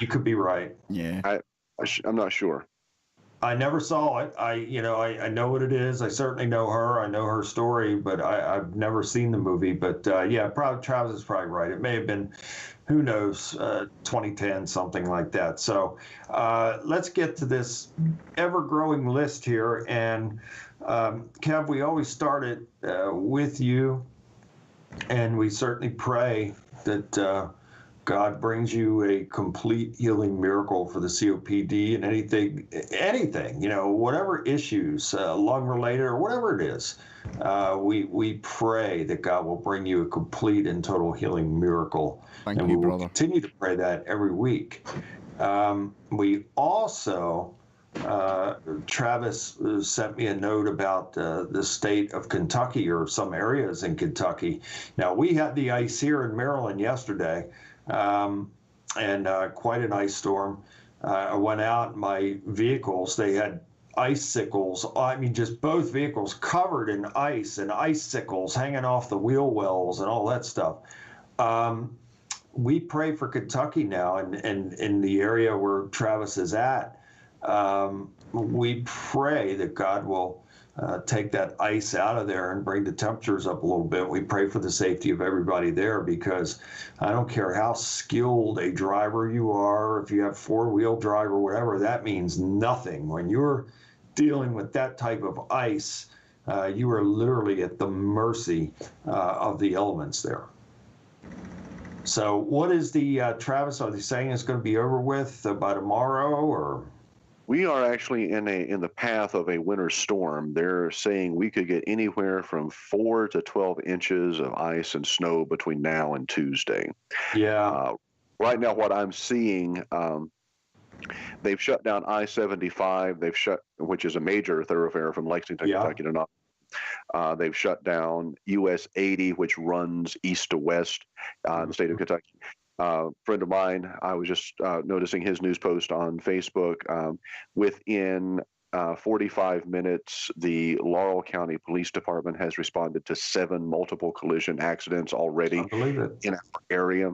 you could be right. Yeah. I'm not sure. I never saw it. I know what it is. I certainly know her. I know her story, but I've never seen the movie. But yeah, probably Travis is probably right. It may have been, who knows, 2010, something like that. So let's get to this ever-growing list here. And Kev, we always start it with you, and we certainly pray that God brings you a complete healing miracle for the COPD and anything, whatever issues, lung related or whatever it is. We pray that God will bring you a complete and total healing miracle. Thank and you, we will brother. continue to pray that every week. We also, Travis sent me a note about the state of Kentucky or some areas in Kentucky. Now, we had the ice here in Maryland yesterday. And quite an ice storm. I went out, my vehicles, they had icicles. I mean, just both vehicles covered in ice and icicles hanging off the wheel wells and all that stuff. We pray for Kentucky now, and in the area where Travis is at. We pray that God will take that ice out of there and bring the temperatures up a little bit. We pray for the safety of everybody there, because I don't care how skilled a driver you are, if you have four-wheel drive or whatever, that means nothing. When you're dealing with that type of ice, you are literally at the mercy of the elements there. So what is the, Travis, are they saying it's going to be over with by tomorrow, or? We are actually in the path of a winter storm. They're saying we could get anywhere from 4 to 12 inches of ice and snow between now and Tuesday. Yeah. Right now, what I'm seeing, they've shut down I-75. Which is a major thoroughfare from Lexington, Kentucky to Knoxville. They've shut down US 80, which runs east to west in the state of Kentucky. Friend of mine, I was just noticing his news post on Facebook. Within 45 minutes, the Laurel County Police Department has responded to 7 multiple collision accidents already in our area.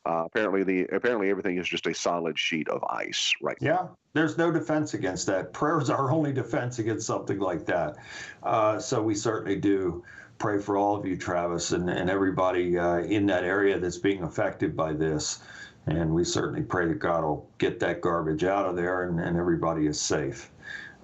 Apparently everything is just a solid sheet of ice right now. Yeah, there's no defense against that. Prayer is our only defense against something like that. So we certainly do pray for all of you, Travis, and everybody in that area that's being affected by this. And we certainly pray that God will get that garbage out of there and everybody is safe.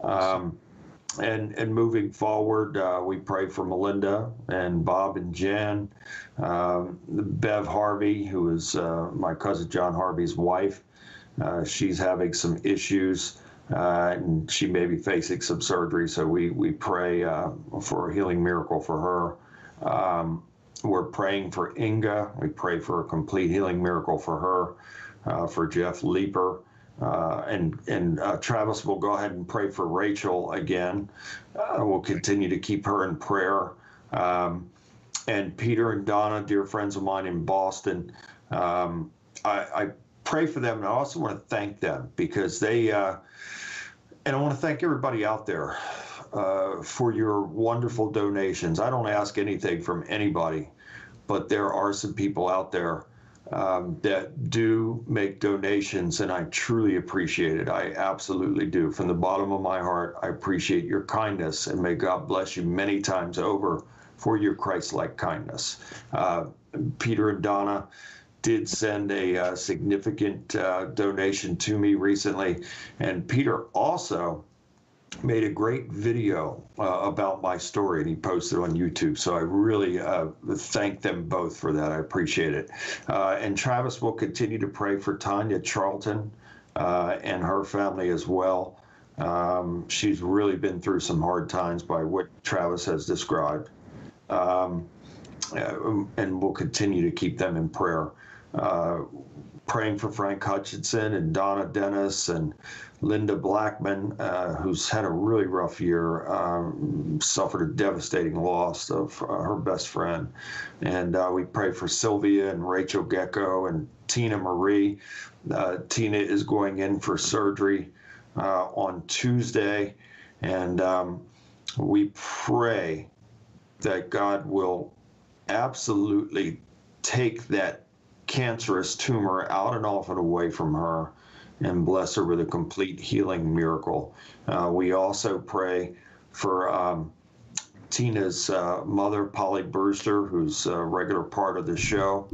And moving forward, we pray for Melinda and Bob and Jen, Bev Harvey, who is my cousin John Harvey's wife. She's having some issues. And she may be facing some surgery, so we pray for a healing miracle for her. We're praying for Inga. We pray for a complete healing miracle for her, for Jeff Leeper. And Travis will go ahead and pray for Rachel again. We'll continue to keep her in prayer. And Peter and Donna, dear friends of mine in Boston, I pray for them, and I also want to thank them because they... And I want to thank everybody out there for your wonderful donations. I don't ask anything from anybody, but there are some people out there that do make donations, and I truly appreciate it. I absolutely do. From the bottom of my heart, I appreciate your kindness, and may God bless you many times over for your Christ-like kindness. Peter and Donna did send a significant donation to me recently, and Peter also made a great video about my story, and he posted on YouTube. So I really thank them both for that. I appreciate it. And Travis will continue to pray for Tanya Charlton and her family as well. She's really been through some hard times by what Travis has described. And we'll continue to keep them in prayer. Praying for Frank Hutchinson and Donna Dennis and Linda Blackman, who's had a really rough year, suffered a devastating loss of her best friend. And we pray for Sylvia and Rachel Gecko and Tina Marie. Tina is going in for surgery on Tuesday. And we pray that God will absolutely take that cancerous tumor out and off and away from her, and bless her with a complete healing miracle. We also pray for Tina's mother, Polly Brewster, who's a regular part of the show,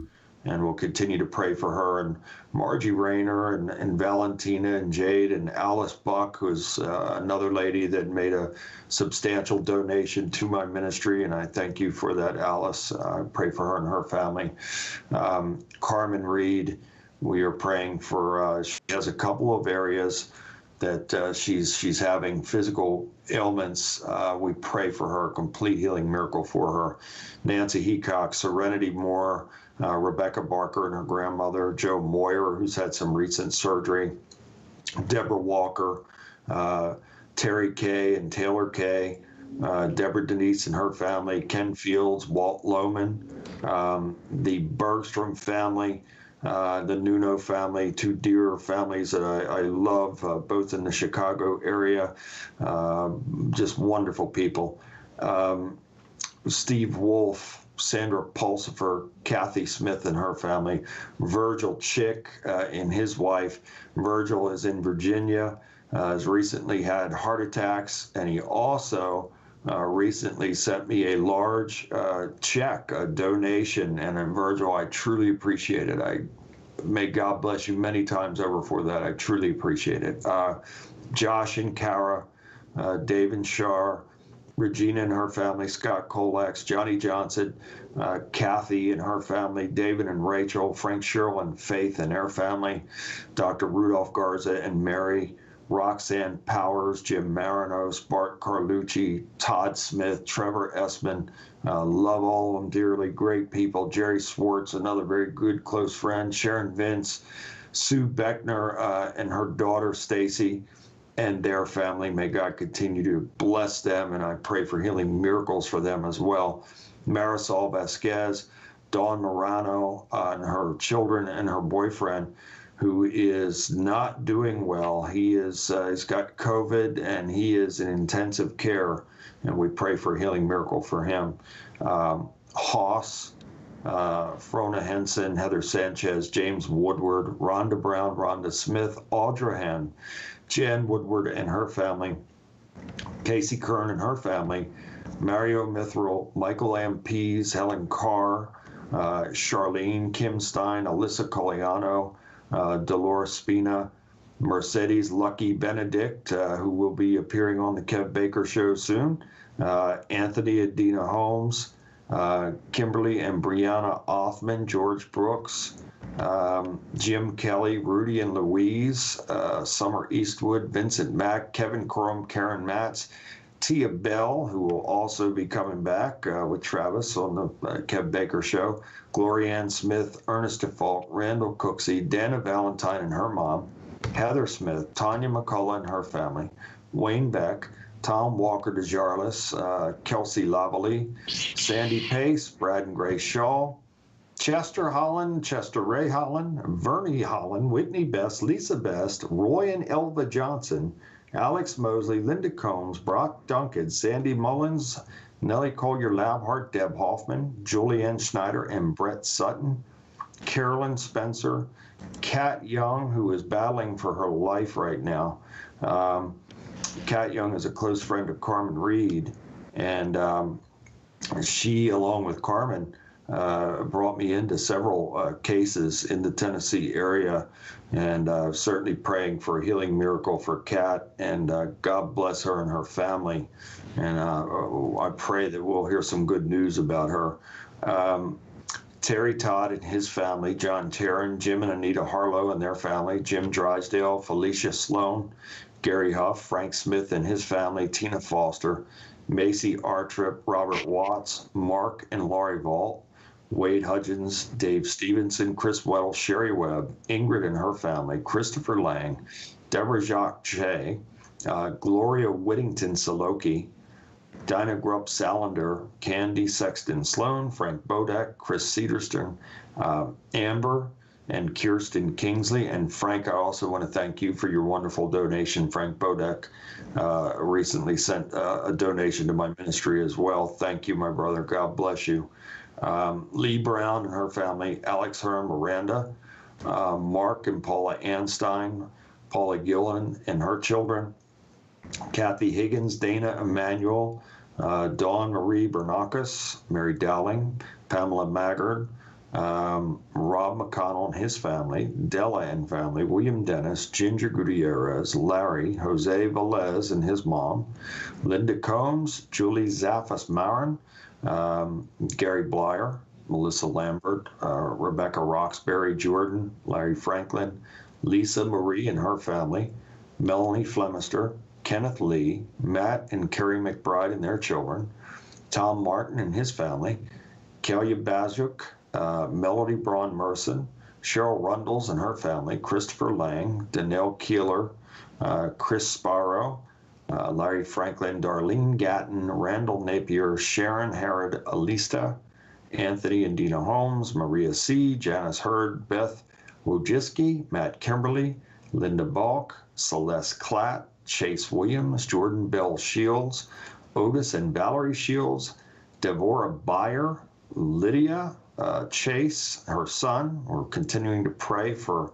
and we'll continue to pray for her, and Margie Rayner, and Valentina, and Jade, and Alice Buck, who's another lady that made a substantial donation to my ministry, and I thank you for that, Alice. I pray for her and her family. Carmen Reed, we are praying for, she has a couple of areas that she's having physical ailments. We pray for her, a complete healing miracle for her. Nancy Heacock, Serenity Moore, Rebecca Barker and her grandmother, Joe Moyer, who's had some recent surgery, Deborah Walker, Terry Kay and Taylor Kay, Deborah Denise and her family, Ken Fields, Walt Lohman, the Bergstrom family, the Nuno family, two dear families that I love, both in the Chicago area, just wonderful people. Steve Wolf, Sandra Pulsifer, Kathy Smith and her family, Virgil Chick and his wife. Virgil is in Virginia, has recently had heart attacks, and he also recently sent me a large check, a donation, and Virgil, I truly appreciate it. May God bless you many times over for that. I truly appreciate it. Josh and Kara, Dave and Shar, Regina and her family, Scott Kolex, Johnny Johnson, Kathy and her family, David and Rachel, Frank Sherrill and Faith and their family, Dr. Rudolph Garza and Mary, Roxanne Powers, Jim Marinos, Bart Carlucci, Todd Smith, Trevor Essman, love all of them dearly, great people, Jerry Swartz, another very good close friend, Sharon Vince, Sue Beckner and her daughter Stacy, and their family. May God continue to bless them, and I pray for healing miracles for them as well. Marisol Vasquez, Dawn Morano, and her children and her boyfriend, who is not doing well. He's got COVID, and he is in intensive care, and we pray for a healing miracle for him. Hoss, Frona Henson, Heather Sanchez, James Woodward, Rhonda Brown, Rhonda Smith, Audrahan, Jan Woodward and her family, Casey Kern and her family, Mario Mithril, Michael M. Pease, Helen Carr, Charlene, Kim Stein, Alyssa Coliano, Dolores Spina, Mercedes Lucky Benedict, who will be appearing on the Kev Baker Show soon, Anthony Adina Holmes, Kimberly and Brianna Othman, George Brooks, Jim Kelly, Rudy and Louise, Summer Eastwood, Vincent Mack, Kevin Crum, Karen Matz, Tia Bell, who will also be coming back with Travis on the Kev Baker Show, Gloria Ann Smith, Ernest DeFault, Randall Cooksey, Dana Valentine and her mom, Heather Smith, Tanya McCullough and her family, Wayne Beck, Tom Walker DeJarlis, Kelsey Lavalley, Sandy Pace, Brad and Grace Shaw, Chester Holland, Chester Ray Holland, Vernie Holland, Whitney Best, Lisa Best, Roy and Elva Johnson, Alex Mosley, Linda Combs, Brock Duncan, Sandy Mullins, Nellie Collier Labhart, Deb Hoffman, Julianne Schneider and Brett Sutton, Carolyn Spencer, Kat Young, who is battling for her life right now. Kat Young is a close friend of Carmen Reed, and she, along with Carmen, brought me into several cases in the Tennessee area, and certainly praying for a healing miracle for Kat, and God bless her and her family. And I pray that we'll hear some good news about her. Terry Todd and his family, John Tarrin, Jim and Anita Harlow and their family, Jim Drysdale, Felicia Sloan, Gary Huff, Frank Smith and his family, Tina Foster, Macy Artrip, Robert Watts, Mark and Laurie Vault, Wade Hudgens, Dave Stevenson, Chris Weddle, Sherry Webb, Ingrid and her family, Christopher Lang, Deborah Jacques Shea, Gloria Whittington Saloki, Dinah Grupp Salander, Candy Sexton Sloan, Frank Bodek, Chris Cederstern, Amber, and Kirsten Kingsley. And Frank, I also want to thank you for your wonderful donation. Frank Bodek recently sent a donation to my ministry as well. Thank you, my brother. God bless you. Lee Brown and her family, Alex Hearn, Miranda, Mark and Paula Anstein, Paula Gillen and her children, Kathy Higgins, Dana Emanuel, Dawn Marie Bernakis, Mary Dowling, Pamela Maggard, Rob McConnell and his family, Della and family, William Dennis, Ginger Gutierrez, Larry, Jose Velez and his mom, Linda Combs, Julie Zaffas Marin, Gary Blyer, Melissa Lambert, Rebecca Roxbury Jordan, Larry Franklin, Lisa Marie and her family, Melanie Flemister, Kenneth Lee, Matt and Carrie McBride and their children, Tom Martin and his family, Kelly Bajuk, Melody Braun Merson, Cheryl Rundles and her family, Christopher Lang, Danelle Keeler, Chris Sparrow, Larry Franklin, Darlene Gatton, Randall Napier, Sharon Herod Alista, Anthony and Dina Holmes, Maria C., Janice Hurd, Beth Wojcicki, Matt Kimberly, Linda Balk, Celeste Klatt, Chase Williams, Jordan Bell Shields, Otis and Valerie Shields, Devorah Byer, Lydia, Chase, her son. We're continuing to pray for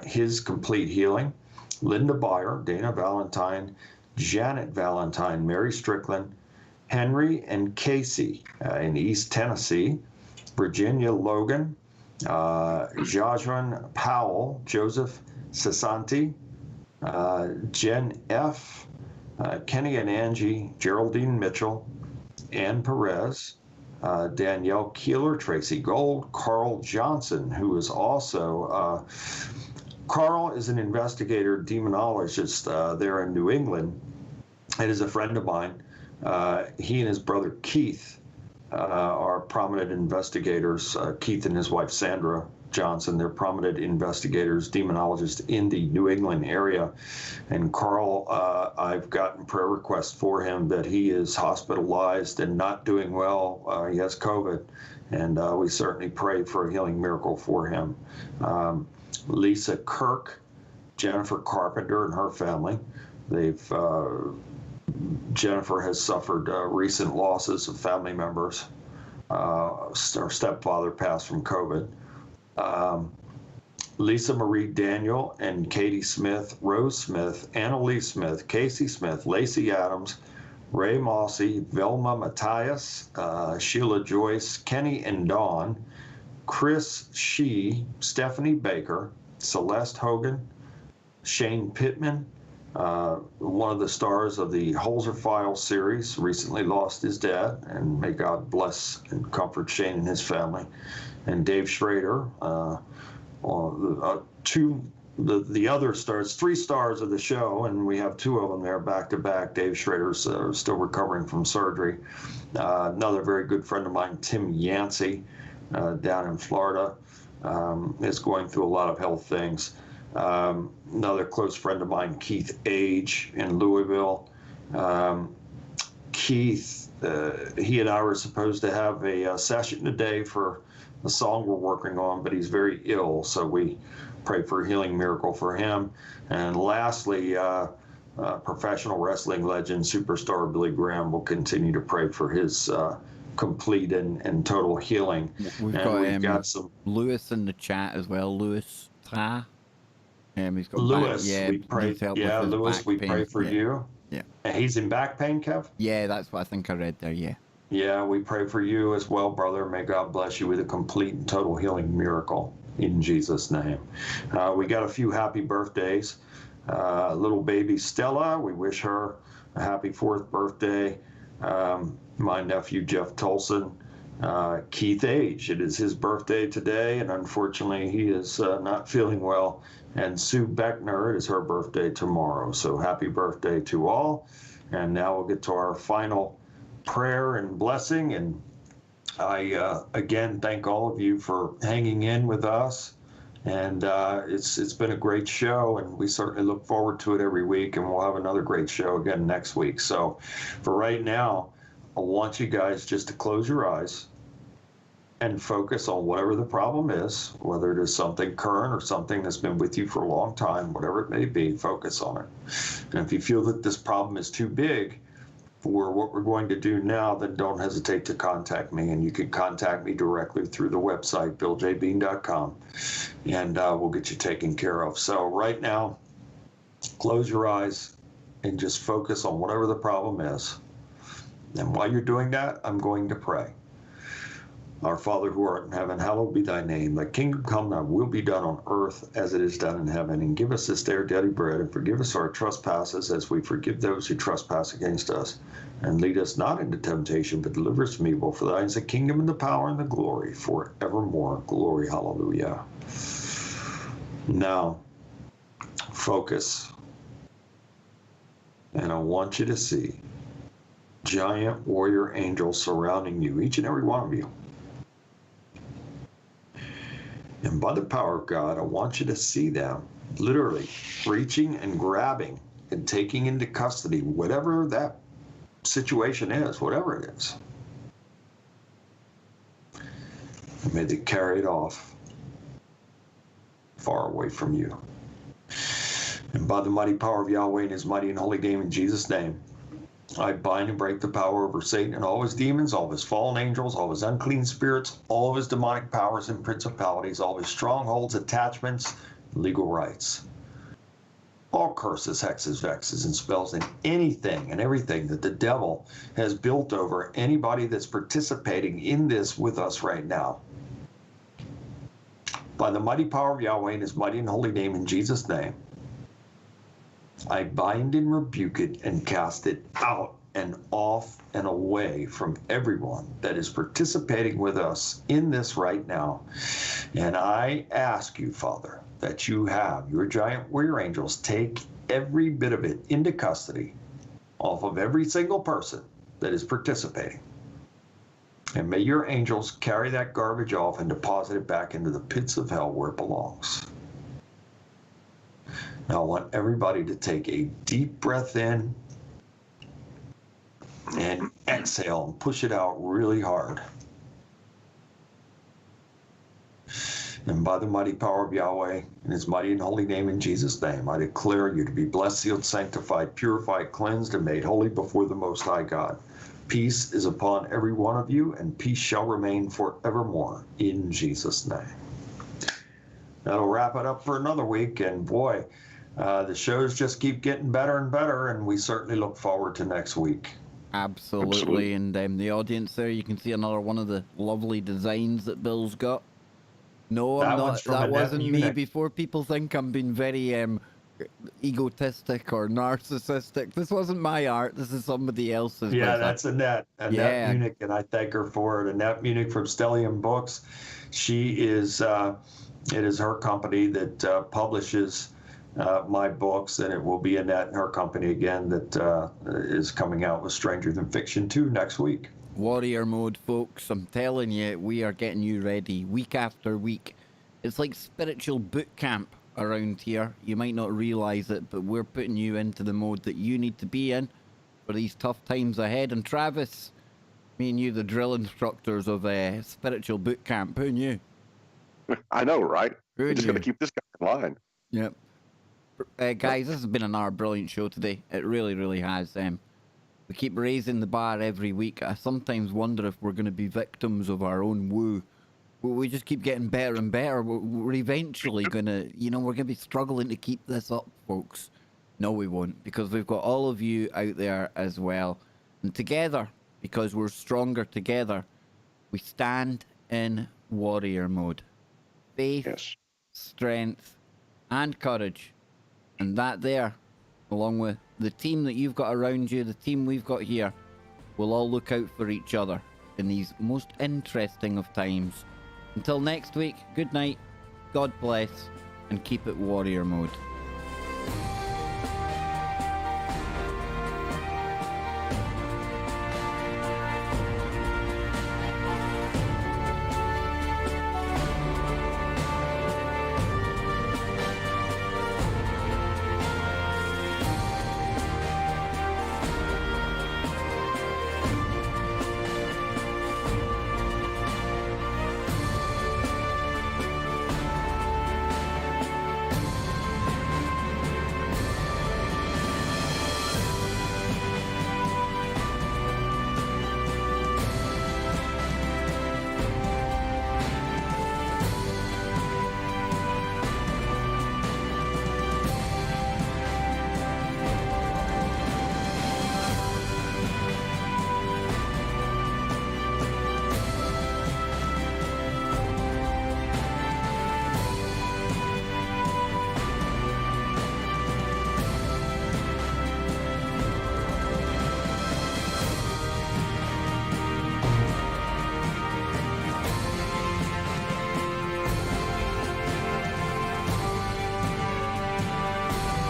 his complete healing. Linda Byer, Dana Valentine, Janet Valentine, Mary Strickland, Henry and Casey in East Tennessee, Virginia Logan, Jajran Powell, Joseph Sasanti, Jen F., Kenny and Angie, Geraldine Mitchell, Ann Perez, Danielle Keeler, Tracy Gold, Carl Johnson, who is also, Carl is an investigator, demonologist there in New England, and is a friend of mine. He and his brother Keith are prominent investigators. Keith and his wife Sandra Johnson, they're prominent investigators, demonologists in the New England area. And Carl, I've gotten prayer requests for him that he is hospitalized and not doing well. He has COVID, and we certainly pray for a healing miracle for him. Lisa Kirk, Jennifer Carpenter and her family, Jennifer has suffered recent losses of family members. Her stepfather passed from COVID. Lisa Marie Daniel and Katie Smith, Rose Smith, Annalise Smith, Casey Smith, Lacey Adams, Ray Mossy, Velma Matthias, Sheila Joyce, Kenny and Dawn, Chris Shee, Stephanie Baker, Celeste Hogan, Shane Pittman, one of the stars of the Holzer Files series, recently lost his dad, and may God bless and comfort Shane and his family. And Dave Schrader, the other stars, 3 stars of the show, and we have 2 of them there back to back. Dave Schrader's still recovering from surgery. Another very good friend of mine, Tim Yancey, down in Florida, is going through a lot of health things. Another close friend of mine, Keith Age in Louisville. Keith, he and I were supposed to have a session today for a song we're working on, but he's very ill, so we pray for a healing miracle for him. And lastly, professional wrestling legend, superstar Billy Graham, will continue to pray for his complete and total healing. We've got some Lewis in the chat as well. Lewis Tra. He's got Lewis, we pray. Yeah, Lewis, we pray for you. Yeah. And he's in back pain, Kev? Yeah, that's what I think I read there. Yeah. Yeah, we pray for you as well, brother. May God bless you with a complete and total healing miracle in Jesus' name. We got a few happy birthdays. Little baby Stella, we wish her a happy 4th birthday. My nephew Jeff Tolson, Keith Age, it is his birthday today, and unfortunately he is not feeling well. And Sue Beckner, it is her birthday tomorrow. So happy birthday to all. And now we'll get to our final prayer and blessing. And I again thank all of you for hanging in with us. And it's been a great show, and we certainly look forward to it every week. And we'll have another great show again next week. So for right now, I want you guys just to close your eyes and focus on whatever the problem is, whether it is something current or something that's been with you for a long time, whatever it may be, focus on it. And if you feel that this problem is too big for what we're going to do now, then don't hesitate to contact me. And you can contact me directly through the website, BillJBean.com, and we'll get you taken care of. So right now, Close your eyes and just focus on whatever the problem is. And while you're doing that, I'm going to pray. Our Father who art in heaven, hallowed be thy name. Thy kingdom come, thy will be done on earth as it is done in heaven. And give us this day our daily bread, and forgive us our trespasses as we forgive those who trespass against us. And lead us not into temptation, but deliver us from evil. For thine is the kingdom and the power and the glory forevermore. Glory, hallelujah. Now, focus. And I want you to see giant warrior angels surrounding you, each and every one of you. And by the power of God, I want you to see them literally reaching and grabbing and taking into custody whatever that situation is, whatever it is. And may they carry it off far away from you. And by the mighty power of Yahweh and his mighty and holy name, in Jesus' name, I bind and break the power over Satan and all his demons, all of his fallen angels, all of his unclean spirits, all of his demonic powers and principalities, all of his strongholds, attachments, legal rights. All curses, hexes, vexes, and spells, and anything and everything that the devil has built over anybody that's participating in this with us right now. By the mighty power of Yahweh and his mighty and holy name, in Jesus' name, I bind and rebuke it and cast it out and off and away from everyone that is participating with us in this right now. And I ask you, Father, that you have your giant warrior angels take every bit of it into custody off of every single person that is participating. And may your angels carry that garbage off and deposit it back into the pits of hell where it belongs. Now I want everybody to take a deep breath in and exhale and push it out really hard. And by the mighty power of Yahweh and his mighty and holy name, in Jesus' name, I declare you to be blessed, sealed, sanctified, purified, cleansed, and made holy before the Most High God. Peace is upon every one of you, and peace shall remain forevermore, in Jesus' name. That'll wrap it up for another week, and boy, the shows just keep getting better and better, and we certainly look forward to next week. Absolutely. And the audience there, you can see another one of the lovely designs that Bill's got. No, I'm not. That wasn't me. Before people think I'm being very egotistic or narcissistic, this wasn't my art. This is somebody else's. Yeah, that's Annette. Annette Munich, and I thank her for it. Annette Munich from Stellium Books. She is. It is her company that publishes my books, and it will be Annette and her company again that is coming out with Stranger Than Fiction 2 next week. Warrior mode, folks. I'm telling you, we are getting you ready week after week. It's like spiritual boot camp around here. You might not realize it, but we're putting you into the mode that you need to be in for these tough times ahead. And Travis, me and you, the drill instructors of spiritual boot camp. Who knew? I know, right? Who We're just knew? going to keep this guy in line. Yep. Guys, this has been another brilliant show today. It really, really has. We keep raising the bar every week. I sometimes wonder if we're going to be victims of our own woo. We just keep getting better and better. We're eventually going to, we're going to be struggling to keep this up, folks. No, we won't, because we've got all of you out there as well. And together, because we're stronger together, we stand in warrior mode. Faith, Yes. strength, and courage. And that there, along with the team that you've got around you, the team we've got here, will all look out for each other in these most interesting of times. Until next week, good night, God bless, and keep it warrior mode.